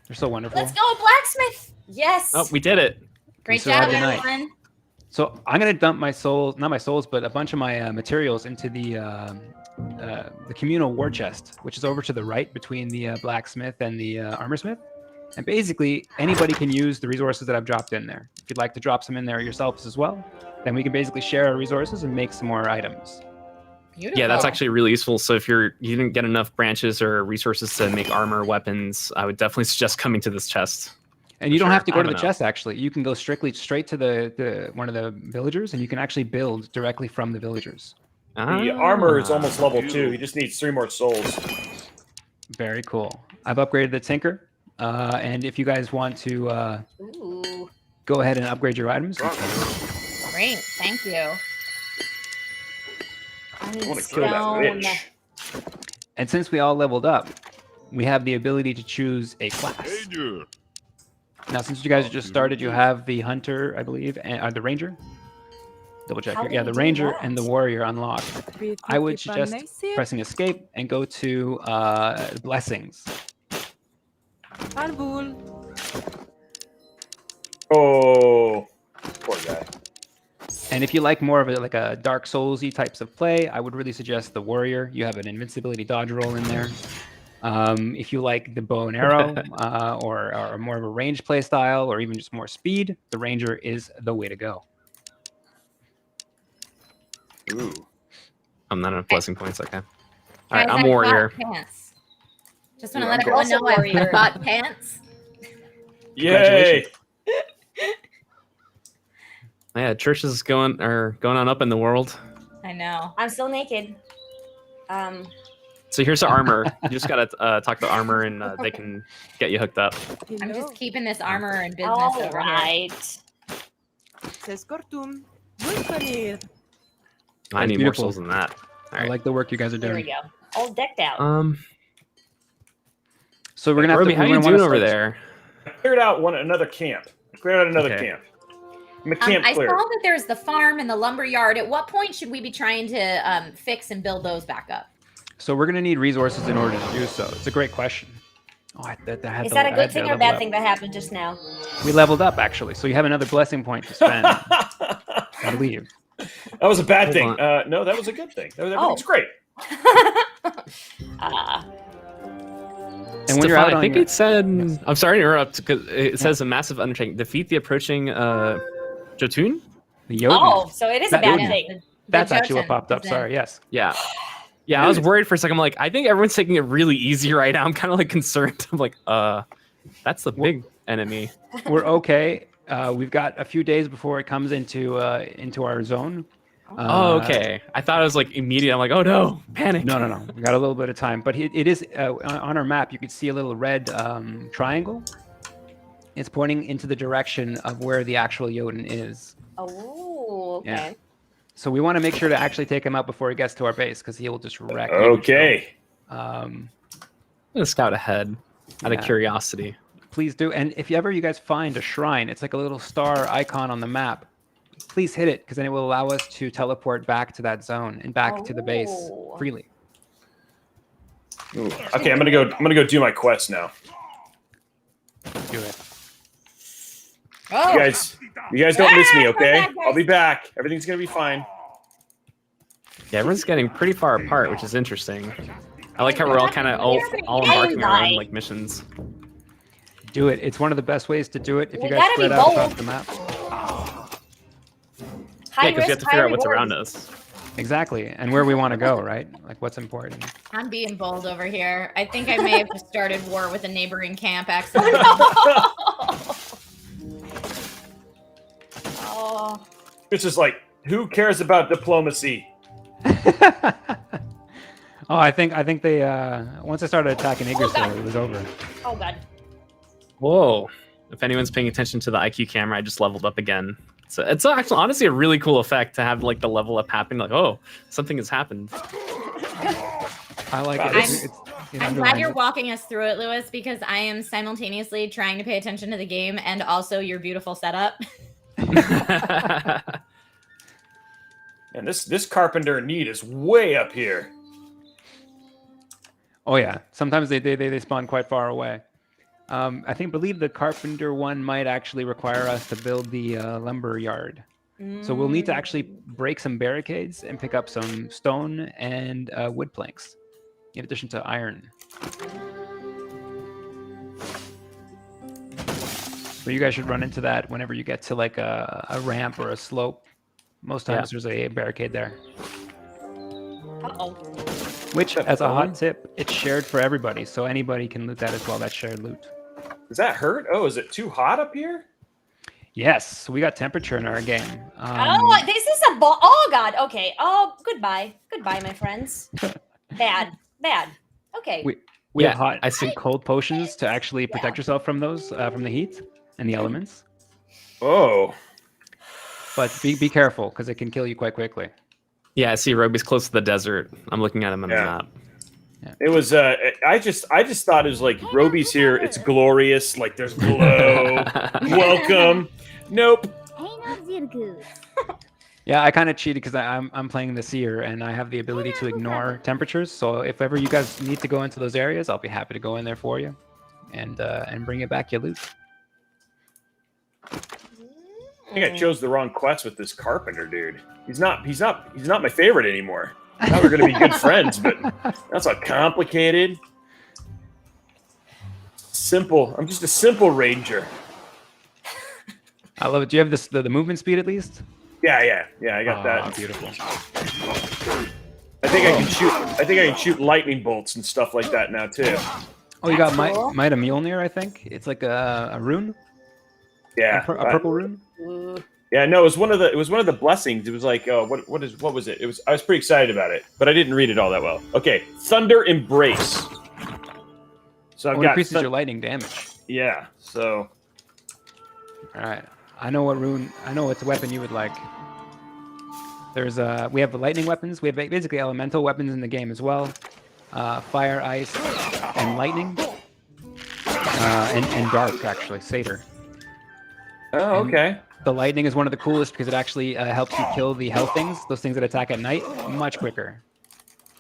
Speaker 9: They're so wonderful.
Speaker 10: Let's go, blacksmith. Yes.
Speaker 2: Oh, we did it.
Speaker 1: Great
Speaker 9: survived
Speaker 1: job,
Speaker 9: the night.
Speaker 1: everyone.
Speaker 9: So I'm gonna dump my souls, not my souls, but a bunch of my materials into the communal war chest, which is over to the right between the blacksmith and the armorsmith. And basically, anybody can use the resources that I've dropped in there. If you'd like to drop some in there yourselves as well, then we can basically share our resources and make some more items.
Speaker 1: Beautiful.
Speaker 2: Yeah, that's actually really useful. So if you didn't get enough branches or resources to make armor, weapons, I would definitely suggest coming to this chest.
Speaker 9: And you don't have to go to the
Speaker 2: know.
Speaker 9: chest, actually. You can go straight to the one of the villagers, and you can actually build directly from the villagers.
Speaker 11: The armor is almost level 2. He just needs 3 more souls.
Speaker 9: Very cool. I've upgraded the tinker. And if you guys want to go ahead and upgrade your items, you can.
Speaker 1: Great. Thank you.
Speaker 11: I want to kill that witch.
Speaker 9: And since we all leveled up, we have the ability to choose a class. Now, since you guys just started, you have the hunter, I believe, and the ranger. Double check here. Yeah, the ranger and the warrior unlocked. I would suggest pressing escape and go to blessings.
Speaker 11: Oh, poor guy.
Speaker 9: And if you like more of like a Dark Souls-y types of play, I would really suggest the warrior. You have an invincibility dodge roll in there. If you like the bow and arrow or more of a range play style or even just more speed, the ranger is the way to go.
Speaker 2: Ooh. I'm not enough blessing points. Okay. All
Speaker 1: Guys,
Speaker 2: right, I'm
Speaker 1: I
Speaker 2: warrior.
Speaker 1: bought pants. Just want to let everyone know I bought pants.
Speaker 11: Yay!
Speaker 2: Yeah, Trish is going on up in the world.
Speaker 1: I know.
Speaker 10: I'm still naked.
Speaker 2: So here's the armor. You just gotta talk to armor, and they can get you hooked up.
Speaker 1: I'm just keeping this armor in business
Speaker 10: All
Speaker 1: over
Speaker 10: right.
Speaker 2: I need more
Speaker 9: beautiful.
Speaker 2: souls than that. All
Speaker 9: I
Speaker 2: right.
Speaker 9: like the work you guys are
Speaker 10: Here we
Speaker 9: doing.
Speaker 10: go. All decked out.
Speaker 9: So we're gonna have
Speaker 2: Roby,
Speaker 9: to.
Speaker 2: how
Speaker 9: we're
Speaker 2: you
Speaker 9: gonna wanna
Speaker 2: doing over
Speaker 9: start-
Speaker 2: there?
Speaker 11: I cleared out another camp.
Speaker 2: Okay.
Speaker 11: I'm a camp
Speaker 1: I
Speaker 11: clear.
Speaker 1: saw that there's the farm and the lumber yard. At what point should we be trying to fix and build those back up?
Speaker 9: So we're gonna need resources in order to do so. It's a great question. Oh,
Speaker 10: Is that a good thing or a bad thing that happened just now?
Speaker 9: We leveled up actually, so you have another blessing point to spend. I believe.
Speaker 11: That was a bad thing.
Speaker 2: Hold
Speaker 11: No, that was a good thing. Everything's great.
Speaker 9: And when you're out on
Speaker 2: I think
Speaker 9: your-
Speaker 2: it said. I'm sorry to interrupt because it says a massive undertaking. Defeat the approaching Jotun.
Speaker 9: The Jotun.
Speaker 10: Oh, so it is a
Speaker 9: That-
Speaker 10: bad
Speaker 9: yeah.
Speaker 10: thing.
Speaker 9: That's
Speaker 1: The
Speaker 9: actually what
Speaker 1: Jotun
Speaker 9: popped up.
Speaker 1: is in.
Speaker 9: Sorry. Yes.
Speaker 2: Yeah. Yeah, I was worried for a second. I'm like, I think everyone's taking it really easy right now. I'm kind of like concerned. I'm like, that's the big enemy.
Speaker 9: We're okay. We've got a few days before it comes into our zone.
Speaker 2: Oh, okay. I thought it was like immediate. I'm like, oh no, panic.
Speaker 9: No. We got a little bit of time, but it is on our map. You can see a little red triangle. It's pointing into the direction of where the actual Jotun is.
Speaker 10: Oh, okay.
Speaker 9: Yeah. So we want to make sure to actually take him out before he gets to our base because he will just wreck.
Speaker 11: Okay.
Speaker 2: I'm gonna scout ahead out of curiosity.
Speaker 9: Please do. And if you guys find a shrine, it's like a little star icon on the map. Please hit it because then it will allow us to teleport back to that zone and back to the base freely.
Speaker 11: Ooh. Okay, I'm gonna go do my quest now.
Speaker 9: Do it.
Speaker 1: Oh.
Speaker 11: You guys don't miss me, okay? I'll be back. Everything's gonna be fine.
Speaker 2: Yeah, everyone's getting pretty far apart, which is interesting. I like how we're all kind of all embarking on our own like missions.
Speaker 9: Do it. It's one of the best ways to do it if
Speaker 10: We
Speaker 9: you guys
Speaker 10: gotta
Speaker 9: spread
Speaker 10: be
Speaker 9: out
Speaker 10: bold.
Speaker 9: across the map.
Speaker 10: High
Speaker 2: Yeah, because we have
Speaker 10: risk,
Speaker 2: to
Speaker 10: high
Speaker 2: figure out what's
Speaker 10: reward.
Speaker 2: around us.
Speaker 9: Exactly, and where we want to go, right? Like what's important.
Speaker 1: I'm being bold over here. I think I may have just started war with a neighboring camp accidentally.
Speaker 10: Oh,
Speaker 11: It's just like, who cares about diplomacy?
Speaker 9: Oh, I think they once I started attacking Yggdrasil, it was over.
Speaker 10: oh god.
Speaker 2: Whoa. If anyone's paying attention to the iCUE camera, I just leveled up again. So it's actually honestly a really cool effect to have like the level up happening. Like, oh, something has happened.
Speaker 9: I like it.
Speaker 1: I'm glad you're walking us through it, Lewis, because I am simultaneously trying to pay attention to the game and also your beautiful setup.
Speaker 11: And this carpenter need is way up here.
Speaker 9: Oh yeah, sometimes they spawn quite far away. I believe the carpenter one might actually require us to build the lumber yard. So we'll need to actually break some barricades and pick up some stone and wood planks, in addition to iron. So you guys should run into that whenever you get to like a ramp or a slope. Most times there's a barricade there.
Speaker 10: Uh-oh.
Speaker 9: Which, as a hot tip, it's shared for everybody, so anybody can loot that as well. That's shared loot.
Speaker 11: Does that hurt? Oh, is it too hot up here?
Speaker 9: Yes, we got temperature in our game.
Speaker 10: Oh, this is a oh god. Okay. Oh, goodbye, my friends. Bad. Okay.
Speaker 9: We have hot and cold potions to actually protect yourself from those, from the heat and the elements.
Speaker 11: Oh.
Speaker 9: But be careful, because it can kill you quite quickly.
Speaker 2: Yeah, I see Roby's close to the desert. I'm looking at him on the map.
Speaker 9: Yeah.
Speaker 11: It was I just thought it was like Roby's here, it's glorious, like there's glow. Welcome. Nope.
Speaker 9: Yeah, I kind of cheated because I'm playing the seer and I have the ability to ignore temperatures. So if ever you guys need to go into those areas, I'll be happy to go in there for you and bring it back your loot.
Speaker 11: I think I chose the wrong quest with this carpenter dude. He's not my favorite anymore. I thought we were gonna be good friends, but that's not complicated. Simple. I'm just a simple ranger.
Speaker 9: I love it. Do you have the movement speed at least?
Speaker 11: Yeah. I got that.
Speaker 9: Beautiful.
Speaker 11: I think I can shoot lightning bolts and stuff like that now too.
Speaker 9: Oh, you got Might of Mjolnir, I think. It's like a rune.
Speaker 11: Yeah,
Speaker 9: a purple rune.
Speaker 11: Yeah, no, it was one of the blessings. It was like, what was it? I was pretty excited about it, but I didn't read it all that well. Okay, Thunder Embrace. So I've got
Speaker 9: increases your lightning damage.
Speaker 11: Yeah. So.
Speaker 9: All right, I know what weapon you would like. We have the lightning weapons. We have basically elemental weapons in the game as well. Fire, ice, and lightning. And dark, actually, satyr.
Speaker 11: Oh, okay.
Speaker 9: The lightning is one of the coolest because it actually helps you kill the hell things, those things that attack at night, much quicker.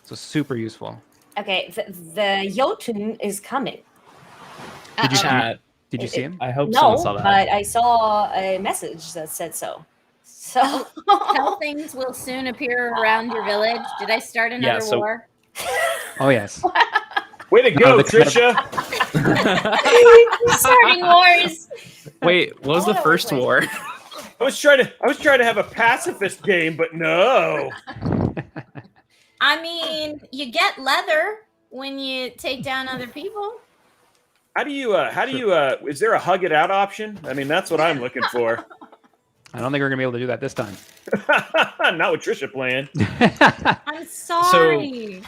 Speaker 9: So super useful.
Speaker 10: Okay, the Jotun is coming.
Speaker 9: Did you see him?
Speaker 2: I hope someone saw that.
Speaker 10: But I saw a message that said so. So
Speaker 1: Hell things will soon appear around your village. Did I start another war?
Speaker 9: Oh yes.
Speaker 11: Way to go, Trisha!
Speaker 10: Starting wars.
Speaker 2: Wait, what was the first war?
Speaker 11: I was trying to have a pacifist game, but no.
Speaker 1: I mean, you get leather when you take down other people.
Speaker 11: How do you is there a hug it out option? I mean, that's what I'm looking for.
Speaker 9: I don't think we're gonna be able to do that this time.
Speaker 11: Not with Trisha playing.
Speaker 1: I'm sorry.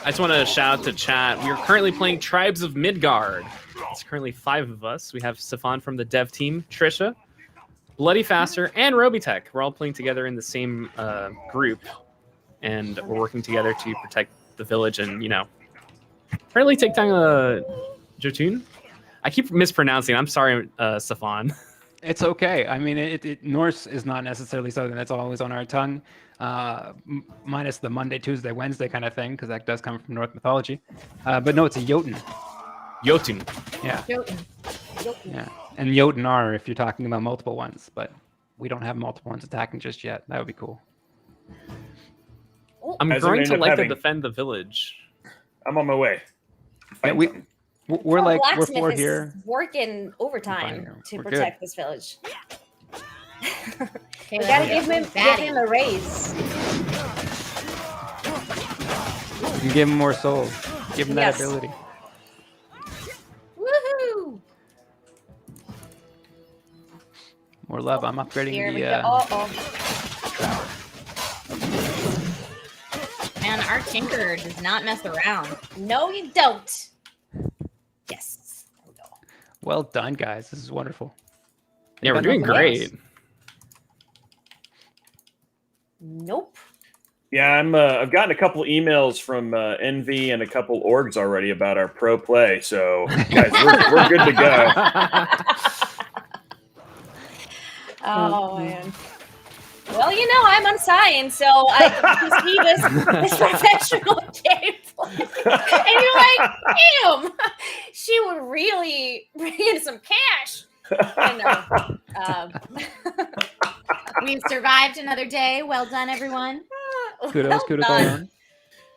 Speaker 2: I just want to shout out to chat. We are currently playing Tribes of Midgard. It's currently 5 of us. We have Stefan from the dev team, Trisha, Bloody Faster, and Roby Tech. We're all playing together in the same group, and we're working together to protect the village and, apparently take down Jotun. I keep mispronouncing. I'm sorry, Stefan.
Speaker 9: It's okay. I mean, Norse is not necessarily something that's always on our tongue, minus the Monday, Tuesday, Wednesday kind of thing, because that does come from Norse mythology. But no, it's a Jotun.
Speaker 2: Jotun.
Speaker 9: Yeah.
Speaker 1: Jotun.
Speaker 9: Yeah. And Jotun are if you're talking about multiple ones, but we don't have multiple ones attacking just yet. That would be cool.
Speaker 2: I'm
Speaker 11: As
Speaker 2: growing
Speaker 11: end
Speaker 2: to
Speaker 11: up
Speaker 2: like
Speaker 11: having-
Speaker 2: to defend the village.
Speaker 11: I'm on my way.
Speaker 9: Yeah, we're
Speaker 10: Poor
Speaker 9: like we're
Speaker 10: blacksmith
Speaker 9: four
Speaker 10: is
Speaker 9: here.
Speaker 10: working overtime
Speaker 9: Fine,
Speaker 10: to
Speaker 9: we're
Speaker 10: protect this village.
Speaker 1: Okay,
Speaker 10: We gotta
Speaker 1: let's
Speaker 10: give him a raise.
Speaker 9: You can give him more souls. Give him that
Speaker 10: Yes.
Speaker 9: ability.
Speaker 10: Woohoo!
Speaker 9: More love. I'm upgrading
Speaker 10: Here we
Speaker 9: the.
Speaker 10: go. Oh.
Speaker 1: Man, our tinker does not mess around.
Speaker 10: No, you don't. Yes. There we go.
Speaker 9: Well done, guys. This is wonderful.
Speaker 2: Yeah, we're
Speaker 9: Got
Speaker 2: doing
Speaker 9: nothing
Speaker 2: great.
Speaker 9: else?
Speaker 10: Nope.
Speaker 11: Yeah, I've gotten a couple emails from Envy and a couple orgs already about our pro play. So, guys, we're good to go.
Speaker 10: Oh man. Well, you know, I'm unsigned, so I can see this professional gameplay. And you're like, damn, she would really bring in some cash. I know.
Speaker 1: We've survived another day. Well done, everyone.
Speaker 9: Kudos, kudos all around.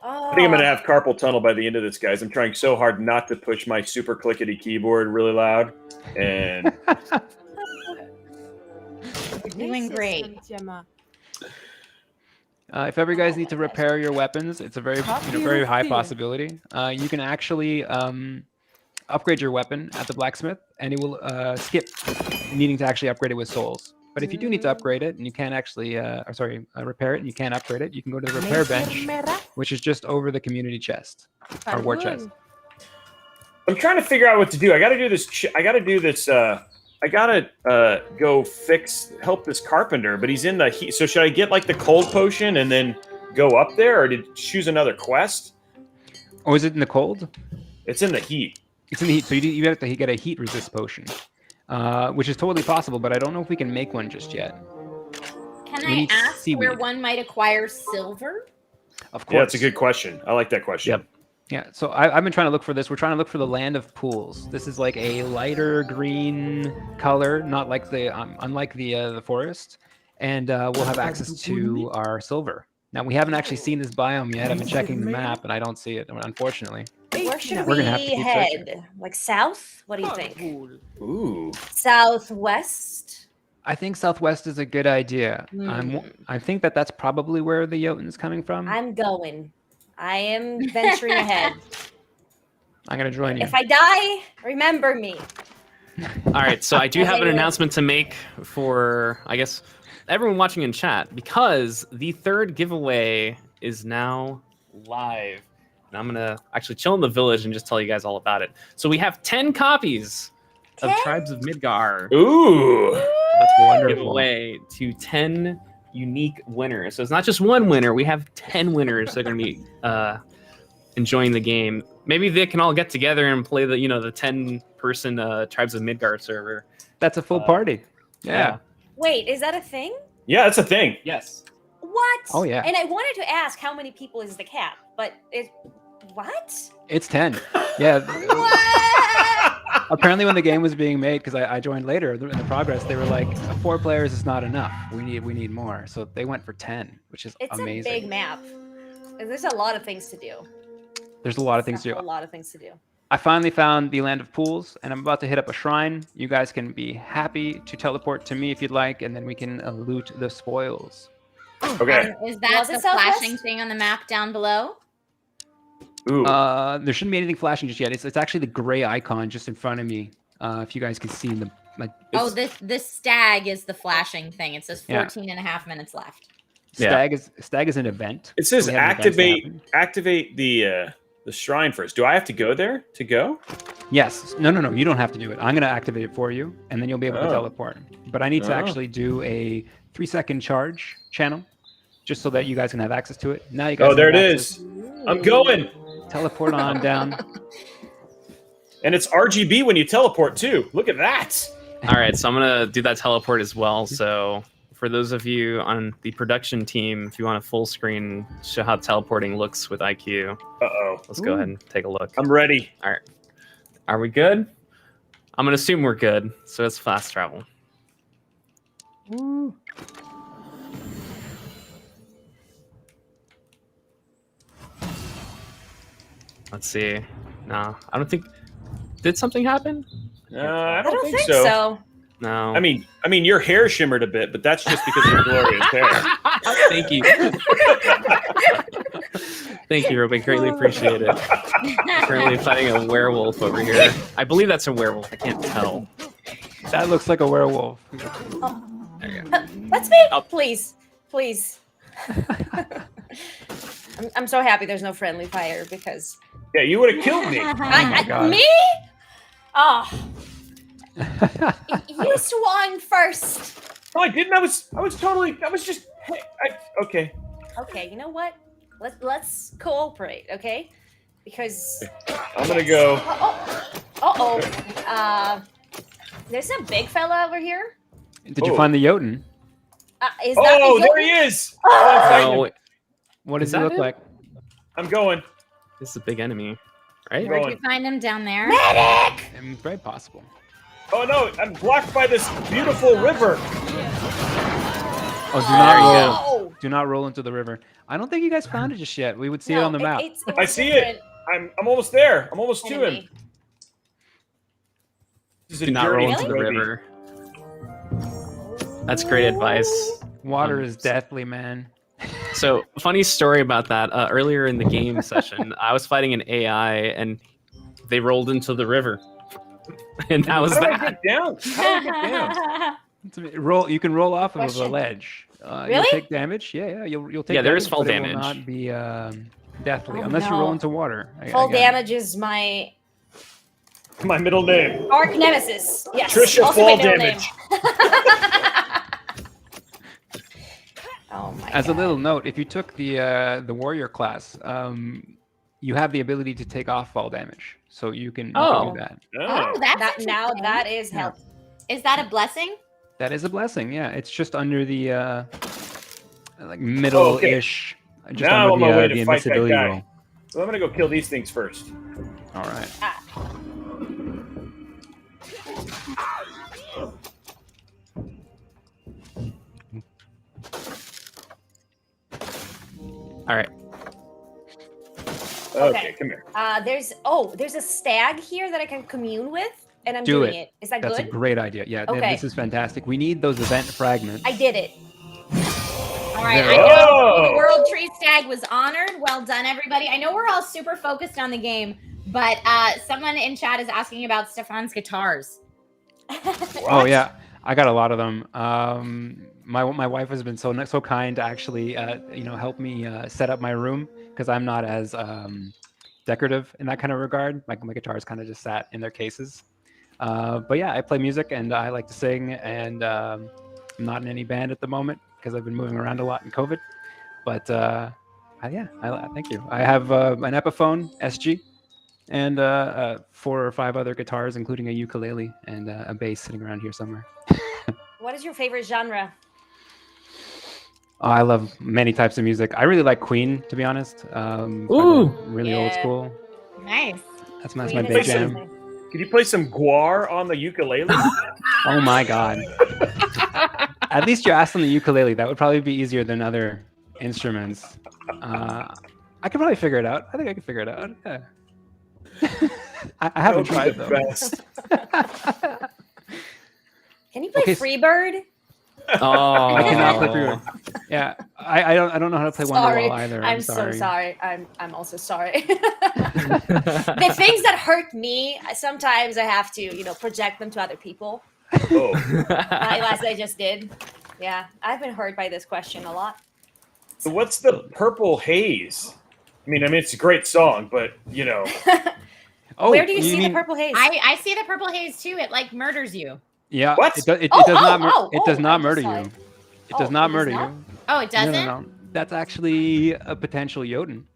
Speaker 11: I think I'm gonna have carpal tunnel by the end of this, guys. I'm trying so hard not to push my super clickety keyboard really loud, and
Speaker 1: You're doing great.
Speaker 9: If ever you guys need to repair your weapons, it's a very very high possibility. You can actually upgrade your weapon at the blacksmith, and it will skip needing to actually upgrade it with souls. But if you do need to upgrade it, and you can't actually, repair it, and you can't upgrade it, you can go to the repair bench, which is just over the community chest, or war chest.
Speaker 11: I'm trying to figure out what to do. I got to do this. I got to do this. I gotta go help this carpenter, but he's in the heat. So should I get like the cold potion and then go up there, or did choose another quest?
Speaker 9: Oh, is it in the cold?
Speaker 11: It's in the heat.
Speaker 9: It's in the heat, so you have to get a heat resist potion, which is totally possible, but I don't know if we can make one just yet.
Speaker 1: Can
Speaker 9: We
Speaker 1: I
Speaker 9: need
Speaker 1: ask
Speaker 9: seaweed.
Speaker 1: where one might acquire silver?
Speaker 9: Of course.
Speaker 11: Yeah, that's a good question. I like that question.
Speaker 9: Yep. Yeah, so I've been trying to look for this. We're trying to look for the Land of Pools. This is like a lighter green color, not like unlike the forest, and we'll have access to our silver. Now we haven't actually seen this biome yet. I've been checking the map and I don't see it, unfortunately.
Speaker 10: Where should
Speaker 9: We're
Speaker 10: we
Speaker 9: gonna have to keep
Speaker 10: head?
Speaker 9: searching.
Speaker 10: Like south? What do you think?
Speaker 11: Ooh.
Speaker 10: Southwest?
Speaker 9: I think southwest is a good idea.
Speaker 10: Hmm.
Speaker 9: I think that's probably where the Jotun's coming from.
Speaker 10: I'm going. I am venturing ahead.
Speaker 9: I'm gonna join you.
Speaker 10: If I die, remember me.
Speaker 2: All right, so I do have an announcement to make for, I guess, everyone watching in chat, because the third giveaway is now live. And I'm going to actually chill in the village and just tell you guys all about it. So we have 10 copies of Tribes of Midgard.
Speaker 11: Ooh.
Speaker 9: That's wonderful.
Speaker 2: Giveaway to 10 unique winners. So it's not just one winner. We have 10 winners that are going to be enjoying the game. Maybe they can all get together and play the 10-person Tribes of Midgard server.
Speaker 9: That's a full party. Yeah.
Speaker 10: Wait, is that a thing?
Speaker 11: Yeah, that's a thing.
Speaker 2: Yes.
Speaker 10: What?
Speaker 9: Oh, yeah.
Speaker 10: And I wanted to ask how many people is the cap, but what?
Speaker 9: It's 10. Yeah.
Speaker 10: What?
Speaker 9: Apparently, when the game was being made, because I joined later in the progress, they were like, 4 players is not enough. We need more. So they went for 10, which is
Speaker 10: It's
Speaker 9: amazing.
Speaker 10: a big map. There's a lot of things to do.
Speaker 9: There's a lot of things to
Speaker 10: A
Speaker 9: do.
Speaker 10: lot of things to do.
Speaker 9: I finally found the Land of Pools, and I'm about to hit up a shrine. You guys can be happy to teleport to me if you'd like, and then we can loot the spoils.
Speaker 11: Okay.
Speaker 1: Is that
Speaker 10: Was
Speaker 1: the
Speaker 10: it southwest?
Speaker 1: flashing thing on the map down below?
Speaker 11: Ooh.
Speaker 9: There shouldn't be anything flashing just yet. It's actually the gray icon just in front of me. If you guys can see the
Speaker 1: Oh, this stag is the flashing thing. It says
Speaker 9: Yeah.
Speaker 1: 14 and a half minutes left.
Speaker 9: stag is an event.
Speaker 11: It says
Speaker 9: We have events that
Speaker 11: activate the shrine first. Do I have to go there to go?
Speaker 9: Yes. No. You don't have to do it. I'm going to activate it for you, and then you'll be able to teleport. But I need to actually do a 3-second charge channel, just so that you guys can have access to it. Now you guys.
Speaker 11: Oh, there it
Speaker 9: have
Speaker 11: is. I'm going.
Speaker 9: Teleport on down.
Speaker 11: And it's RGB when you teleport too. Look at that.
Speaker 2: All right, so I'm going to do that teleport as well. So for those of you on the production team, if you want a full screen, show how teleporting looks with iCUE.
Speaker 11: Uh-oh.
Speaker 2: Let's go ahead and take a look.
Speaker 11: I'm ready.
Speaker 2: All right. Are we good? I'm going to assume we're good. So it's fast travel. Let's see. No, I don't think. Did something happen?
Speaker 11: I don't think
Speaker 10: so.
Speaker 11: so.
Speaker 2: No.
Speaker 11: I mean, your hair shimmered a bit, but that's just because of your glorious hair.
Speaker 2: Thank you. Thank you, Ruben. Greatly appreciate it. Currently fighting a werewolf over here. I believe that's a werewolf. I can't tell.
Speaker 9: That looks like a werewolf.
Speaker 2: There you go.
Speaker 10: Let's be, please. I'm so happy there's no friendly fire because.
Speaker 11: Yeah, you would have killed me.
Speaker 10: Me? Oh. You swung first.
Speaker 11: No, I didn't. I was totally. I was just. Okay.
Speaker 10: Okay, you know what? Let's cooperate, okay? Because
Speaker 11: I'm gonna go.
Speaker 10: There's a big fella over here.
Speaker 9: Did you find the Jotun?
Speaker 10: Is that the
Speaker 11: there
Speaker 10: Jotun?
Speaker 11: he is.
Speaker 9: What does
Speaker 2: Is
Speaker 9: he
Speaker 2: that
Speaker 9: look
Speaker 2: him?
Speaker 9: like?
Speaker 11: I'm going.
Speaker 2: This is a big enemy, right?
Speaker 1: Where'd you find him? Down there?
Speaker 10: Medic!
Speaker 9: Very possible.
Speaker 11: Oh no, I'm blocked by this beautiful river.
Speaker 9: Oh, do not roll into the river. I don't think you guys found it just yet. We would see it on the map.
Speaker 11: I see it. I'm almost there. I'm almost to him. This is
Speaker 2: Do
Speaker 11: a
Speaker 2: not roll
Speaker 11: journey
Speaker 2: into the
Speaker 11: maybe.
Speaker 2: river. That's great advice.
Speaker 9: Water is deathly, man.
Speaker 2: So, funny story about that. Earlier in the game session, I was fighting an AI, and they rolled into the river, and that was
Speaker 11: How do I
Speaker 2: that.
Speaker 11: get down? How do I get down?
Speaker 9: Roll. You can roll off of a
Speaker 10: Question.
Speaker 9: ledge. You'll
Speaker 10: Really?
Speaker 9: take damage. Yeah. You'll take.
Speaker 2: Yeah, there is
Speaker 9: damage,
Speaker 2: fall
Speaker 9: but
Speaker 2: damage.
Speaker 9: It will not be deathly
Speaker 10: Oh,
Speaker 9: unless you
Speaker 10: no.
Speaker 9: roll into water.
Speaker 10: Full damage is my
Speaker 11: My middle name.
Speaker 10: arch nemesis. Yes.
Speaker 11: Trisha
Speaker 10: also
Speaker 11: fall
Speaker 10: my middle
Speaker 11: damage.
Speaker 10: name. Oh my
Speaker 9: As a little note, if you took the warrior class, you have the ability to take off fall damage, so you can,
Speaker 1: Oh.
Speaker 9: do that.
Speaker 1: Oh, that's
Speaker 10: now
Speaker 1: interesting.
Speaker 10: that is help.
Speaker 1: Is that a blessing?
Speaker 9: That is a blessing. Yeah, it's just under the like middle-ish. Just
Speaker 11: Now I'm on
Speaker 9: under
Speaker 11: my way
Speaker 9: the
Speaker 11: to fight that
Speaker 9: invincibility
Speaker 11: guy.
Speaker 9: roll.
Speaker 11: So I'm gonna go kill these things first.
Speaker 9: All right.
Speaker 2: All right.
Speaker 11: Okay, come here.
Speaker 10: There's a stag here that I can commune with, and I'm
Speaker 9: Do
Speaker 10: doing
Speaker 9: it.
Speaker 10: it. Is that
Speaker 9: That's
Speaker 10: good?
Speaker 9: a great idea. Yeah,
Speaker 10: Okay.
Speaker 9: this is fantastic. We need those event fragments.
Speaker 10: I did it.
Speaker 1: All right,
Speaker 9: There
Speaker 1: I
Speaker 9: we
Speaker 1: know
Speaker 11: go.
Speaker 1: the World Tree Stag was honored. Well done, everybody. I know we're all super focused on the game, but someone in chat is asking about Stefan's guitars.
Speaker 9: Oh yeah, I got a lot of them. My wife has been so kind to actually help me set up my room because I'm not as decorative in that kind of regard. My guitars kind of just sat in their cases. But yeah, I play music and I like to sing, and I'm not in any band at the moment because I've been moving around a lot in COVID. But thank you. I have an Epiphone SG and 4 or 5 other guitars, including a ukulele and a bass sitting around here somewhere.
Speaker 10: What is your favorite genre?
Speaker 9: I love many types of music. I really like Queen, to be honest. Really old school.
Speaker 1: Nice.
Speaker 9: That's my
Speaker 10: Queen is
Speaker 9: big jam.
Speaker 10: amazing.
Speaker 11: Can you play some guar on the ukulele?
Speaker 9: Oh my god. At least you asked on the ukulele. That would probably be easier than other instruments. I could probably figure it out. I think I could figure it out. Yeah. I haven't tried though.
Speaker 11: Best.
Speaker 10: Can you play
Speaker 9: Okay,
Speaker 10: Freebird?
Speaker 2: Oh,
Speaker 9: I cannot play Freebird. Yeah, I don't know how to play
Speaker 10: Sorry,
Speaker 9: Wonderwall either.
Speaker 10: I'm
Speaker 9: sorry.
Speaker 10: so sorry. I'm also sorry. The things that hurt me, sometimes I have to, project them to other people.
Speaker 11: Oh.
Speaker 10: As I just did. Yeah, I've been hurt by this question a lot.
Speaker 11: So what's the Purple Haze? I mean, it's a great song, but
Speaker 9: Oh,
Speaker 10: Where do you see
Speaker 9: mean-
Speaker 10: the purple haze?
Speaker 1: I see the purple haze too. It like murders you.
Speaker 9: Yeah.
Speaker 11: What?
Speaker 9: It does not. It does
Speaker 10: I
Speaker 9: not
Speaker 10: just
Speaker 9: murder
Speaker 10: saw
Speaker 9: you.
Speaker 10: it.
Speaker 9: It does
Speaker 10: Oh,
Speaker 9: not
Speaker 10: it does
Speaker 9: murder
Speaker 10: not?
Speaker 9: you.
Speaker 1: Oh, it doesn't?
Speaker 9: No. That's actually a potential Jotun.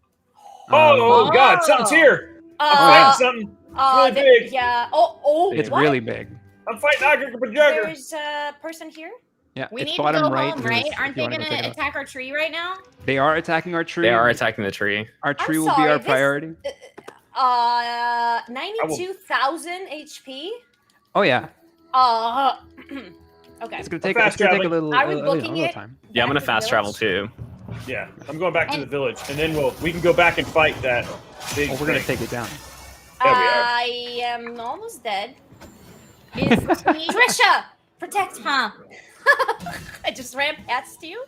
Speaker 11: oh God, something's here. I'm fighting something. It's really big.
Speaker 10: Yeah.
Speaker 9: It's
Speaker 10: what?
Speaker 9: really big.
Speaker 11: I'm fighting Jugger.
Speaker 10: There's a person here.
Speaker 9: Yeah.
Speaker 1: We
Speaker 9: it's
Speaker 1: need to
Speaker 9: bottom
Speaker 1: go
Speaker 9: right.
Speaker 1: home,
Speaker 9: in
Speaker 1: right?
Speaker 9: this, if
Speaker 1: Aren't
Speaker 9: you
Speaker 1: they
Speaker 9: wanna
Speaker 1: going
Speaker 9: go take
Speaker 1: to
Speaker 9: a look.
Speaker 1: attack our tree right now?
Speaker 9: They are attacking our tree.
Speaker 2: They are attacking the tree.
Speaker 9: Our tree
Speaker 10: I'm
Speaker 9: will be
Speaker 10: sorry,
Speaker 9: our
Speaker 10: this-
Speaker 9: priority.
Speaker 10: 92,000 HP.
Speaker 9: Oh yeah.
Speaker 10: Okay.
Speaker 9: It's gonna take.
Speaker 11: Fast
Speaker 9: It's gonna take a
Speaker 11: traveling.
Speaker 9: little.
Speaker 10: Are we
Speaker 9: a little
Speaker 10: booking it?
Speaker 9: time.
Speaker 2: Yeah, I'm
Speaker 10: Back
Speaker 2: gonna
Speaker 10: to
Speaker 2: fast
Speaker 10: village?
Speaker 2: travel too.
Speaker 11: Yeah, I'm going back to the village, and then we can go back and fight that big.
Speaker 9: Oh, we're gonna take it down.
Speaker 11: There we are.
Speaker 10: I am almost dead. Is Trisha, protect me. I just ran past you.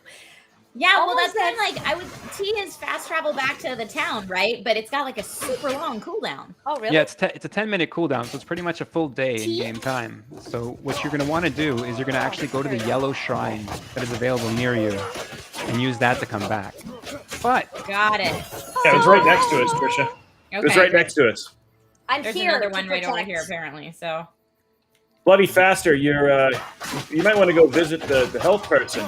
Speaker 1: Yeah, well,
Speaker 10: Almost
Speaker 1: that's kind of like T is fast travel back to the town, right? But it's got like a super long cooldown.
Speaker 10: Oh, really?
Speaker 9: Yeah, it's a 10-minute cooldown, so it's pretty much a full day in game time. So what you're going to want to do is you're going to actually go to the yellow shrine that is available near you and use that to come back. But
Speaker 1: Got it.
Speaker 11: Yeah, it was right next to us, Trisha. It was right next to us.
Speaker 10: I'm
Speaker 1: There's
Speaker 10: here.
Speaker 1: another
Speaker 10: to
Speaker 1: one right over
Speaker 10: protect.
Speaker 1: here, apparently. So.
Speaker 11: Bloody faster, you might want to go visit the health person.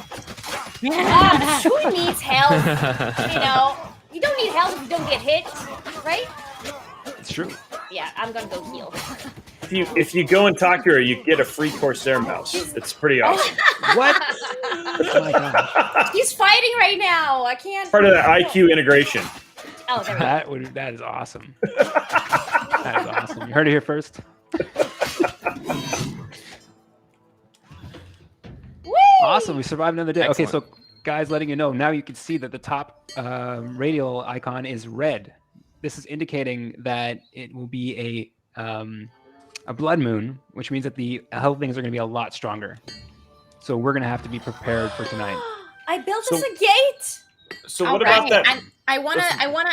Speaker 10: Who needs help? You know, you don't need help if you don't get hit, right?
Speaker 9: it's true.
Speaker 10: Yeah, I'm gonna go heal.
Speaker 11: If you go and talk to her, you get a free Corsair mouse. It's pretty awesome.
Speaker 9: What? Oh my gosh.
Speaker 10: He's fighting right now. I can't.
Speaker 11: Part of the iCUE integration.
Speaker 10: Oh, there we go.
Speaker 9: That is awesome. That is awesome. You heard it here first. Awesome, we survived another day.
Speaker 2: Excellent.
Speaker 9: Okay, so guys, letting you know, now you can see that the top radial icon is red. This is indicating that it will be a blood moon, which means that the health things are going to be a lot stronger. So we're going to have to be prepared for tonight.
Speaker 10: I built us a gate.
Speaker 11: So what about that?
Speaker 1: I wanna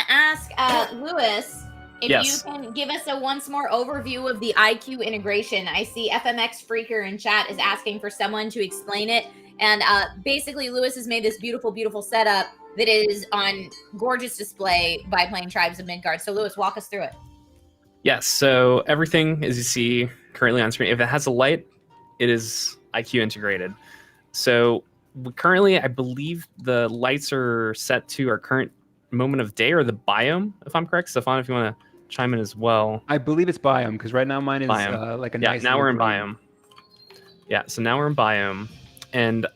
Speaker 1: ask Lewis if
Speaker 2: Yes.
Speaker 1: you can give us a once more overview of the iCUE integration. I see FMX Freaker in chat is asking for someone to explain it. And basically, Lewis has made this beautiful, beautiful setup that is on gorgeous display by playing Tribes of Midgard. So Lewis, walk us through it.
Speaker 2: Yes, so everything, as you see currently on screen, if it has a light, it is iCUE integrated. So currently, I believe the lights are set to our current moment of day or the biome, if I'm correct. Stefan, if you want to chime in as well.
Speaker 9: I believe it's biome, because right now mine is
Speaker 2: Biome.
Speaker 9: like a
Speaker 2: Yeah,
Speaker 9: nice...
Speaker 2: now we're in
Speaker 9: green.
Speaker 2: biome. Yeah, so now we're in biome. And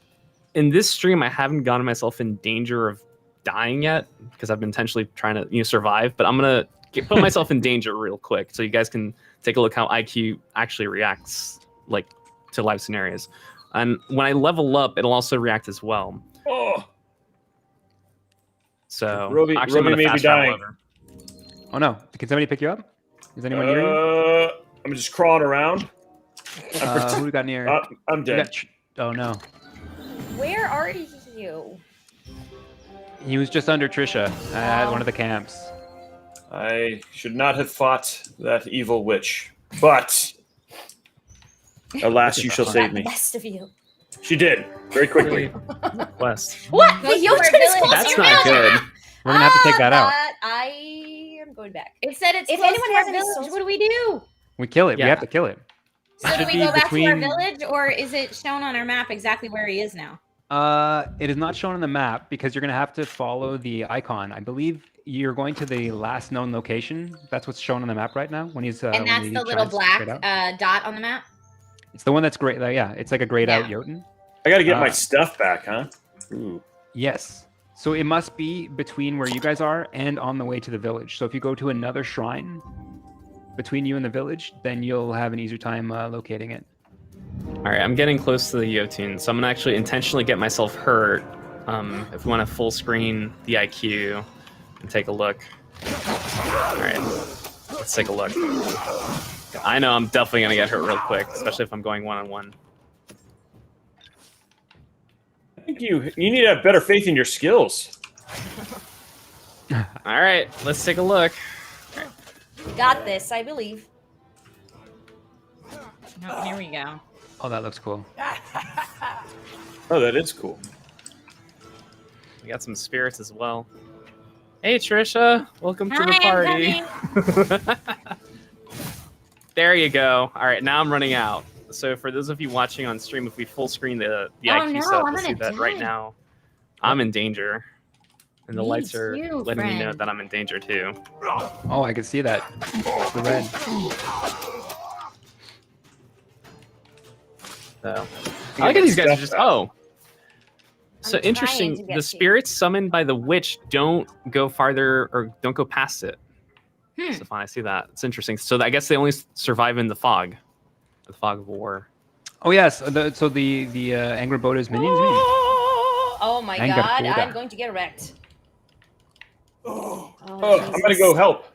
Speaker 2: in this stream, I haven't gotten myself in danger of dying yet, because I've been intentionally trying to survive. But I'm going to put myself in danger real quick, so you guys can take a look how iCUE actually reacts to live scenarios. And when I level up, it'll also react as well.
Speaker 11: Oh,
Speaker 2: So
Speaker 11: Roby
Speaker 2: actually, I'm gonna
Speaker 11: may be
Speaker 2: fast travel
Speaker 11: dying.
Speaker 2: over.
Speaker 9: Oh no, can somebody pick you up? Is anyone near you?
Speaker 11: I'm just crawling around.
Speaker 9: Who we got near?
Speaker 11: I'm
Speaker 9: We
Speaker 11: dead.
Speaker 9: got oh no.
Speaker 10: Where are you?
Speaker 9: He was just under Trisha at one of the camps.
Speaker 11: I should not have fought that evil witch, but alas, you shall save me.
Speaker 10: Best of you.
Speaker 11: She did very quickly.
Speaker 2: West.
Speaker 10: What?
Speaker 1: Go
Speaker 10: The
Speaker 1: to
Speaker 10: Jotun
Speaker 1: our
Speaker 10: is
Speaker 1: village.
Speaker 10: close
Speaker 2: That's
Speaker 10: to your
Speaker 2: not
Speaker 10: village?
Speaker 2: good.
Speaker 9: We're gonna have to take that out.
Speaker 10: I am going back.
Speaker 1: It said it's
Speaker 10: If
Speaker 1: close
Speaker 10: anyone
Speaker 1: to
Speaker 10: has
Speaker 1: our
Speaker 10: any
Speaker 1: village.
Speaker 10: souls-
Speaker 1: What do we do?
Speaker 9: We kill it. We
Speaker 2: Yeah.
Speaker 9: have to kill it.
Speaker 1: So
Speaker 9: Should
Speaker 1: do we
Speaker 9: be
Speaker 1: go back to our
Speaker 9: between-
Speaker 1: village, or is it shown on our map exactly where he is now?
Speaker 9: It is not shown on the map because you're gonna have to follow the icon. I believe you're going to the last known location. That's what's shown on the map right now. When he's
Speaker 1: And
Speaker 9: when
Speaker 1: that's
Speaker 9: he
Speaker 1: the little
Speaker 9: chimes
Speaker 1: black
Speaker 9: straight out.
Speaker 1: dot on the map?
Speaker 9: It's the one that's great. Yeah, it's like a grayed out
Speaker 1: Yeah.
Speaker 9: Jotun.
Speaker 11: I got to get my
Speaker 9: Uh,
Speaker 11: stuff back, huh? Ooh.
Speaker 9: Yes. So it must be between where you guys are and on the way to the village. So if you go to another shrine between you and the village, then you'll have an easier time locating it.
Speaker 2: All right, I'm getting close to the Jotun, so I'm gonna actually intentionally get myself hurt. If we want to full screen the iCUE and take a look. All right, let's take a look. I know I'm definitely gonna get hurt real quick, especially if I'm going one-on-one.
Speaker 11: I think you need to have better faith in your skills.
Speaker 2: All right, let's take a look.
Speaker 10: We got this, I believe.
Speaker 1: Oh, here we go.
Speaker 9: Oh, that looks cool.
Speaker 11: Oh, that is cool.
Speaker 2: We got some spirits as well. Hey, Trisha, welcome to the
Speaker 1: Hi,
Speaker 2: party. There you go. All right, now I'm running out. So for those of you watching on stream, if we full screen the iCUE
Speaker 1: no,
Speaker 2: setup,
Speaker 1: I'm
Speaker 2: you'll see
Speaker 1: gonna
Speaker 2: that right
Speaker 1: die.
Speaker 2: now I'm in danger. And the
Speaker 1: Me
Speaker 2: lights are
Speaker 1: too,
Speaker 2: letting me know
Speaker 1: friend.
Speaker 2: that I'm in danger too.
Speaker 9: Oh, I can see that. The red.
Speaker 2: So I like how these guys are just So
Speaker 10: I'm
Speaker 2: interesting.
Speaker 10: trying to get
Speaker 2: The
Speaker 10: to you.
Speaker 2: spirits summoned by the witch don't go farther or don't go past it.
Speaker 1: Hmm.
Speaker 2: Stefan, I see that. It's interesting. So I guess they only survive in the fog of war.
Speaker 9: Oh yes. So the Angry Boda's minions. You mean?
Speaker 10: Oh my
Speaker 9: Anger
Speaker 10: god,
Speaker 9: Buddha.
Speaker 10: I'm going to get wrecked.
Speaker 11: Oh, I'm gonna go help.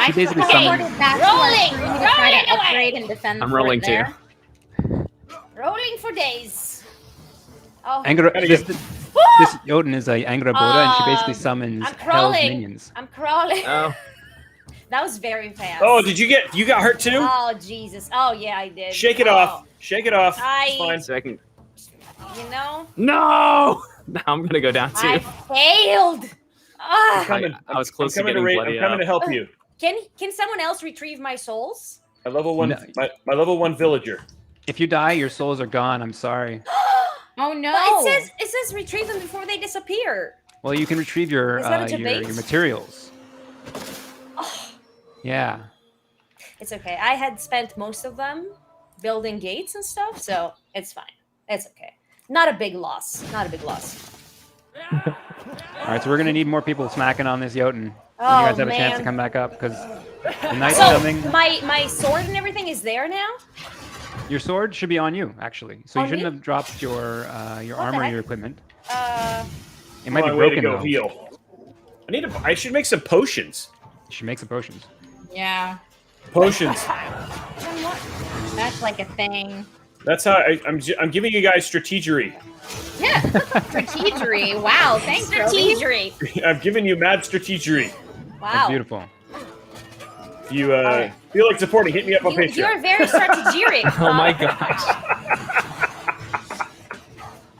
Speaker 9: She basically
Speaker 1: Okay,
Speaker 9: summoned.
Speaker 1: back to our screen to try to upgrade and defend.
Speaker 2: I'm
Speaker 1: the fort
Speaker 2: rolling too.
Speaker 1: there.
Speaker 10: Rolling for days. Oh,
Speaker 9: Angra,
Speaker 11: Gotta
Speaker 9: this,
Speaker 11: get-
Speaker 9: this Jotun is a Angra Boda, and she basically summons
Speaker 10: I'm
Speaker 9: Hell's
Speaker 10: crawling.
Speaker 9: minions.
Speaker 10: I'm crawling.
Speaker 2: Oh,
Speaker 10: That was very fast.
Speaker 11: Oh, you got hurt too?
Speaker 10: Oh Jesus. Oh yeah, I did.
Speaker 11: Shake it
Speaker 10: Oh,
Speaker 11: off. Shake it off. It's fine.
Speaker 2: so I can.
Speaker 10: You know,
Speaker 2: No! Now I'm gonna go down
Speaker 10: I
Speaker 2: too.
Speaker 10: failed. Ah.
Speaker 2: I was close to
Speaker 11: I'm coming
Speaker 2: getting
Speaker 11: to
Speaker 2: bloody
Speaker 11: I'm coming to
Speaker 2: up.
Speaker 11: help you.
Speaker 10: Can someone else retrieve my souls?
Speaker 11: My level 1
Speaker 9: No.
Speaker 11: my level 1 villager.
Speaker 9: If you die, your souls are gone. I'm sorry.
Speaker 1: Oh no!
Speaker 10: But it says retrieve them before they disappear.
Speaker 9: Well, you can retrieve your
Speaker 10: Is that a debate?
Speaker 9: your materials. Yeah.
Speaker 10: It's okay. I had spent most of them building gates and stuff, so it's fine. It's okay. Not a big loss. Not a big loss.
Speaker 9: All right, so we're gonna need more people smacking on this Jotun when you
Speaker 10: Oh,
Speaker 9: guys have a chance to
Speaker 10: man.
Speaker 9: come back up because the knight's
Speaker 10: So
Speaker 9: coming.
Speaker 10: my sword and everything is there now.
Speaker 9: Your sword should be on you, actually. So you
Speaker 10: On
Speaker 9: shouldn't
Speaker 10: me?
Speaker 9: have dropped your
Speaker 10: the
Speaker 9: armor or
Speaker 10: heck?
Speaker 9: your equipment.
Speaker 10: Uh,
Speaker 9: It might be
Speaker 11: My way to
Speaker 9: broken
Speaker 11: go
Speaker 9: though.
Speaker 11: heal. I should make some potions.
Speaker 9: You should make some potions.
Speaker 1: Yeah,
Speaker 11: Potions.
Speaker 1: that's like a thing.
Speaker 11: That's how I'm giving you guys strategery.
Speaker 1: Yeah, strategery. Wow, thanks, Roby.
Speaker 10: strategery.
Speaker 11: I'm giving you mad strategery.
Speaker 9: That's
Speaker 10: Wow.
Speaker 9: beautiful.
Speaker 11: If you feel like supporting, hit me up on Patreon.
Speaker 10: You're very strategic.
Speaker 2: Oh my gosh.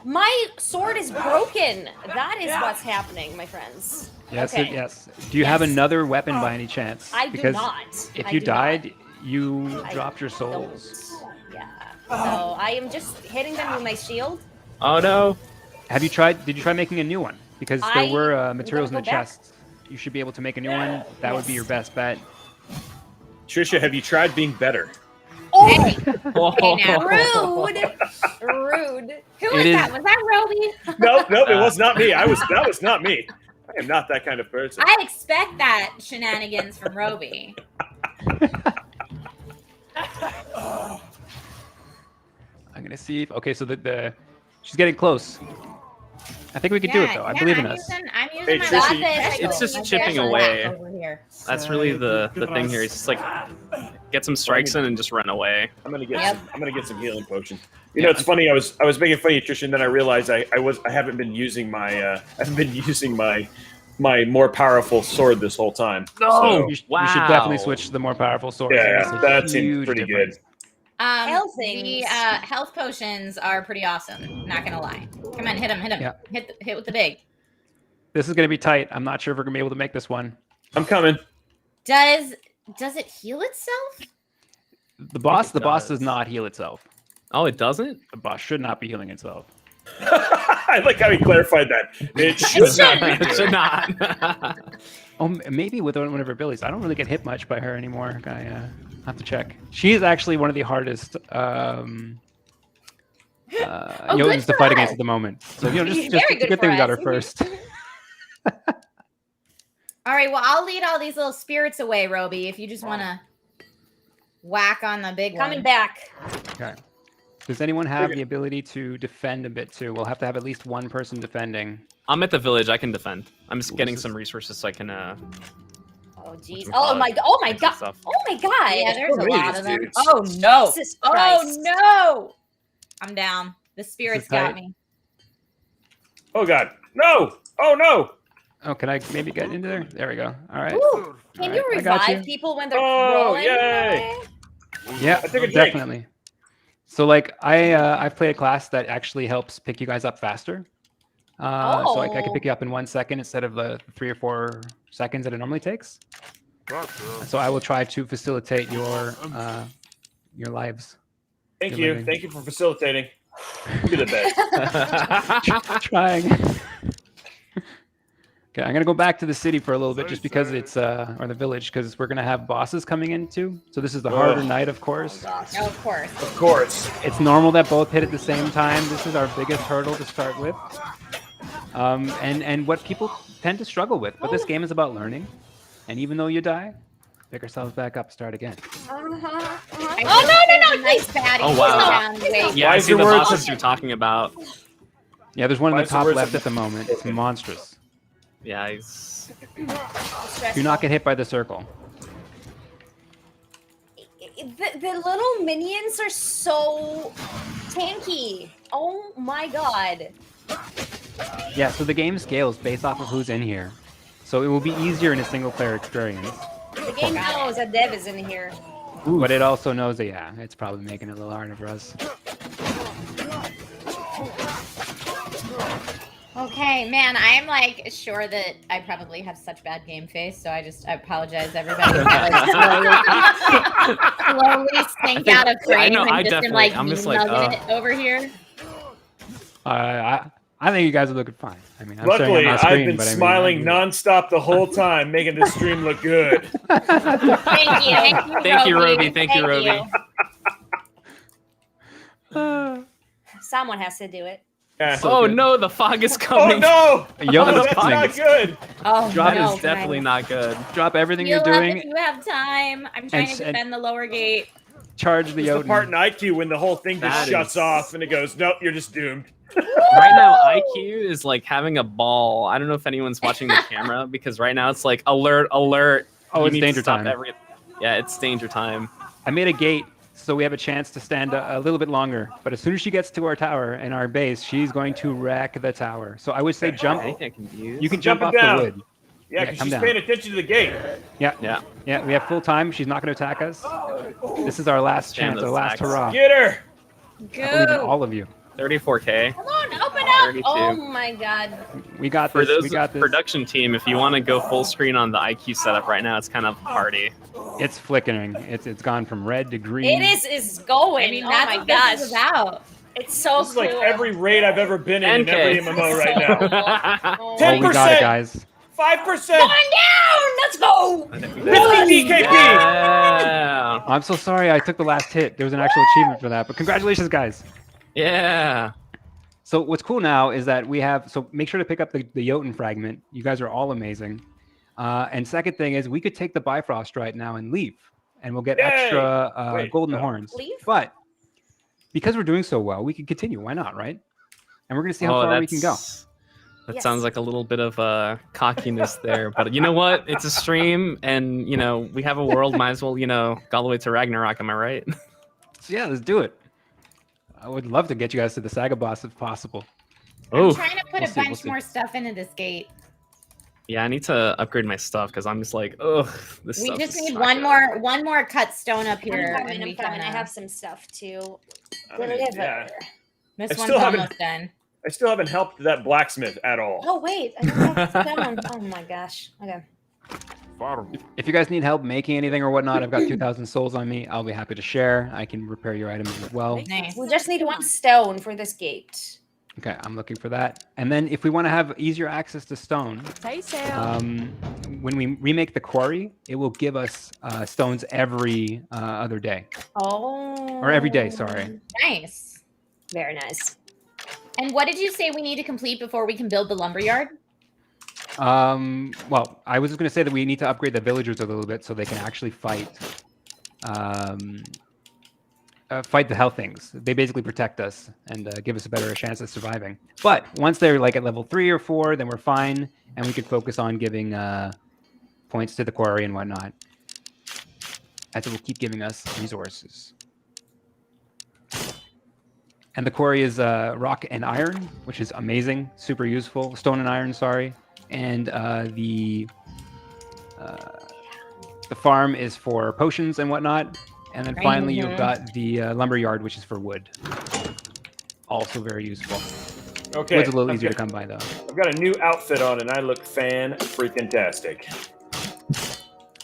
Speaker 10: My sword is broken. That is what's happening, my friends.
Speaker 9: Yes,
Speaker 10: Okay.
Speaker 9: yes. Do you have
Speaker 10: Yes.
Speaker 9: another weapon by any chance?
Speaker 10: I do
Speaker 9: Because
Speaker 10: not.
Speaker 9: if
Speaker 10: I
Speaker 9: you
Speaker 10: do
Speaker 9: died, you
Speaker 10: I
Speaker 9: dropped your souls.
Speaker 10: Don't. Yeah. So I am just hitting them with my shield.
Speaker 2: Oh no.
Speaker 9: Have you tried? Did you try making a new one? Because there
Speaker 10: I
Speaker 9: were materials in
Speaker 10: gotta
Speaker 9: the
Speaker 10: go back.
Speaker 9: chest. You should be able to make a new one. That would be your best bet.
Speaker 11: Trisha, have you tried being better?
Speaker 10: Oh,
Speaker 1: Hey,
Speaker 2: Oh.
Speaker 1: now.
Speaker 10: rude. Rude.
Speaker 1: Who
Speaker 9: It
Speaker 1: was
Speaker 9: is-
Speaker 1: that? Was that Roby?
Speaker 11: Nope, it was not me. That was not me. I am not that kind of person.
Speaker 1: I expect that shenanigans from Roby.
Speaker 9: I'm gonna see if okay. So the she's getting close. I think we can do it though. I believe in us.
Speaker 1: I'm using
Speaker 11: Hey,
Speaker 1: my
Speaker 11: Tracy,
Speaker 1: weapon.
Speaker 2: it's just
Speaker 1: My
Speaker 2: chipping
Speaker 1: special
Speaker 2: away.
Speaker 1: attack over here.
Speaker 2: That's really the thing here. It's just like get some strikes in and just run away.
Speaker 11: I'm gonna get
Speaker 1: Yep.
Speaker 11: some healing potion. You know, it's funny. I was making fun of you, Trisha, and then I realized I haven't been using my more powerful sword this whole time. So,
Speaker 9: You should definitely switch to the more powerful sword.
Speaker 11: yeah,
Speaker 9: It's a
Speaker 11: that seemed
Speaker 9: huge
Speaker 11: pretty
Speaker 9: difference.
Speaker 11: good.
Speaker 10: Health
Speaker 1: The
Speaker 10: things.
Speaker 1: health potions are pretty awesome. Not gonna lie. Come on, hit him.
Speaker 9: Yeah.
Speaker 1: Hit with the big.
Speaker 9: This is gonna be tight. I'm not sure if we're gonna be able to make this one.
Speaker 11: I'm coming.
Speaker 1: Does it heal itself?
Speaker 9: The boss
Speaker 2: does.
Speaker 9: does not heal itself.
Speaker 2: Oh, it doesn't?
Speaker 9: The boss should not be healing itself.
Speaker 11: I like how he clarified that. It should not be.
Speaker 2: It should not.
Speaker 9: Oh, maybe with one of her abilities. I don't really get hit much by her anymore. I have to check. She is actually one of the hardest Jotuns to
Speaker 1: for
Speaker 9: fight
Speaker 1: her.
Speaker 9: against at the moment. So
Speaker 10: Very
Speaker 9: it's
Speaker 10: good
Speaker 9: a good
Speaker 10: for
Speaker 9: thing we got her
Speaker 10: us.
Speaker 9: first.
Speaker 1: All right. Well, I'll lead all these little spirits away, Roby. If you just want to whack on the big
Speaker 10: Coming
Speaker 1: one.
Speaker 10: back.
Speaker 9: Okay. Does anyone have the ability to defend a bit too? We'll have to have at least one person defending.
Speaker 2: I'm at the village. I can defend. I'm just getting some resources so I can.
Speaker 10: Oh jeez.
Speaker 2: Whatchamacallit,
Speaker 10: Oh my god. Oh my
Speaker 2: make some
Speaker 10: god.
Speaker 2: stuff.
Speaker 10: Oh my god.
Speaker 1: Yeah, there's a
Speaker 11: many of
Speaker 1: lot
Speaker 11: these
Speaker 1: of them.
Speaker 11: dudes.
Speaker 1: Oh no!
Speaker 10: Jesus
Speaker 1: Oh
Speaker 10: Christ.
Speaker 1: no! I'm down. The spirits got
Speaker 9: tight.
Speaker 1: me.
Speaker 11: Oh god. No. Oh no.
Speaker 9: Oh, can I maybe get into there? There we go. All right.
Speaker 10: Ooh, can
Speaker 9: All
Speaker 10: you
Speaker 9: right, I got
Speaker 10: revive
Speaker 9: you.
Speaker 10: people when they're
Speaker 11: Oh,
Speaker 10: rolling?
Speaker 11: yay.
Speaker 9: Yeah,
Speaker 11: I took a drink.
Speaker 9: definitely. So like I play a class that actually helps pick you guys up faster. So I can
Speaker 10: Oh.
Speaker 9: pick you up in 1 second instead of the 3 or 4 seconds that it normally takes. So I will try to facilitate your lives.
Speaker 11: Thank
Speaker 9: Good
Speaker 11: you.
Speaker 9: living.
Speaker 11: Thank you for facilitating. You're the best.
Speaker 9: Trying. Okay, I'm gonna go back to the city for a little bit just because it's or the village because we're gonna have bosses coming in too. So this is the harder
Speaker 11: Ugh.
Speaker 9: night, of course.
Speaker 1: Oh, of course.
Speaker 11: Of course.
Speaker 9: It's normal that both hit at the same time. This is our biggest hurdle to start with. And what people tend to struggle with. But this game is about learning. And even though you die, pick ourselves back up, start again.
Speaker 1: I
Speaker 10: Oh,
Speaker 1: think
Speaker 10: no,
Speaker 1: there's a nice baddie
Speaker 2: Oh, wow.
Speaker 1: down the way.
Speaker 2: Yeah, I
Speaker 11: Wise
Speaker 2: see the
Speaker 11: words
Speaker 2: bosses
Speaker 11: of-
Speaker 2: you're talking about.
Speaker 9: Yeah, there's one in the
Speaker 11: Why is the
Speaker 9: top
Speaker 11: words
Speaker 9: left
Speaker 11: of-
Speaker 9: at the moment. It's monstrous.
Speaker 2: Yeah, he's...
Speaker 9: Do not get hit by the circle.
Speaker 10: The little minions are so tanky. Oh my god.
Speaker 9: Yeah, so the game scales based off of who's in here. So it will be easier in a single player experience.
Speaker 10: The game knows that Dev is in here.
Speaker 9: But it also knows that, yeah, it's probably making it a little harder for us.
Speaker 1: Okay, man, I am like sure that I probably have such bad game face, so I apologize, everybody. Slowly sink out of frame and just am like nugging it over here.
Speaker 9: I think you guys are looking fine. I mean, I'm
Speaker 11: Luckily,
Speaker 9: on screen,
Speaker 11: I've been
Speaker 9: but I mean,
Speaker 11: smiling nonstop the whole time, making this stream look good.
Speaker 10: Thank you.
Speaker 2: Thank you, Roby. Thank you, Roby.
Speaker 10: Someone has to do it.
Speaker 11: Yeah.
Speaker 2: Oh no, the fog is coming.
Speaker 11: Oh no!
Speaker 9: Yo,
Speaker 11: That's not good.
Speaker 1: Oh,
Speaker 2: Drop
Speaker 1: no,
Speaker 2: is definitely not good.
Speaker 9: Drop everything
Speaker 1: Heal
Speaker 9: you're
Speaker 1: up
Speaker 9: doing.
Speaker 1: if you have time. I'm trying to defend the lower gate.
Speaker 9: Charge the
Speaker 11: It's the part
Speaker 9: Jotun.
Speaker 11: in iCUE when the whole thing just shuts off and it goes, nope, you're just doomed.
Speaker 2: Right now, iCUE is like having a ball. I don't know if anyone's watching the camera because right now it's like alert, alert.
Speaker 9: Oh,
Speaker 2: You
Speaker 9: it's
Speaker 2: need to
Speaker 9: danger
Speaker 2: stop
Speaker 9: time.
Speaker 2: Yeah, it's danger time.
Speaker 9: I made a gate so we have a chance to stand a little bit longer. But as soon as she gets to our tower and our base, she's going to wreck the tower. So I would say jump.
Speaker 2: I think I can use.
Speaker 9: You can jump off
Speaker 11: down.
Speaker 9: the wood.
Speaker 11: Yeah, because
Speaker 9: come
Speaker 11: she's
Speaker 9: down.
Speaker 11: paying attention to the gate.
Speaker 9: Yeah. We have full time. She's not going to attack us. This is our last
Speaker 2: Damn
Speaker 9: chance,
Speaker 2: those
Speaker 9: our last
Speaker 2: attacks.
Speaker 9: hurrah.
Speaker 11: Get her!
Speaker 9: I believe in
Speaker 1: Go.
Speaker 9: all of you.
Speaker 2: 34K.
Speaker 10: Come on, open up!
Speaker 2: 32.
Speaker 10: Oh my god.
Speaker 9: We got
Speaker 2: For
Speaker 9: this.
Speaker 2: those
Speaker 9: We got this.
Speaker 2: production team, if you want to go full screen on the iCUE setup right now, it's kind of party.
Speaker 9: It's flickering. It's gone from red to green.
Speaker 10: It is going.
Speaker 1: I mean,
Speaker 10: oh
Speaker 1: that's
Speaker 10: my
Speaker 1: what
Speaker 10: gosh.
Speaker 1: this is about.
Speaker 10: It's so
Speaker 11: This is like
Speaker 10: cool.
Speaker 11: every raid I've ever been in
Speaker 2: 10K.
Speaker 11: every MMO right now.
Speaker 10: Oh,
Speaker 9: Oh, we got
Speaker 11: 10%.
Speaker 9: it, guys.
Speaker 11: 5%!
Speaker 10: going down! Let's go!
Speaker 11: 50 DKP!
Speaker 2: Yeah.
Speaker 9: I'm so sorry I took the last hit. There was an actual achievement for that. But congratulations, guys.
Speaker 2: Yeah.
Speaker 9: So what's cool now is that we have, so make sure to pick up the Jotun fragment. You guys are all amazing. And second thing is we could take the Bifrost right now and leave. And we'll get
Speaker 11: Yay!
Speaker 9: extra
Speaker 11: Wait,
Speaker 9: golden horns.
Speaker 10: leave?
Speaker 9: But because we're doing so well, we can continue. Why not, right? And we're going to see how far we can go.
Speaker 2: That
Speaker 10: Yes.
Speaker 2: sounds like a little bit of cockiness there. But you know what? It's a stream, and, you know, we have a world. Might as well, you know, go all the way to Ragnarok. Am I right?
Speaker 9: So yeah, let's do it. I would love to get you guys to the Saga boss if possible.
Speaker 2: Oh,
Speaker 1: I'm trying to put
Speaker 9: We'll
Speaker 1: a
Speaker 9: see, we'll
Speaker 1: bunch
Speaker 9: see.
Speaker 1: more stuff into this gate.
Speaker 2: yeah. I need to upgrade my stuff because I'm just like, ugh. This
Speaker 1: We
Speaker 2: stuff
Speaker 1: just
Speaker 2: is
Speaker 1: need
Speaker 2: not
Speaker 1: one more cut stone up here,
Speaker 10: I'm
Speaker 1: and we
Speaker 10: coming.
Speaker 1: can.
Speaker 10: I have some stuff to
Speaker 11: I mean,
Speaker 10: deliver.
Speaker 11: yeah.
Speaker 1: This
Speaker 11: I
Speaker 1: one's
Speaker 11: still haven't-
Speaker 1: almost done.
Speaker 11: I still haven't helped that blacksmith at all.
Speaker 10: Oh wait, I don't have stone. Oh my gosh. Okay.
Speaker 9: If you guys need help making anything or whatnot, I've got 2,000 souls on me. I'll be happy to share. I can repair your items as well.
Speaker 1: Nice.
Speaker 10: We just need one stone for this gate.
Speaker 9: Okay, I'm looking for that. And then if we want to have easier access to stone, when we remake the quarry, it will give us stones every other day.
Speaker 10: Oh.
Speaker 9: Or every day, sorry.
Speaker 1: Nice.
Speaker 10: Very nice.
Speaker 1: And what did you say we need to complete before we can build the lumberyard?
Speaker 9: Well, I was just going to say that we need to upgrade the villagers a little bit so they can actually fight the hell things. They basically protect us and give us a better chance of surviving. But once they're like at level 3 or 4, then we're fine, and we can focus on giving points to the quarry and whatnot, as it will keep giving us resources. And the quarry is rock and iron, which is amazing, super useful. Stone and iron, sorry. And the farm is for potions and whatnot. And then finally, you've got the lumberyard, which is for wood. Also very useful.
Speaker 11: Okay.
Speaker 9: Wood's a little easier to come by, though.
Speaker 11: I've got a new outfit on and I look fan-freaking-tastic.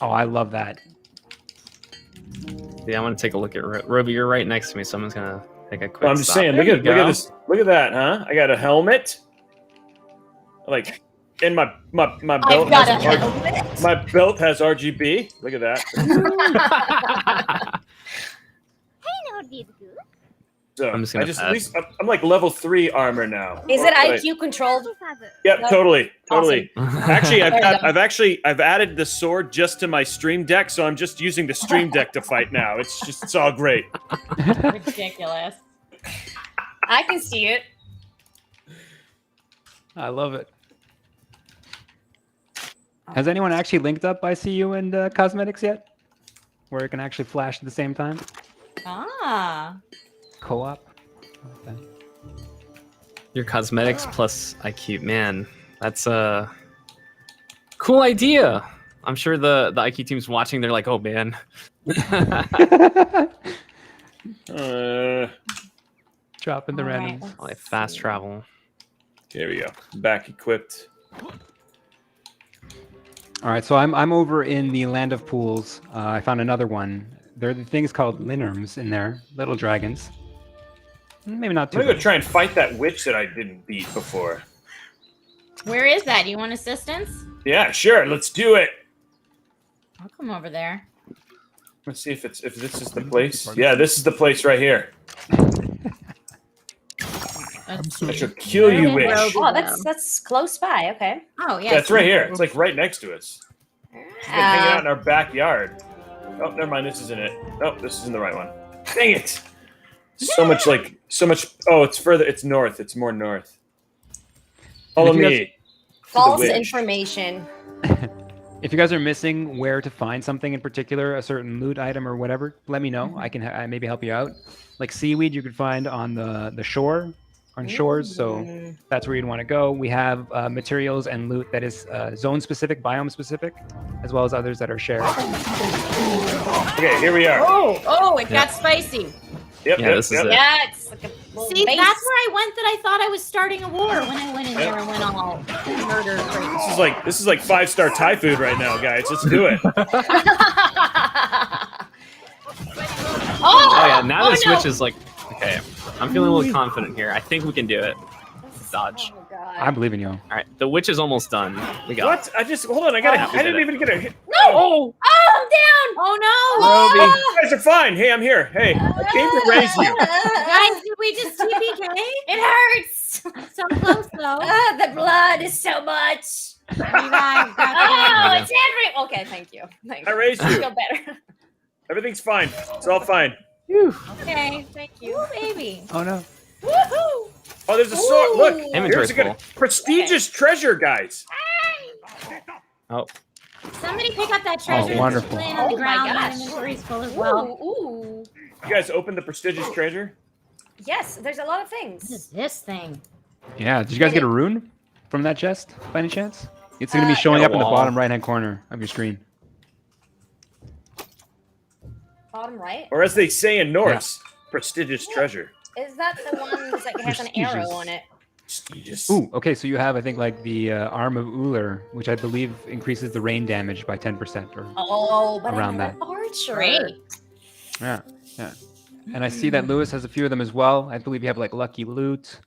Speaker 9: Oh, I love that.
Speaker 2: Yeah, I want to take a look at Roby. You're right next to me. Someone's gonna take a quick.
Speaker 11: Well, I'm just
Speaker 2: stop.
Speaker 11: saying,
Speaker 2: There
Speaker 11: look
Speaker 2: you
Speaker 11: at
Speaker 2: go.
Speaker 11: this. Look at that, huh? I got a helmet. And my belt
Speaker 10: got
Speaker 11: has
Speaker 10: a helmet.
Speaker 11: my belt has RGB. Look at that. So
Speaker 2: I'm just gonna
Speaker 11: at
Speaker 2: pass.
Speaker 11: least I'm like level 3 armor now.
Speaker 10: Is it
Speaker 11: Like-
Speaker 10: IQ controlled?
Speaker 11: Yep, totally. Actually,
Speaker 10: There you go.
Speaker 11: I've added the sword just to my stream deck, so I'm just using the stream deck to fight now. It's all great.
Speaker 1: Ridiculous.
Speaker 10: I can see it.
Speaker 9: I love it. Has anyone actually linked up iCUE and cosmetics yet? Where it can actually flash at the same time?
Speaker 1: Ah.
Speaker 9: Co-op? Okay.
Speaker 2: Your cosmetics plus iCUE. Man, that's a cool idea. I'm sure the iCUE team's watching. They're like, oh, man.
Speaker 9: Drop in the random.
Speaker 2: Right, like fast travel.
Speaker 11: Here we go. Back equipped.
Speaker 9: All right, so I'm over in the land of pools. I found another one. There are the things called linerms in there, little dragons. Maybe not too.
Speaker 11: I'm gonna go try and fight that witch that I didn't beat before.
Speaker 1: Where is that? You want assistance?
Speaker 11: Yeah, sure. Let's do it.
Speaker 1: I'll come over there.
Speaker 11: Let's see if this is the place. Yeah, this is the place right here. I shall kill you, witch.
Speaker 10: Oh, that's close by. Okay.
Speaker 1: Oh yeah.
Speaker 11: That's right here. It's like right next to us. She's been hanging out in our backyard. Oh, never mind. This isn't it. Oh, this isn't the right one. Dang it! So much. Oh, it's further. It's north. It's more north. Follow me.
Speaker 10: False information.
Speaker 9: If you guys are missing where to find something in particular, a certain loot item or whatever, let me know. I can maybe help you out. Like seaweed, you could find on the shore, on shores. So that's where you'd want to go. We have materials and loot that is zone specific, biome specific, as well as others that are shared.
Speaker 11: Okay, here we are.
Speaker 1: Oh, it got spicy.
Speaker 11: Yep,
Speaker 2: yeah, this is it.
Speaker 10: Yeah, it's like a
Speaker 1: See, that's where I went that I thought I was starting a war when I went in there and went all murder crazy.
Speaker 11: This is like 5-star Thai food right now, guys. Let's do it.
Speaker 2: Oh yeah, now the switch is like, okay, I'm feeling a little confident here. I think we can do it. Dodge.
Speaker 10: Oh god.
Speaker 9: I believe in you.
Speaker 2: All right, the witch is almost done. We got
Speaker 11: What? I hold on. I didn't even get a hit.
Speaker 10: No! Oh, I'm down!
Speaker 1: Oh no!
Speaker 2: Roby.
Speaker 11: You guys are fine. Hey, I'm here. Hey, I came to raise you.
Speaker 1: Guys, did we just TPK?
Speaker 10: It hurts!
Speaker 1: So close though.
Speaker 10: The blood is so much. Oh, it's every. Okay, thank you.
Speaker 11: I raised
Speaker 10: I
Speaker 11: you.
Speaker 10: feel better.
Speaker 11: Everything's fine. It's all fine.
Speaker 1: Okay, thank you. Ooh, baby.
Speaker 9: Oh no.
Speaker 10: Woohoo!
Speaker 11: Oh, there's a sword. Look,
Speaker 2: Inventory's
Speaker 11: here's a good prestigious treasure, guys.
Speaker 2: Oh,
Speaker 1: Somebody pick up that treasure.
Speaker 9: Oh, wonderful.
Speaker 1: Laying on the
Speaker 10: Oh my
Speaker 1: ground. My
Speaker 10: gosh.
Speaker 1: inventory's full as well.
Speaker 10: Ooh.
Speaker 11: You guys opened the prestigious treasure?
Speaker 10: Yes, there's a lot of
Speaker 1: What
Speaker 10: things.
Speaker 1: is this thing?
Speaker 9: Yeah. Did you guys get a rune from that chest by any chance? It's going to be showing up in the
Speaker 2: wall.
Speaker 9: bottom right-hand corner of your screen.
Speaker 10: Bottom right.
Speaker 11: Or as they say in Norse, prestigious treasure.
Speaker 10: Is that the one that's like has an arrow on it?
Speaker 11: Prestigious.
Speaker 9: Ooh, okay, so you have, I think, like the Arm of Uller, which I believe increases the rain damage by 10% or
Speaker 10: Oh, but
Speaker 9: around
Speaker 10: I'm
Speaker 9: that.
Speaker 10: an archer.
Speaker 1: Great.
Speaker 9: Yeah, yeah. And I see that Lewis has a few of them as well. I believe you have like Lucky Loot.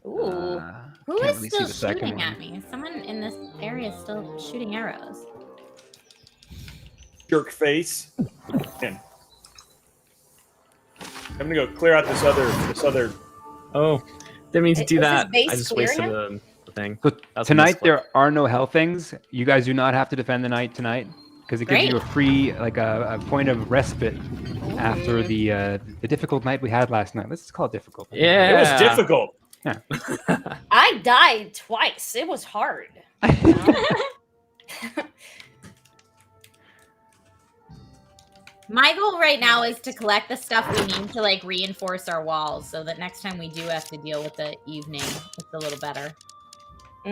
Speaker 10: Ooh.
Speaker 1: Who
Speaker 9: Can't
Speaker 1: is
Speaker 9: really see
Speaker 1: still
Speaker 9: the second
Speaker 1: shooting
Speaker 9: one.
Speaker 1: at me? Someone in this area is still shooting arrows.
Speaker 11: Jerk face. Man. I'm gonna go clear out this other.
Speaker 2: oh, didn't mean to do
Speaker 10: Is this
Speaker 2: that.
Speaker 10: base
Speaker 2: I just
Speaker 10: clear
Speaker 2: wasted
Speaker 10: now?
Speaker 2: the thing.
Speaker 9: So
Speaker 2: That's
Speaker 9: tonight
Speaker 2: misclick.
Speaker 9: there are no hell things. You guys do not have to defend the night tonight because it gives you a free, like a point of respite after the difficult night we had last night. Let's just call it difficult.
Speaker 2: Yeah,
Speaker 11: It was difficult.
Speaker 9: Yeah.
Speaker 10: I died twice. It was hard.
Speaker 1: My goal right now is to collect the stuff we need to like reinforce our walls so that next time we do have to deal with the evening, it's a little better.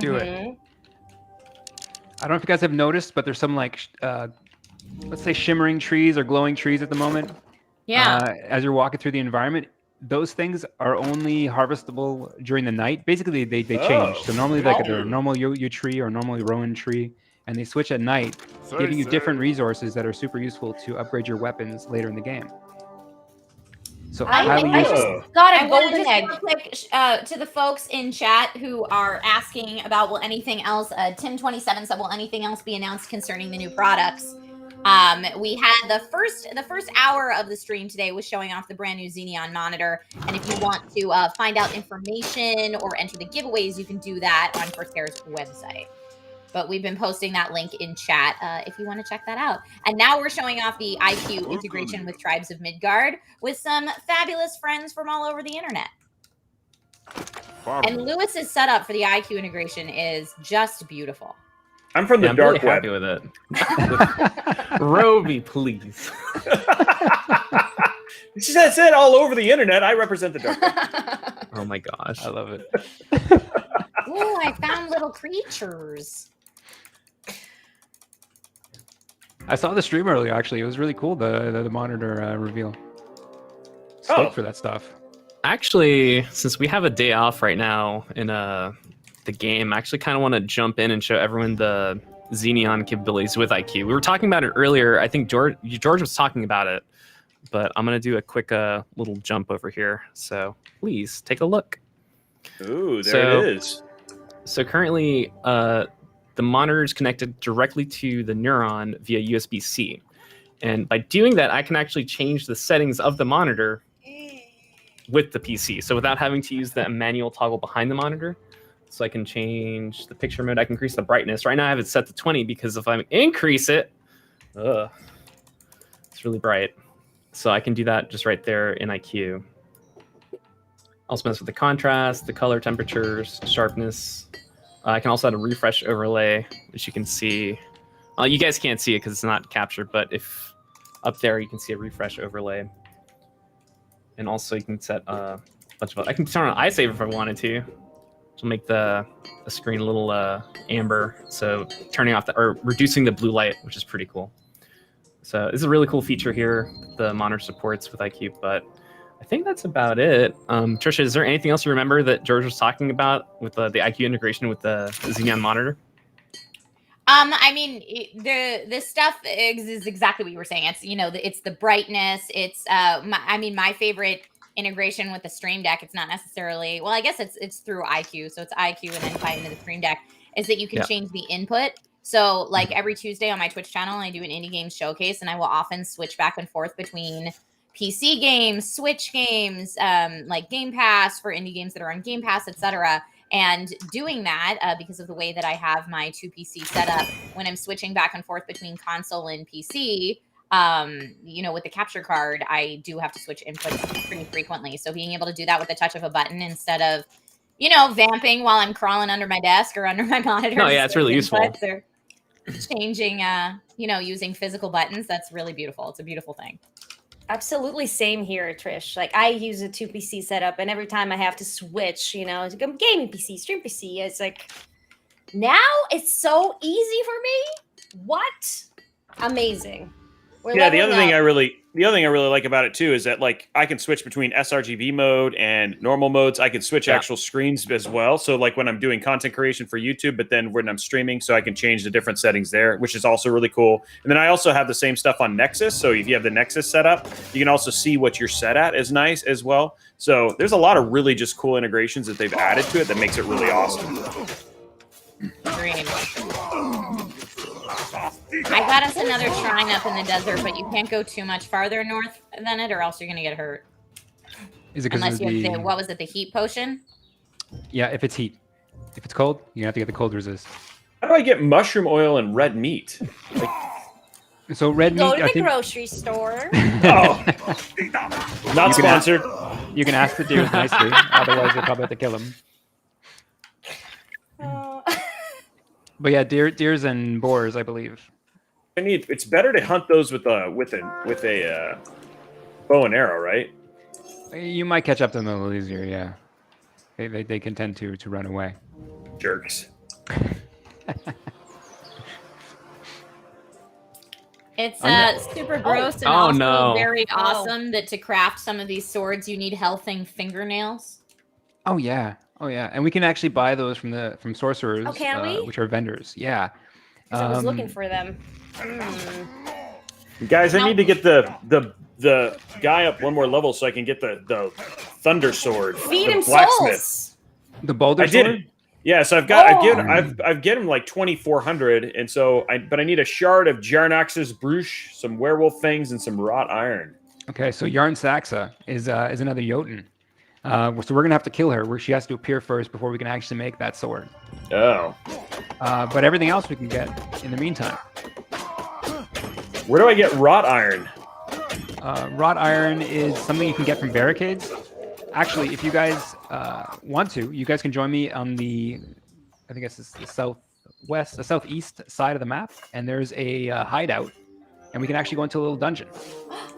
Speaker 9: Do it. I don't know if you guys have noticed, but there's some like, let's say shimmering trees or glowing trees at the moment.
Speaker 1: Yeah.
Speaker 9: As you're walking through the environment, those things are only harvestable during the night. Basically, they change. So normally like they're a normal yew tree or normally rowan tree, and they switch at night, giving you different resources that are super useful to upgrade your weapons later in the game. So highly
Speaker 10: I
Speaker 9: useful.
Speaker 10: just got
Speaker 1: I
Speaker 10: a
Speaker 1: want to
Speaker 10: golden
Speaker 1: just
Speaker 10: egg.
Speaker 1: real quick to the folks in chat who are asking about will anything else. Tim27 said, will anything else be announced concerning the new products? We had the first hour of the stream today was showing off the brand new Xenion monitor, and if you want to find out information or enter the giveaways, you can do that on CORSAIR's website. But we've been posting that link in chat if you want to check that out. And now we're showing off the iCUE integration with Tribes of Midgard with some fabulous friends from all over the internet. And Lewis's setup for the iCUE integration is just beautiful.
Speaker 11: I'm from the
Speaker 2: I'm
Speaker 11: dark
Speaker 2: really
Speaker 11: web.
Speaker 2: happy with it. Roby, please.
Speaker 11: She said it all over the internet. I represent the dark web.
Speaker 2: Oh my gosh.
Speaker 9: I love it.
Speaker 1: Oh, I found little creatures.
Speaker 9: I saw the stream earlier. Actually, it was really cool. The monitor reveal. Stoked for that stuff.
Speaker 2: Actually, since we have a day off right now in the game, I actually kind of want to jump in and show everyone the Xenion capabilities with iCUE. We were talking about it earlier. I think George was talking about it, but I'm going to do a quick little jump over here. So please take a look.
Speaker 11: Ooh, there it is.
Speaker 2: So currently, the monitor is connected directly to the Neuron via USB-C. And by doing that, I can actually change the settings of the monitor with the PC. So without having to use the manual toggle behind the monitor. So I can change the picture mode. I can increase the brightness. Right now I have it set to 20 because if I increase it, it's really bright. So I can do that just right there in iCUE. Also mess with the contrast, the color temperatures, sharpness. I can also add a refresh overlay, which you can see. You guys can't see it because it's not captured, but if up there you can see a refresh overlay. And also you can set a bunch of. I can turn on iSaver if I wanted to, which will make the screen a little amber. So turning off or reducing the blue light, which is pretty cool. So this is a really cool feature here the monitor supports with iCUE, but I think that's about it. Trisha, is there anything else you remember that George was talking about with the iCUE integration with the Xenion monitor?
Speaker 1: I mean, the stuff is exactly what you were saying. It's, it's the brightness. It's, my favorite integration with the Stream Deck. It's not necessarily, well, I guess it's through iCUE. So it's iCUE and then tie into the Stream Deck, is that you can change the input. So like every Tuesday on my Twitch channel, I do an indie game showcase, and I will often switch back and forth between PC games, Switch games, like Game Pass for indie games that are on Game Pass, etc. And doing that, because of the way that I have my 2 PC setup, when I'm switching back and forth between console and PC, with the capture card, I do have to switch inputs pretty frequently. So being able to do that with the touch of a button instead of, vamping while I'm crawling under my desk or under my monitor.
Speaker 2: Oh, yeah, it's really useful.
Speaker 1: Or changing, using physical buttons, that's really beautiful. It's a beautiful thing.
Speaker 10: Absolutely same here, Trish. Like I use a 2 PC setup, and every time I have to switch, it's like I'm gaming PC, stream PC. It's like now it's so easy for me. What? Amazing.
Speaker 11: The other thing I really like about it too is that like I can switch between sRGB mode and normal modes. I can switch actual screens as well. So like when I'm doing content creation for YouTube, but then when I'm streaming, so I can change the different settings there, which is also really cool. And then I also have the same stuff on Nexus. So if you have the Nexus set up, you can also see what you're set at is nice as well. So there's a lot of really just cool integrations that they've added to it that makes it really awesome.
Speaker 1: I got us another shrine up in the desert, but you can't go too much farther north than it, or else you're gonna get hurt.
Speaker 9: Is it because
Speaker 1: unless you have what was it, the heat potion?
Speaker 9: Yeah, if it's heat. If it's cold, you have to get the cold resist.
Speaker 11: How do I get mushroom oil and red meat?
Speaker 9: So red meat.
Speaker 10: Go to the grocery store.
Speaker 11: Not sponsored.
Speaker 9: You can ask the deers nicely, otherwise you'll probably have to kill them. But yeah, deers and boars, I believe.
Speaker 11: It's better to hunt those with a bow and arrow, right?
Speaker 9: You might catch up to them a little easier, yeah. They can tend to run away.
Speaker 11: Jerks.
Speaker 1: It's super gross and also very awesome that to craft some of these swords you need healthing fingernails.
Speaker 9: Oh yeah, and we can actually buy those from sorcerers,
Speaker 10: can we?
Speaker 9: Which are vendors. Yeah.
Speaker 10: I was looking for them.
Speaker 11: Guys, I need to get the guy up one more level so I can get the thunder sword.
Speaker 10: Feed him
Speaker 11: blacksmith.
Speaker 10: souls.
Speaker 9: The boulder sword?
Speaker 11: Yeah, so I've get him like 2,400, and so but I need a shard of Jarnax's Bruche, some werewolf fangs, and some wrought iron.
Speaker 9: Okay, so Yarn Saxa is another Jotun. So we're gonna have to kill her. She has to appear first before we can actually make that sword.
Speaker 11: Oh.
Speaker 9: But everything else we can get in the meantime.
Speaker 11: Where do I get wrought iron?
Speaker 9: Wrought iron is something you can get from barricades. Actually, if you guys want to, you guys can join me on the, I think it's the southeast side of the map, and there's a hideout, and we can actually go into a little dungeon.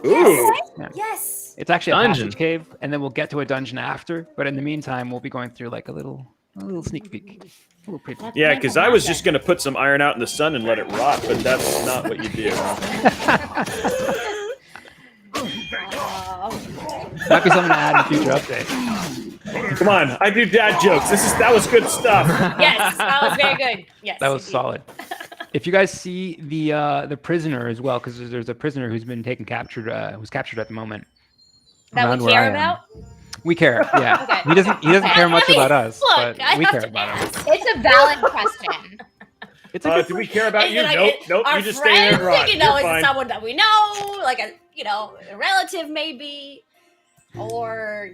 Speaker 11: Ooh.
Speaker 9: Yeah.
Speaker 10: Yes.
Speaker 9: It's actually a
Speaker 2: Dungeon.
Speaker 9: passage cave, and then we'll get to a dungeon after. But in the meantime, we'll be going through like a little sneak peek. A little preview.
Speaker 11: Yeah, because I was just going to put some iron out in the sun and let it rot, but that's not what you do.
Speaker 9: Might be something to add in a future update.
Speaker 11: Come on, I do dad jokes. That was good stuff.
Speaker 10: Yes, that was very good. Yes.
Speaker 9: That was
Speaker 10: indeed.
Speaker 9: solid. If you guys see the prisoner as well, because there's a prisoner who's been captured at the moment.
Speaker 10: That
Speaker 9: around
Speaker 10: we
Speaker 9: where
Speaker 10: care
Speaker 9: I am.
Speaker 10: about?
Speaker 9: We care, yeah.
Speaker 10: Okay.
Speaker 9: He doesn't care much about us,
Speaker 10: Look,
Speaker 9: but
Speaker 10: I
Speaker 9: we
Speaker 10: have
Speaker 9: care
Speaker 10: to
Speaker 9: about him.
Speaker 10: ask.
Speaker 12: It's a valid question.
Speaker 9: It's a good
Speaker 11: Do we care about
Speaker 10: Is
Speaker 11: you?
Speaker 10: it like
Speaker 11: Nope.
Speaker 10: Our
Speaker 11: You just stay there and
Speaker 10: friend,
Speaker 11: rot.
Speaker 10: you know,
Speaker 11: You're
Speaker 10: is
Speaker 11: fine.
Speaker 10: it someone that we know, like a relative maybe, or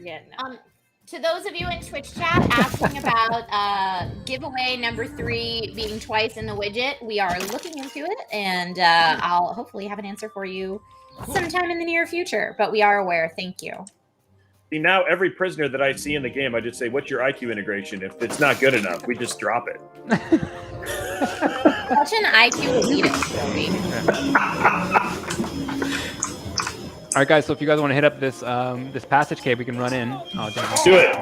Speaker 12: To those of you in Twitch chat asking about giveaway number 3 being twice in the widget, we are looking into it, and I'll hopefully have an answer for you sometime in the near future. But we are aware. Thank you.
Speaker 11: See, now every prisoner that I see in the game, I just say, "What's your iCUE integration?" If it's not good enough, we just drop it.
Speaker 12: Such an iCUE elitist, Toby.
Speaker 9: All right, guys. So if you guys want to hit up this this passage cave, we can run in. Oh, damn.
Speaker 11: Let's do it.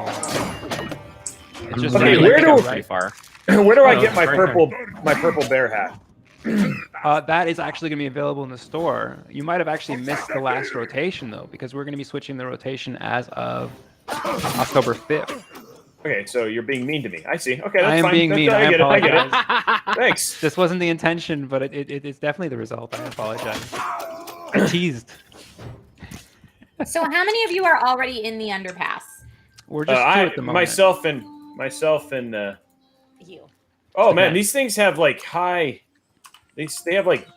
Speaker 9: It's just
Speaker 11: Okay,
Speaker 9: right
Speaker 11: where do-
Speaker 2: pretty far?
Speaker 11: Where do I
Speaker 2: Oh,
Speaker 11: get my
Speaker 2: right
Speaker 11: purple bear hat?
Speaker 9: That is actually going to be available in the store. You might have actually missed the last rotation though, because we're going to be switching the rotation as of October 5th.
Speaker 11: Okay, so you're being mean to me. I see. Okay, that's
Speaker 9: I am
Speaker 11: fine.
Speaker 9: being
Speaker 11: That's-
Speaker 9: mean. I
Speaker 11: get it. I get
Speaker 9: apologize.
Speaker 11: it. Thanks.
Speaker 9: This wasn't the intention, but it's definitely the result. I apologize. I teased.
Speaker 12: So how many of you are already in the underpass?
Speaker 9: We're just two at the moment.
Speaker 11: myself and
Speaker 10: you.
Speaker 11: oh man,
Speaker 9: Okay.
Speaker 11: these things have like high. They have like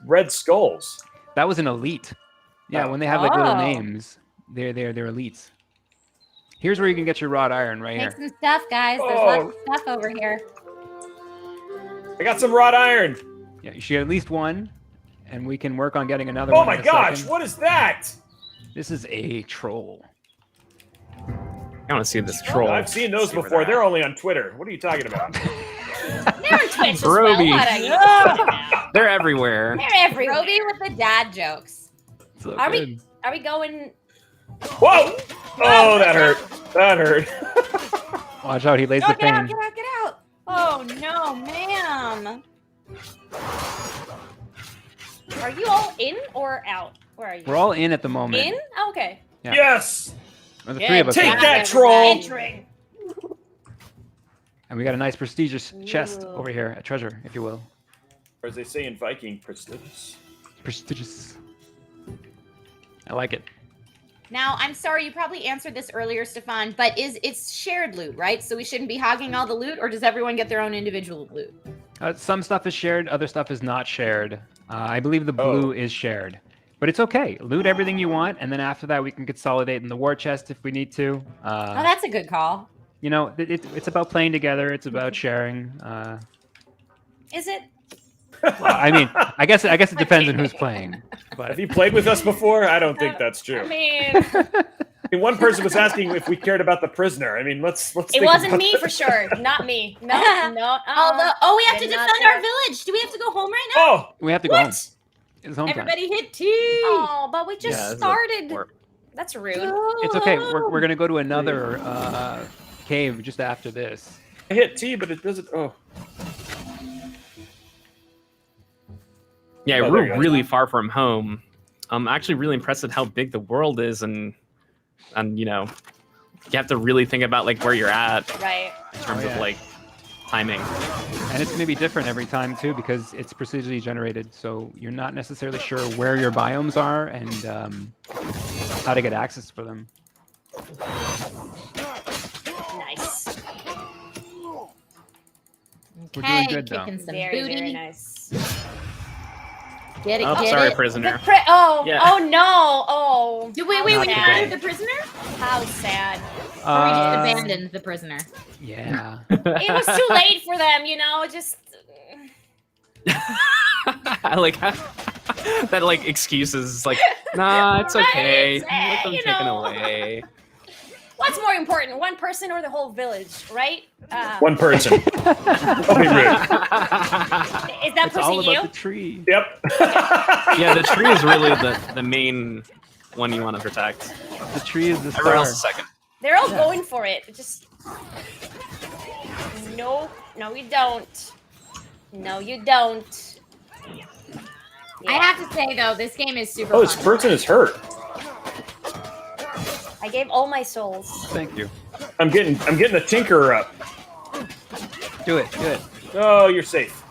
Speaker 11: red skulls.
Speaker 9: That was an elite. Yeah, when they have like little names, they're elites. Here's where you can get your wrought iron right
Speaker 12: Make
Speaker 9: here.
Speaker 12: some stuff, guys. There's lots of stuff over here.
Speaker 11: I got some wrought iron.
Speaker 9: Yeah, you should get at least one, and we can work on getting another
Speaker 11: Oh
Speaker 9: one.
Speaker 11: my
Speaker 9: in a
Speaker 11: gosh,
Speaker 9: second.
Speaker 11: what is that?
Speaker 9: This is a troll.
Speaker 2: I want to see this troll.
Speaker 11: I've seen those before. They're only on Twitter. What are you talking about?
Speaker 10: They're on Twitch as well.
Speaker 2: Broby.
Speaker 10: What are you talking about?
Speaker 2: They're everywhere.
Speaker 10: They're everywhere.
Speaker 12: Roby with the dad jokes.
Speaker 9: So
Speaker 10: Are
Speaker 9: good.
Speaker 10: we going?
Speaker 11: Whoa! Oh, that hurt. That hurt.
Speaker 9: Watch out, he lays
Speaker 10: No,
Speaker 9: the
Speaker 10: get out!
Speaker 9: pain.
Speaker 10: Get out! Get out! Oh no, ma'am. Are you all in or out? Where are you?
Speaker 9: We're all in at the moment.
Speaker 10: in. Oh, okay.
Speaker 9: Yeah.
Speaker 11: Yes.
Speaker 9: Well, the three of us
Speaker 11: Take
Speaker 9: are.
Speaker 11: that, troll.
Speaker 10: Entering.
Speaker 9: And we got a nice prestigious chest over here, a treasure, if you will.
Speaker 11: Or as they say in Viking, prestigious.
Speaker 9: Prestigious. I like it.
Speaker 12: Now, I'm sorry, you probably answered this earlier, Stefan, but it's shared loot, right? So we shouldn't be hogging all the loot, or does everyone get their own individual loot?
Speaker 9: Some stuff is shared, other stuff is not shared. I believe the blue is shared. But it's okay. Loot everything you want, and then after that we can consolidate in the war chest if we need to.
Speaker 12: Oh, that's a good call.
Speaker 9: You know, it's about playing together. It's about sharing.
Speaker 10: Is it?
Speaker 9: I mean, I guess it depends on who's playing. But
Speaker 11: Have you played with us before? I don't think that's true.
Speaker 10: I mean,
Speaker 11: I mean, one person was asking if we cared about the prisoner. I mean, let's.
Speaker 10: it
Speaker 11: think
Speaker 10: wasn't
Speaker 11: about
Speaker 10: me
Speaker 11: that.
Speaker 10: for sure. Not me. No, no.
Speaker 12: Although, we have to
Speaker 10: Did not
Speaker 12: defend our
Speaker 10: care.
Speaker 12: village. Do we have to go home right now?
Speaker 11: Oh,
Speaker 9: we have to go home. It's home time.
Speaker 12: Everybody hit T.
Speaker 10: Oh, but we just
Speaker 2: Yeah, this is
Speaker 10: started.
Speaker 2: a-
Speaker 10: That's rude.
Speaker 9: It's okay. We're gonna go to another cave just after this.
Speaker 11: I hit T, but it doesn't. Oh,
Speaker 2: Yeah,
Speaker 11: Oh, there
Speaker 2: we're
Speaker 11: you go.
Speaker 2: really far from home. I'm actually really impressed at how big the world is, and you know, you have to really think about like where you're at
Speaker 10: Right.
Speaker 2: in terms
Speaker 9: yeah.
Speaker 2: of like timing.
Speaker 9: And it's gonna be different every time too, because it's procedurally generated. So you're not necessarily sure where your biomes are and how to get access for them.
Speaker 10: Nice.
Speaker 9: We're doing good though.
Speaker 12: Kicking some
Speaker 10: Very,
Speaker 12: booty.
Speaker 10: very nice.
Speaker 12: Get it,
Speaker 2: Oh,
Speaker 12: get
Speaker 2: sorry,
Speaker 12: it.
Speaker 2: prisoner.
Speaker 10: Oh,
Speaker 2: Yeah.
Speaker 10: oh no. Oh.
Speaker 12: Wait,
Speaker 10: How
Speaker 12: we
Speaker 10: sad.
Speaker 12: killed the prisoner?
Speaker 10: How sad.
Speaker 12: Or we just abandoned the prisoner?
Speaker 9: Yeah.
Speaker 10: It was too late for them, you know, just
Speaker 2: I like that like excuses like, nah, it's okay.
Speaker 10: It's,
Speaker 2: Let them
Speaker 10: you
Speaker 2: taken
Speaker 10: know.
Speaker 2: away.
Speaker 10: What's more important, one person or the whole village, right?
Speaker 11: One person. Don't be rude.
Speaker 10: Is that
Speaker 9: It's
Speaker 10: person
Speaker 9: all about
Speaker 10: you?
Speaker 9: the tree.
Speaker 11: Yep.
Speaker 2: Yeah, the tree is really the main one you want to protect.
Speaker 9: The tree is the
Speaker 2: Everyone else
Speaker 9: star.
Speaker 2: is second.
Speaker 10: They're all going for it. Just no, you don't. No, you don't.
Speaker 12: I have to say though, this game is super
Speaker 11: Oh, this
Speaker 12: fun.
Speaker 11: person is hurt.
Speaker 10: I gave all my souls.
Speaker 9: Thank you.
Speaker 11: I'm getting the tinkerer up.
Speaker 9: Do it.
Speaker 11: Oh, you're safe.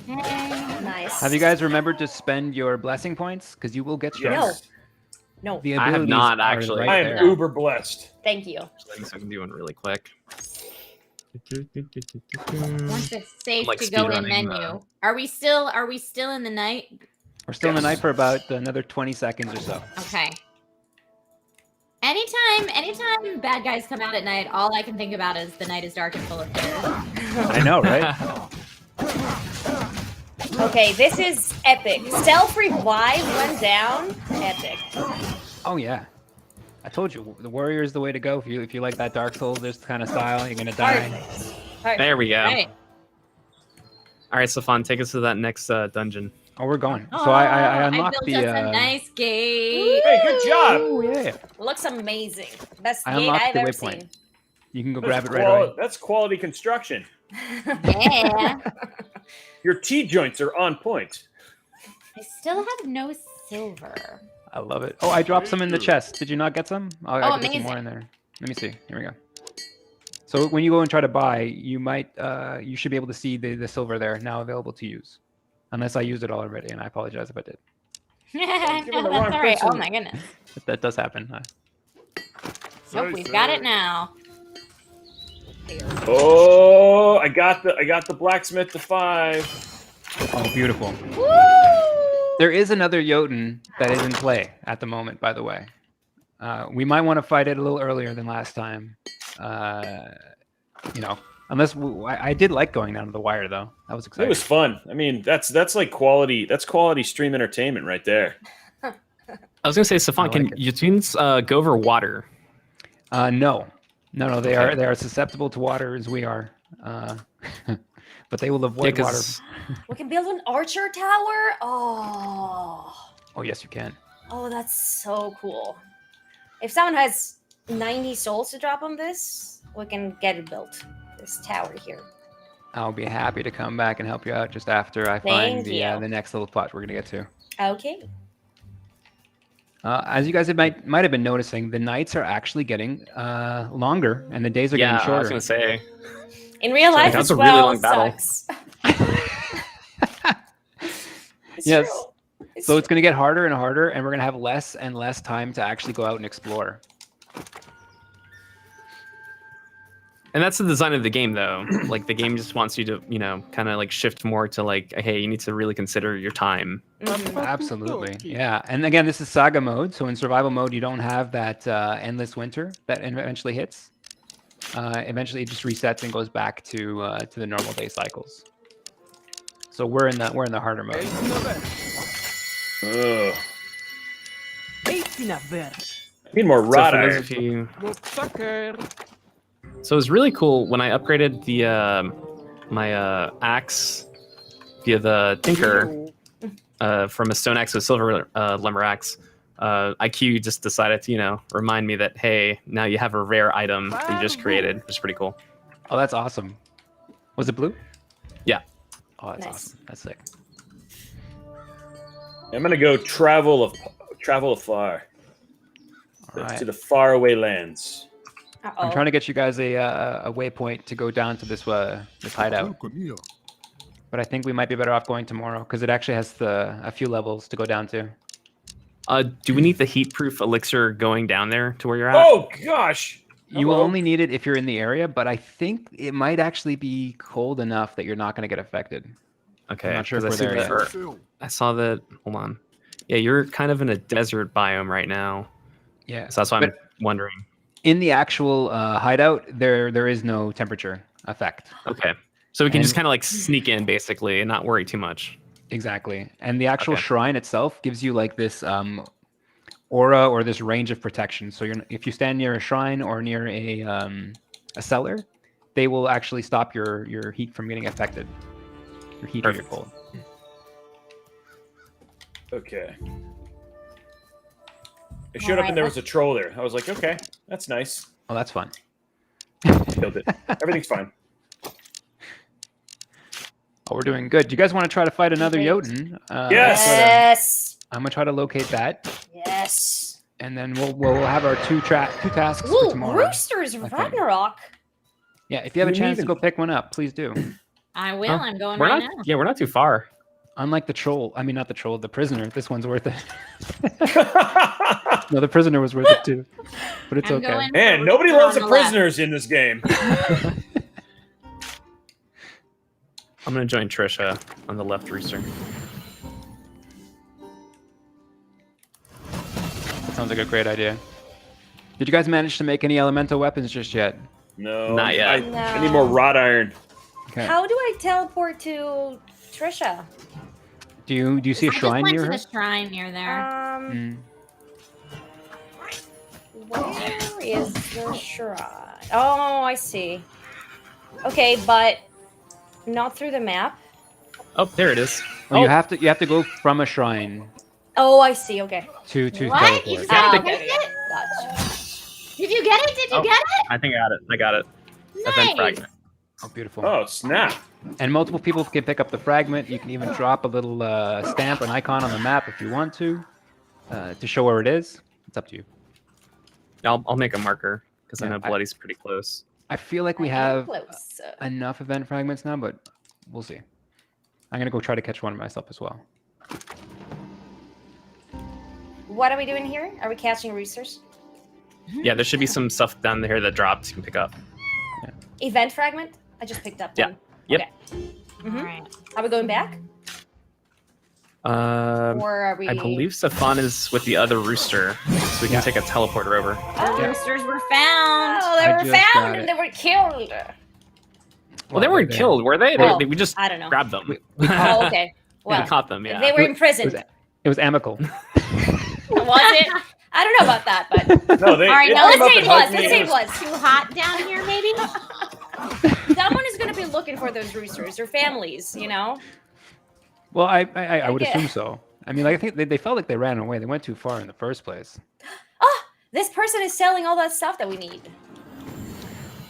Speaker 10: Nice.
Speaker 9: Have you guys remembered to spend your blessing points? Because you will get stronger.
Speaker 11: Yes.
Speaker 10: No.
Speaker 9: The
Speaker 2: I have
Speaker 9: abilities
Speaker 2: not,
Speaker 9: are
Speaker 2: actually.
Speaker 9: right
Speaker 11: I am
Speaker 9: there.
Speaker 11: uber blessed.
Speaker 10: Thank you.
Speaker 2: I think I can do one really quick.
Speaker 12: Once it's safe
Speaker 2: Like
Speaker 12: to go in
Speaker 2: speedrunning
Speaker 12: menu.
Speaker 2: the-
Speaker 12: Are we still in the night?
Speaker 9: We're still in the night for about another 20 seconds or so.
Speaker 12: Okay. Anytime bad guys come out at night, all I can think about is the night is dark and full of terror.
Speaker 9: I know, right?
Speaker 10: Okay, this is epic. Stealth revive went down. Epic.
Speaker 9: Oh yeah. I told you, the warrior is the way to go. If you like that Dark Souls, this kind of style, you're gonna die.
Speaker 10: Perfect.
Speaker 2: There we go.
Speaker 12: Right.
Speaker 2: All right, Stefan, take us to that next dungeon.
Speaker 9: Oh, we're going. So I unlocked
Speaker 12: built
Speaker 9: the.
Speaker 12: us a nice gate.
Speaker 11: Hey, good job.
Speaker 9: Oh yeah.
Speaker 10: Looks amazing. Best
Speaker 9: I
Speaker 10: gate
Speaker 9: unlocked
Speaker 10: I've
Speaker 9: the
Speaker 10: ever
Speaker 9: waypoint.
Speaker 10: seen.
Speaker 9: You can go grab it right away.
Speaker 11: That's quality construction.
Speaker 12: Yeah.
Speaker 11: Your T-joints are on point.
Speaker 12: I still have no silver.
Speaker 9: I love it. Oh, I dropped some in the chest. Did you not get some? I
Speaker 12: Oh,
Speaker 9: get some
Speaker 12: amazing.
Speaker 9: more in there. Let me see. Here we go. So when you go and try to buy, you might you should be able to see the silver there now available to use. Unless I used it all already, and I apologize if I did.
Speaker 10: Oh,
Speaker 12: No, that's all right. Oh my goodness.
Speaker 9: That does happen.
Speaker 12: Nope, we've got it now.
Speaker 11: Oh, I got the blacksmith to 5.
Speaker 9: Oh, beautiful.
Speaker 12: Woo!
Speaker 9: There is another Jotun that is in play at the moment, by the way. We might want to fight it a little earlier than last time. Unless I did like going down to the wire, though. That was exciting.
Speaker 11: It was fun. I mean, that's like quality. That's quality stream entertainment right there.
Speaker 2: I was gonna say, Stefan, can Yotuns go over water?
Speaker 9: No. They are susceptible to water as we are. But they will avoid water.
Speaker 10: We can build an archer tower. Oh,
Speaker 9: yes, you can.
Speaker 10: oh, that's so cool. If someone has 90 souls to drop on this, we can get it built. This tower here.
Speaker 9: I'll be happy to come back and help you out just after I find the next little plot we're gonna get to.
Speaker 10: Okay.
Speaker 9: As you guys might have been noticing, the nights are actually getting longer and the days are getting shorter.
Speaker 2: I was gonna say.
Speaker 10: In real life,
Speaker 2: that's
Speaker 10: as
Speaker 2: a really
Speaker 10: well,
Speaker 2: long battle.
Speaker 10: sucks.
Speaker 9: Yes.
Speaker 10: True.
Speaker 9: So it's going to get harder and harder, and we're going to have less and less time to actually go out and explore.
Speaker 2: And that's the design of the game, though. Like, the game just wants you to, kind of like shift more to like, hey, you need to really consider your time.
Speaker 9: Absolutely. Yeah. And again, this is saga mode. So in survival mode, you don't have that endless winter that eventually hits. Eventually it just resets and goes back to the normal day cycles. So we're in the harder mode.
Speaker 11: Ugh. Need more rod iron.
Speaker 2: So it was really cool when I upgraded the my axe via the tinker from a stone axe to a silver lumber axe. iCUE just decided to remind me that, hey, now you have a rare item that you just created, which is pretty cool.
Speaker 9: Oh, that's awesome. Was it blue?
Speaker 2: Yeah.
Speaker 9: Oh, that's
Speaker 10: Nice.
Speaker 9: awesome. That's sick.
Speaker 11: I'm gonna go travel afar
Speaker 9: All right.
Speaker 11: to the faraway lands.
Speaker 10: Uh-oh.
Speaker 9: I'm trying to get you guys a waypoint to go down to this hideout. But I think we might be better off going tomorrow because it actually has a few levels to go down to.
Speaker 2: Do we need the heat-proof elixir going down there to where you're at?
Speaker 11: Oh gosh!
Speaker 9: You will only need it if you're in the area, but I think it might actually be cold enough that you're not going to get affected.
Speaker 2: Okay.
Speaker 9: I'm not sure if
Speaker 2: 'cause
Speaker 9: we're
Speaker 2: I see
Speaker 9: there
Speaker 2: that- I saw that. Hold on. Yeah, you're kind of in a desert biome right now.
Speaker 9: Yeah.
Speaker 2: So that's why I'm
Speaker 9: But
Speaker 2: wondering.
Speaker 9: in the actual hideout, there is no temperature effect.
Speaker 2: Okay. So we can just
Speaker 9: And-
Speaker 2: kind of like sneak in basically and not worry too much.
Speaker 9: Exactly. And the actual
Speaker 2: Okay.
Speaker 9: shrine itself gives you like this aura or this range of protection. So if you stand near a shrine or near a cellar, they will actually stop your heat from getting affected. Your heat or your cold.
Speaker 11: Okay. It showed up and there was a troll there. I was like, okay, that's nice.
Speaker 9: Oh, that's fun.
Speaker 11: Killed it. Everything's fine.
Speaker 9: Oh, we're doing good. Do you guys want to try to fight another Jotun?
Speaker 10: Yes.
Speaker 9: I'm gonna try to locate that.
Speaker 10: Yes.
Speaker 9: And then we'll have our two tasks for tomorrow.
Speaker 10: Roosters of Ragnarok.
Speaker 9: Yeah, if you have a chance to go pick one up, please do.
Speaker 12: I will. I'm going
Speaker 2: we're
Speaker 12: right
Speaker 2: not,
Speaker 12: now.
Speaker 2: Yeah, we're not too far.
Speaker 9: Unlike the troll, I mean not the troll, the prisoner. This one's worth it. No, the prisoner was worth it too, but it's okay.
Speaker 11: Man, nobody loves the prisoners in this game.
Speaker 2: I'm gonna join Trisha on the left rooster.
Speaker 9: That sounds like a great idea. Did you guys manage to make any elemental weapons just yet?
Speaker 11: No,
Speaker 2: not yet.
Speaker 11: I need more wrought iron.
Speaker 9: Okay.
Speaker 10: How do I teleport to Trisha?
Speaker 9: Do you see a shrine near her?
Speaker 12: I just went to the shrine near there.
Speaker 10: Where is the shrine? Oh, I see. Okay, but not through the map.
Speaker 2: Oh, there it is.
Speaker 9: Oh, you have to go from a shrine
Speaker 10: Oh, I see. Okay.
Speaker 9: to
Speaker 12: What? You
Speaker 9: teleport.
Speaker 12: said
Speaker 10: Okay.
Speaker 12: it?
Speaker 10: Gotcha.
Speaker 12: Did you get it? Did you get it?
Speaker 2: I think I got it.
Speaker 12: Nice.
Speaker 2: Event fragment.
Speaker 9: Oh, beautiful.
Speaker 11: Oh, snap.
Speaker 9: And multiple people can pick up the fragment. You can even drop a little stamp, an icon on the map if you want to show where it is. It's up to you.
Speaker 2: I'll make a marker because I
Speaker 9: Yeah,
Speaker 2: know Bloody's pretty close.
Speaker 9: I feel like we have
Speaker 10: Close.
Speaker 9: enough event fragments now, but we'll see. I'm gonna go try to catch one myself as well.
Speaker 10: What are we doing here? Are we catching roosters?
Speaker 2: Yeah, there should be some stuff down there that drops you can pick up.
Speaker 10: Event fragment? I just picked up
Speaker 2: Yeah.
Speaker 10: one.
Speaker 2: Yep.
Speaker 10: Okay.
Speaker 12: All right.
Speaker 10: Are we going back? Or are we...
Speaker 2: I believe Stefan is with the other rooster, so we can take a teleporter over.
Speaker 12: The roosters were found.
Speaker 10: Oh, they
Speaker 9: I
Speaker 10: were
Speaker 9: just
Speaker 10: found
Speaker 9: got
Speaker 10: and
Speaker 9: it.
Speaker 10: they were killed.
Speaker 2: Well, they weren't killed, were they?
Speaker 10: Well,
Speaker 2: They we just
Speaker 10: I don't know.
Speaker 2: grabbed them.
Speaker 10: Oh, okay.
Speaker 2: We
Speaker 10: Well,
Speaker 2: caught them, yeah.
Speaker 10: they were imprisoned.
Speaker 9: It was amicable.
Speaker 10: Was it? I don't know about that, but
Speaker 11: No, they.
Speaker 12: All right,
Speaker 11: they
Speaker 12: now
Speaker 11: came
Speaker 10: let's
Speaker 11: up
Speaker 10: say
Speaker 11: and
Speaker 10: it was.
Speaker 11: hugged me.
Speaker 10: Let's say it was.
Speaker 12: Too hot down here, maybe?
Speaker 10: Someone is going to be looking for those roosters or families, you know?
Speaker 9: Well, I would
Speaker 10: Okay.
Speaker 9: assume so. I mean, like, I think they felt like they ran away. They went too far in the first place.
Speaker 10: Oh, this person is selling all that stuff that we need.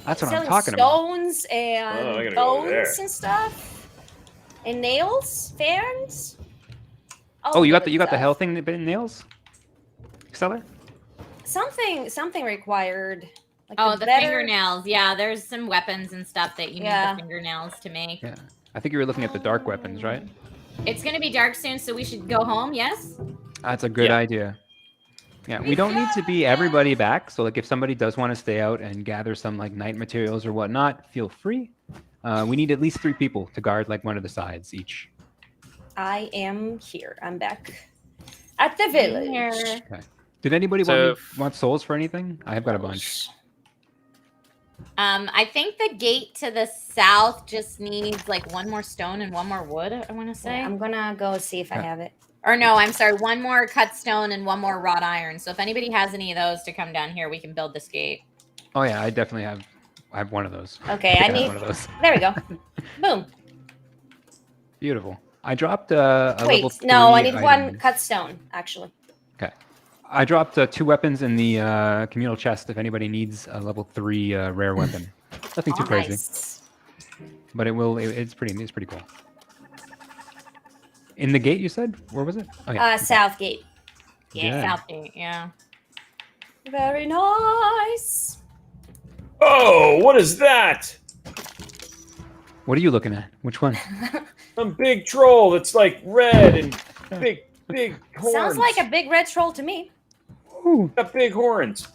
Speaker 9: That's what I'm
Speaker 10: Selling
Speaker 9: talking about.
Speaker 10: stones and
Speaker 11: Oh, I gotta go over
Speaker 10: bones
Speaker 11: there.
Speaker 10: and stuff. And nails, fans.
Speaker 9: Oh, you got the
Speaker 10: different stuff.
Speaker 9: hell thing in nails? Seller?
Speaker 10: Something required. Like
Speaker 12: Oh, the
Speaker 10: leather-
Speaker 12: fingernails. Yeah, there's some weapons and stuff that you
Speaker 10: Yeah.
Speaker 12: need the fingernails to make.
Speaker 9: Yeah. I think you were looking at the dark weapons, right?
Speaker 12: It's going to be dark soon, so we should go home, yes?
Speaker 9: That's a good idea. Yeah, we don't need to be everybody back. So, like, if somebody does want to stay out and gather some like night materials or whatnot, feel free. We need at least 3 people to guard like one of the sides each.
Speaker 10: I am here. I'm back at the village.
Speaker 12: Here.
Speaker 9: Okay. Did anybody
Speaker 2: So
Speaker 9: want souls for anything? I have got a bunch.
Speaker 12: I think the gate to the south just needs like one more stone and one more wood, I want to say.
Speaker 10: I'm gonna go see if I
Speaker 9: Okay.
Speaker 10: have it.
Speaker 12: Or no, I'm sorry, one more cut stone and one more wrought iron. So if anybody has any of those to come down here, we can build this gate.
Speaker 9: Oh yeah, I definitely have. I have one of those.
Speaker 10: Okay, I
Speaker 9: have
Speaker 10: need.
Speaker 9: one of those.
Speaker 10: There we go. Boom.
Speaker 9: Beautiful. I dropped a level
Speaker 10: Wait,
Speaker 9: 3
Speaker 10: no, I need
Speaker 9: item.
Speaker 10: one cut stone actually.
Speaker 9: Okay. I dropped 2 weapons in the communal chest if anybody needs a level 3 rare weapon. Nothing too crazy,
Speaker 10: Nice.
Speaker 9: but it's pretty cool. In the gate, you said? Where was it? Oh yeah.
Speaker 10: South gate.
Speaker 9: Yeah.
Speaker 12: South gate, yeah.
Speaker 10: Very nice.
Speaker 11: Oh, what is that?
Speaker 9: What are you looking at? Which one?
Speaker 11: Some big troll that's like red and big horns.
Speaker 10: Sounds like a big red troll to me.
Speaker 9: Ooh.
Speaker 11: Got big horns.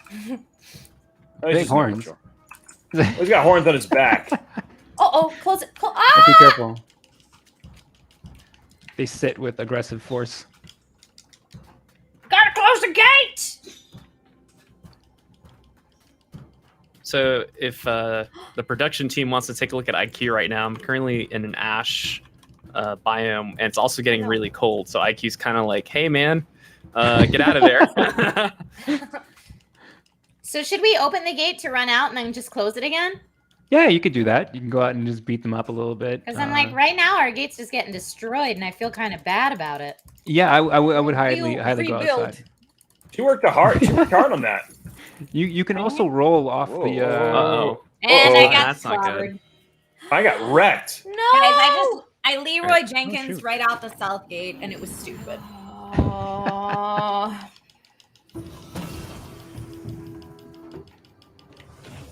Speaker 11: Oh, he's
Speaker 9: Big
Speaker 11: just a normal
Speaker 9: horns.
Speaker 11: troll. Oh, he's got horns on his back.
Speaker 10: Oh, close it.
Speaker 9: Be
Speaker 10: Ah!
Speaker 9: careful. They sit with aggressive force.
Speaker 10: Gotta close the gate.
Speaker 2: So if the production team wants to take a look at iCUE right now, I'm currently in an Ash biome, and it's also getting really cold. So iCUE's kind of like, hey man, get out of there.
Speaker 12: So should we open the gate to run out and then just close it again?
Speaker 9: Yeah, you could do that. You can go out and just beat them up a little bit.
Speaker 12: Because I'm like, right now our gate's just getting destroyed, and I feel kind of bad about it.
Speaker 9: Yeah, I would highly go outside.
Speaker 11: She worked hard. She worked hard on that.
Speaker 9: You can also roll off the.
Speaker 12: And I got
Speaker 2: that's not good.
Speaker 11: I got wrecked.
Speaker 12: No, guys, I Leroy Jenkins right out the south gate, and it was stupid.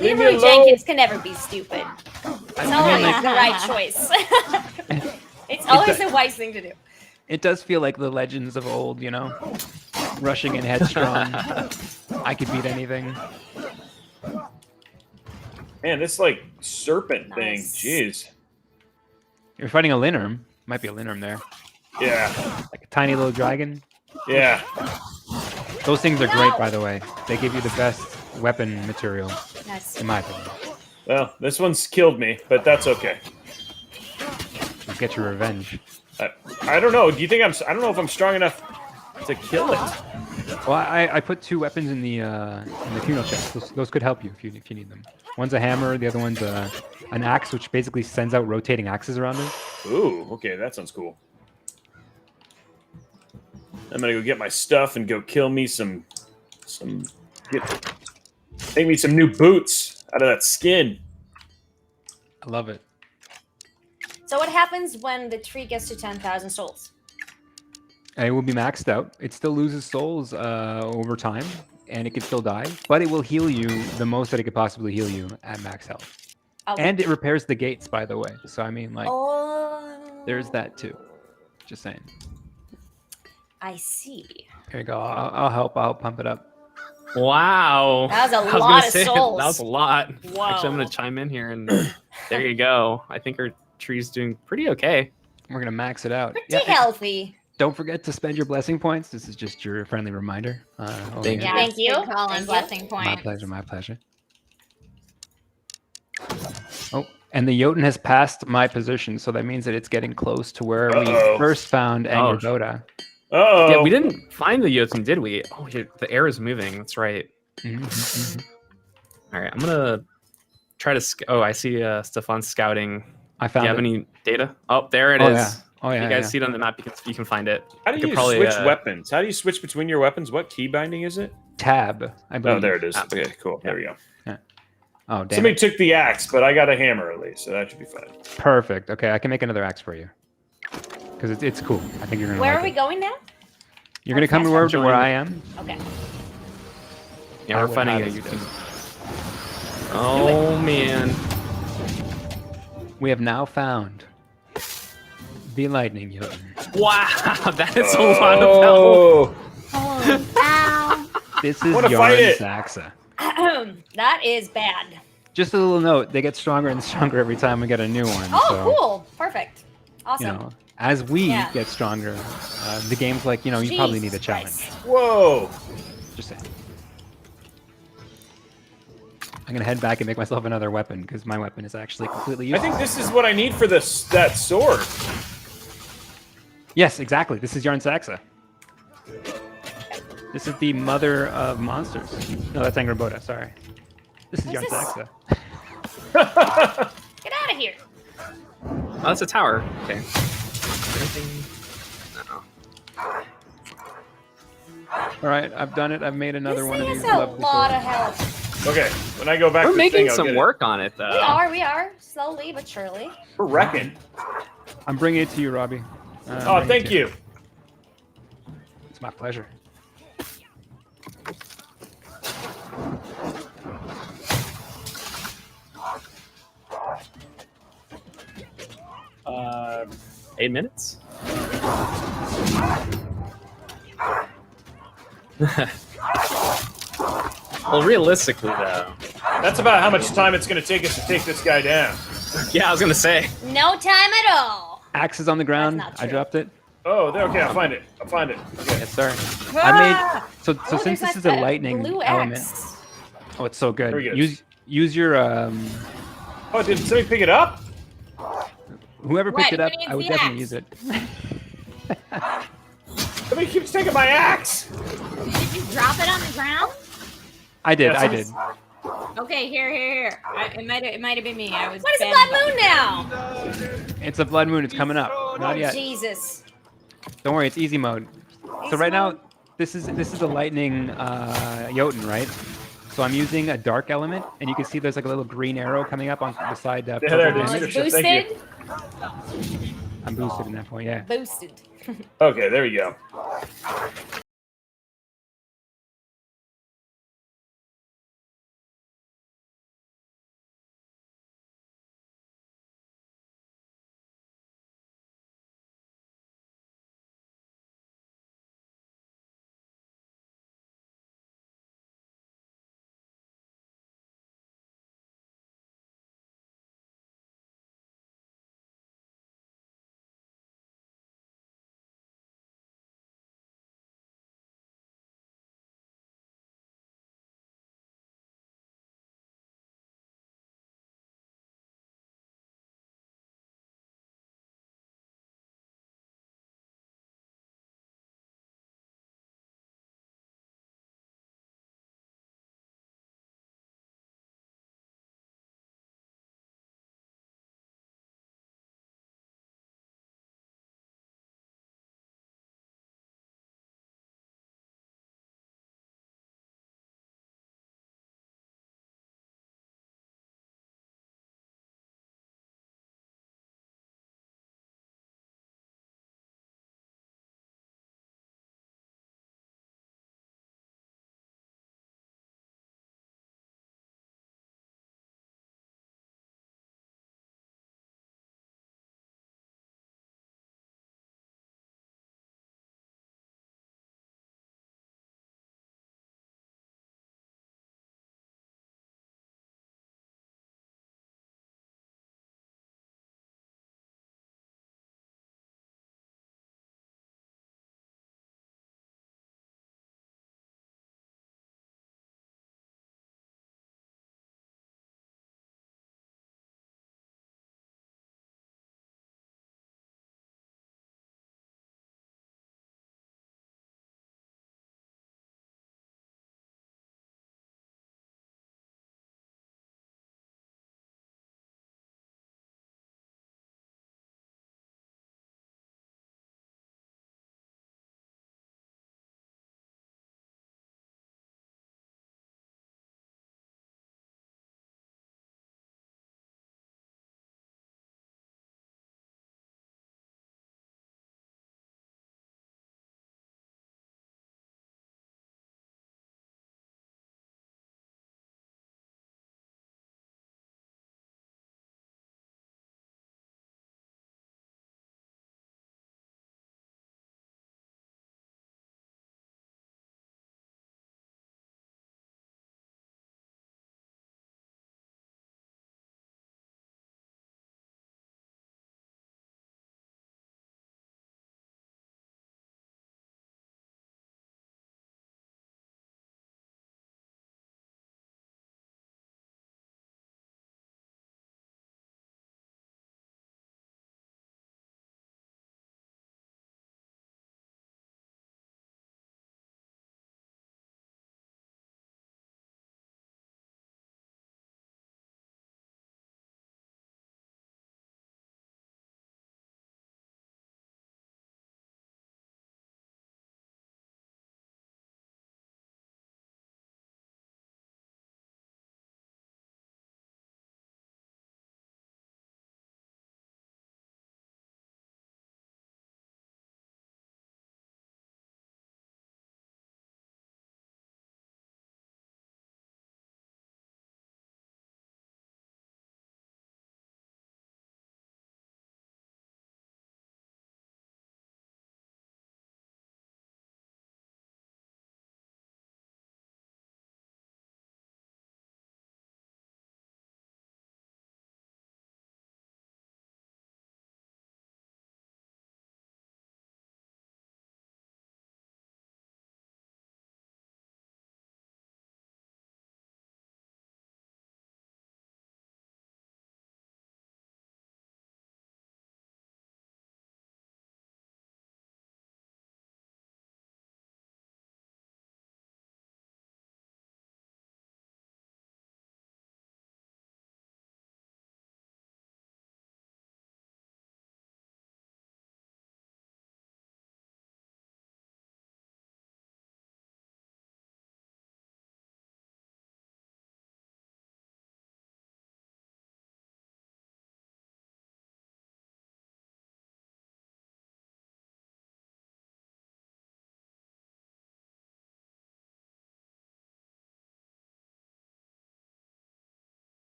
Speaker 10: Leroy Jenkins can never be stupid. It's always the right choice. It's always the wise thing to do.
Speaker 9: It does feel like the legends of old, rushing in headstrong. I could beat anything.
Speaker 11: Man, this serpent thing. Jeez.
Speaker 9: You're fighting a Linurm. Might be a Linurm there.
Speaker 11: Yeah.
Speaker 9: Like a tiny little dragon.
Speaker 11: Yeah.
Speaker 9: Those things are great, by the way. They give you the best weapon material, in my opinion.
Speaker 11: Well, this one's killed me, but that's okay.
Speaker 9: You get your revenge.
Speaker 11: I don't know. Do you think I don't know if I'm strong enough to kill it.
Speaker 9: Well, I put 2 weapons in the funeral chest. Those could help you if you need them. One's a hammer, the other one's an axe, which basically sends out rotating axes around it.
Speaker 11: Ooh, okay, that sounds cool. I'm gonna go get my stuff and go kill me make me some new boots out of that skin.
Speaker 9: I love it.
Speaker 10: So what happens when the tree gets to 10,000 souls?
Speaker 9: It will be maxed out. It still loses souls over time, and it can still die, but it will heal you the most that it could possibly heal you at max health.
Speaker 10: Okay.
Speaker 9: And it repairs the gates, by the way. So I mean, there's that too. Just saying.
Speaker 10: I see.
Speaker 9: Here you go. I'll help. I'll pump it up.
Speaker 2: Wow.
Speaker 10: That was a lot of souls.
Speaker 2: That was a lot.
Speaker 10: Whoa.
Speaker 2: Actually, I'm going to chime in here, and there you go. I think our tree's doing pretty okay.
Speaker 9: We're going to max it out.
Speaker 10: Pretty healthy.
Speaker 9: Don't forget to spend your blessing points. This is just your friendly reminder.
Speaker 2: Thank you.
Speaker 10: Thank you.
Speaker 12: Colin, blessing point.
Speaker 9: My pleasure. My pleasure. Oh, and the Jotun has passed my position, so that means that it's getting close to where we first found Angry Boda.
Speaker 11: Oh.
Speaker 2: Yeah, we didn't find the Jotun, did we? Oh, here, the air is moving. That's right. All right, I'm gonna try to. Oh, I see Stefan scouting.
Speaker 9: I found.
Speaker 2: Do you have any data? Oh, there it is.
Speaker 9: Oh yeah.
Speaker 2: If you guys see it on the map, you can find it.
Speaker 11: How do you switch weapons? How do you switch between your weapons? What key binding is it?
Speaker 9: Tab, I believe.
Speaker 11: Oh, there it is. Okay, cool. There we go.
Speaker 9: Yeah. Oh, damn.
Speaker 11: Somebody took the axe, but I got a hammer at least, so that should be fine.
Speaker 9: Perfect. Okay, I can make another axe for you. Because it's cool. I think you're gonna.
Speaker 10: Where are we going now?
Speaker 9: You're gonna come to where I am.
Speaker 10: Okay.
Speaker 2: Yeah, we're finding a Jotun. Oh man.
Speaker 9: We have now found the lightning Jotun.
Speaker 2: Wow, that is a lot of help.
Speaker 12: Oh, ow.
Speaker 9: This is
Speaker 11: Wanna
Speaker 9: Yarn
Speaker 11: fight it.
Speaker 9: Saxa.
Speaker 10: That is bad.
Speaker 9: Just a little note: they get stronger and stronger every time we get a new one.
Speaker 10: Oh,
Speaker 9: so,
Speaker 10: cool. Perfect. Awesome.
Speaker 9: As we get stronger, the game's like, you probably need a challenge.
Speaker 11: Whoa.
Speaker 9: Just saying. I'm gonna head back and make myself another weapon because my weapon is actually completely useless.
Speaker 11: I think this is what I need for that sword.
Speaker 9: Yes, exactly. This is Yarn Saxa. This is the mother of monsters. No, that's Angry Boda. Sorry. This is Yarn Saxa.
Speaker 10: Get out of here.
Speaker 2: Oh, that's a tower. Okay. No.
Speaker 9: All right, I've done it. I've made another one of these.
Speaker 10: This is a lot of help.
Speaker 11: Okay, when I go back
Speaker 2: We're
Speaker 11: to the
Speaker 2: making
Speaker 11: thing, I'll
Speaker 2: some
Speaker 11: get
Speaker 2: work on it, though.
Speaker 10: We are. Slowly but surely.
Speaker 11: it. We're wrecking.
Speaker 9: I'm bringing it to you, Robbie.
Speaker 11: Oh, thank you.
Speaker 9: It's my pleasure.
Speaker 2: Uh, 8 minutes? Well, realistically, though.
Speaker 11: That's about how much time it's going to take us to take this guy down.
Speaker 2: Yeah, I was going to say.
Speaker 10: No time at all.
Speaker 9: Axe is on the ground.
Speaker 10: That's not
Speaker 9: I
Speaker 10: true.
Speaker 9: dropped it.
Speaker 11: Oh, there. Okay, I'll find it. Okay.
Speaker 9: Yes, sir.
Speaker 10: Ah!
Speaker 9: I made so
Speaker 10: Oh,
Speaker 9: since
Speaker 10: there's
Speaker 9: this is
Speaker 10: that
Speaker 9: a lightning
Speaker 10: blue
Speaker 9: element.
Speaker 10: axe.
Speaker 9: Oh, it's so good.
Speaker 11: There he goes.
Speaker 9: Use your
Speaker 11: Oh, did somebody pick it up?
Speaker 9: Whoever picked it up,
Speaker 12: Who needs
Speaker 9: I would
Speaker 12: the
Speaker 9: definitely
Speaker 12: axe?
Speaker 9: use it.
Speaker 11: Somebody keeps taking my axe.
Speaker 12: Did you drop it on the ground?
Speaker 9: I did. I did.
Speaker 12: Okay, here. It might have been me. I was.
Speaker 10: What is the blood moon now?
Speaker 9: It's a blood moon. It's coming up. Not yet.
Speaker 10: Jesus.
Speaker 9: Don't worry. It's easy mode. So right now, this is a lightning Jotun, right? So I'm using a dark element, and you can see there's like a little green arrow coming up on the side.
Speaker 11: There it is.
Speaker 10: It's
Speaker 11: Trisha, thank you.
Speaker 10: boosted.
Speaker 9: I'm boosted in that point. Yeah.
Speaker 10: Boosted.
Speaker 11: Okay, there we go.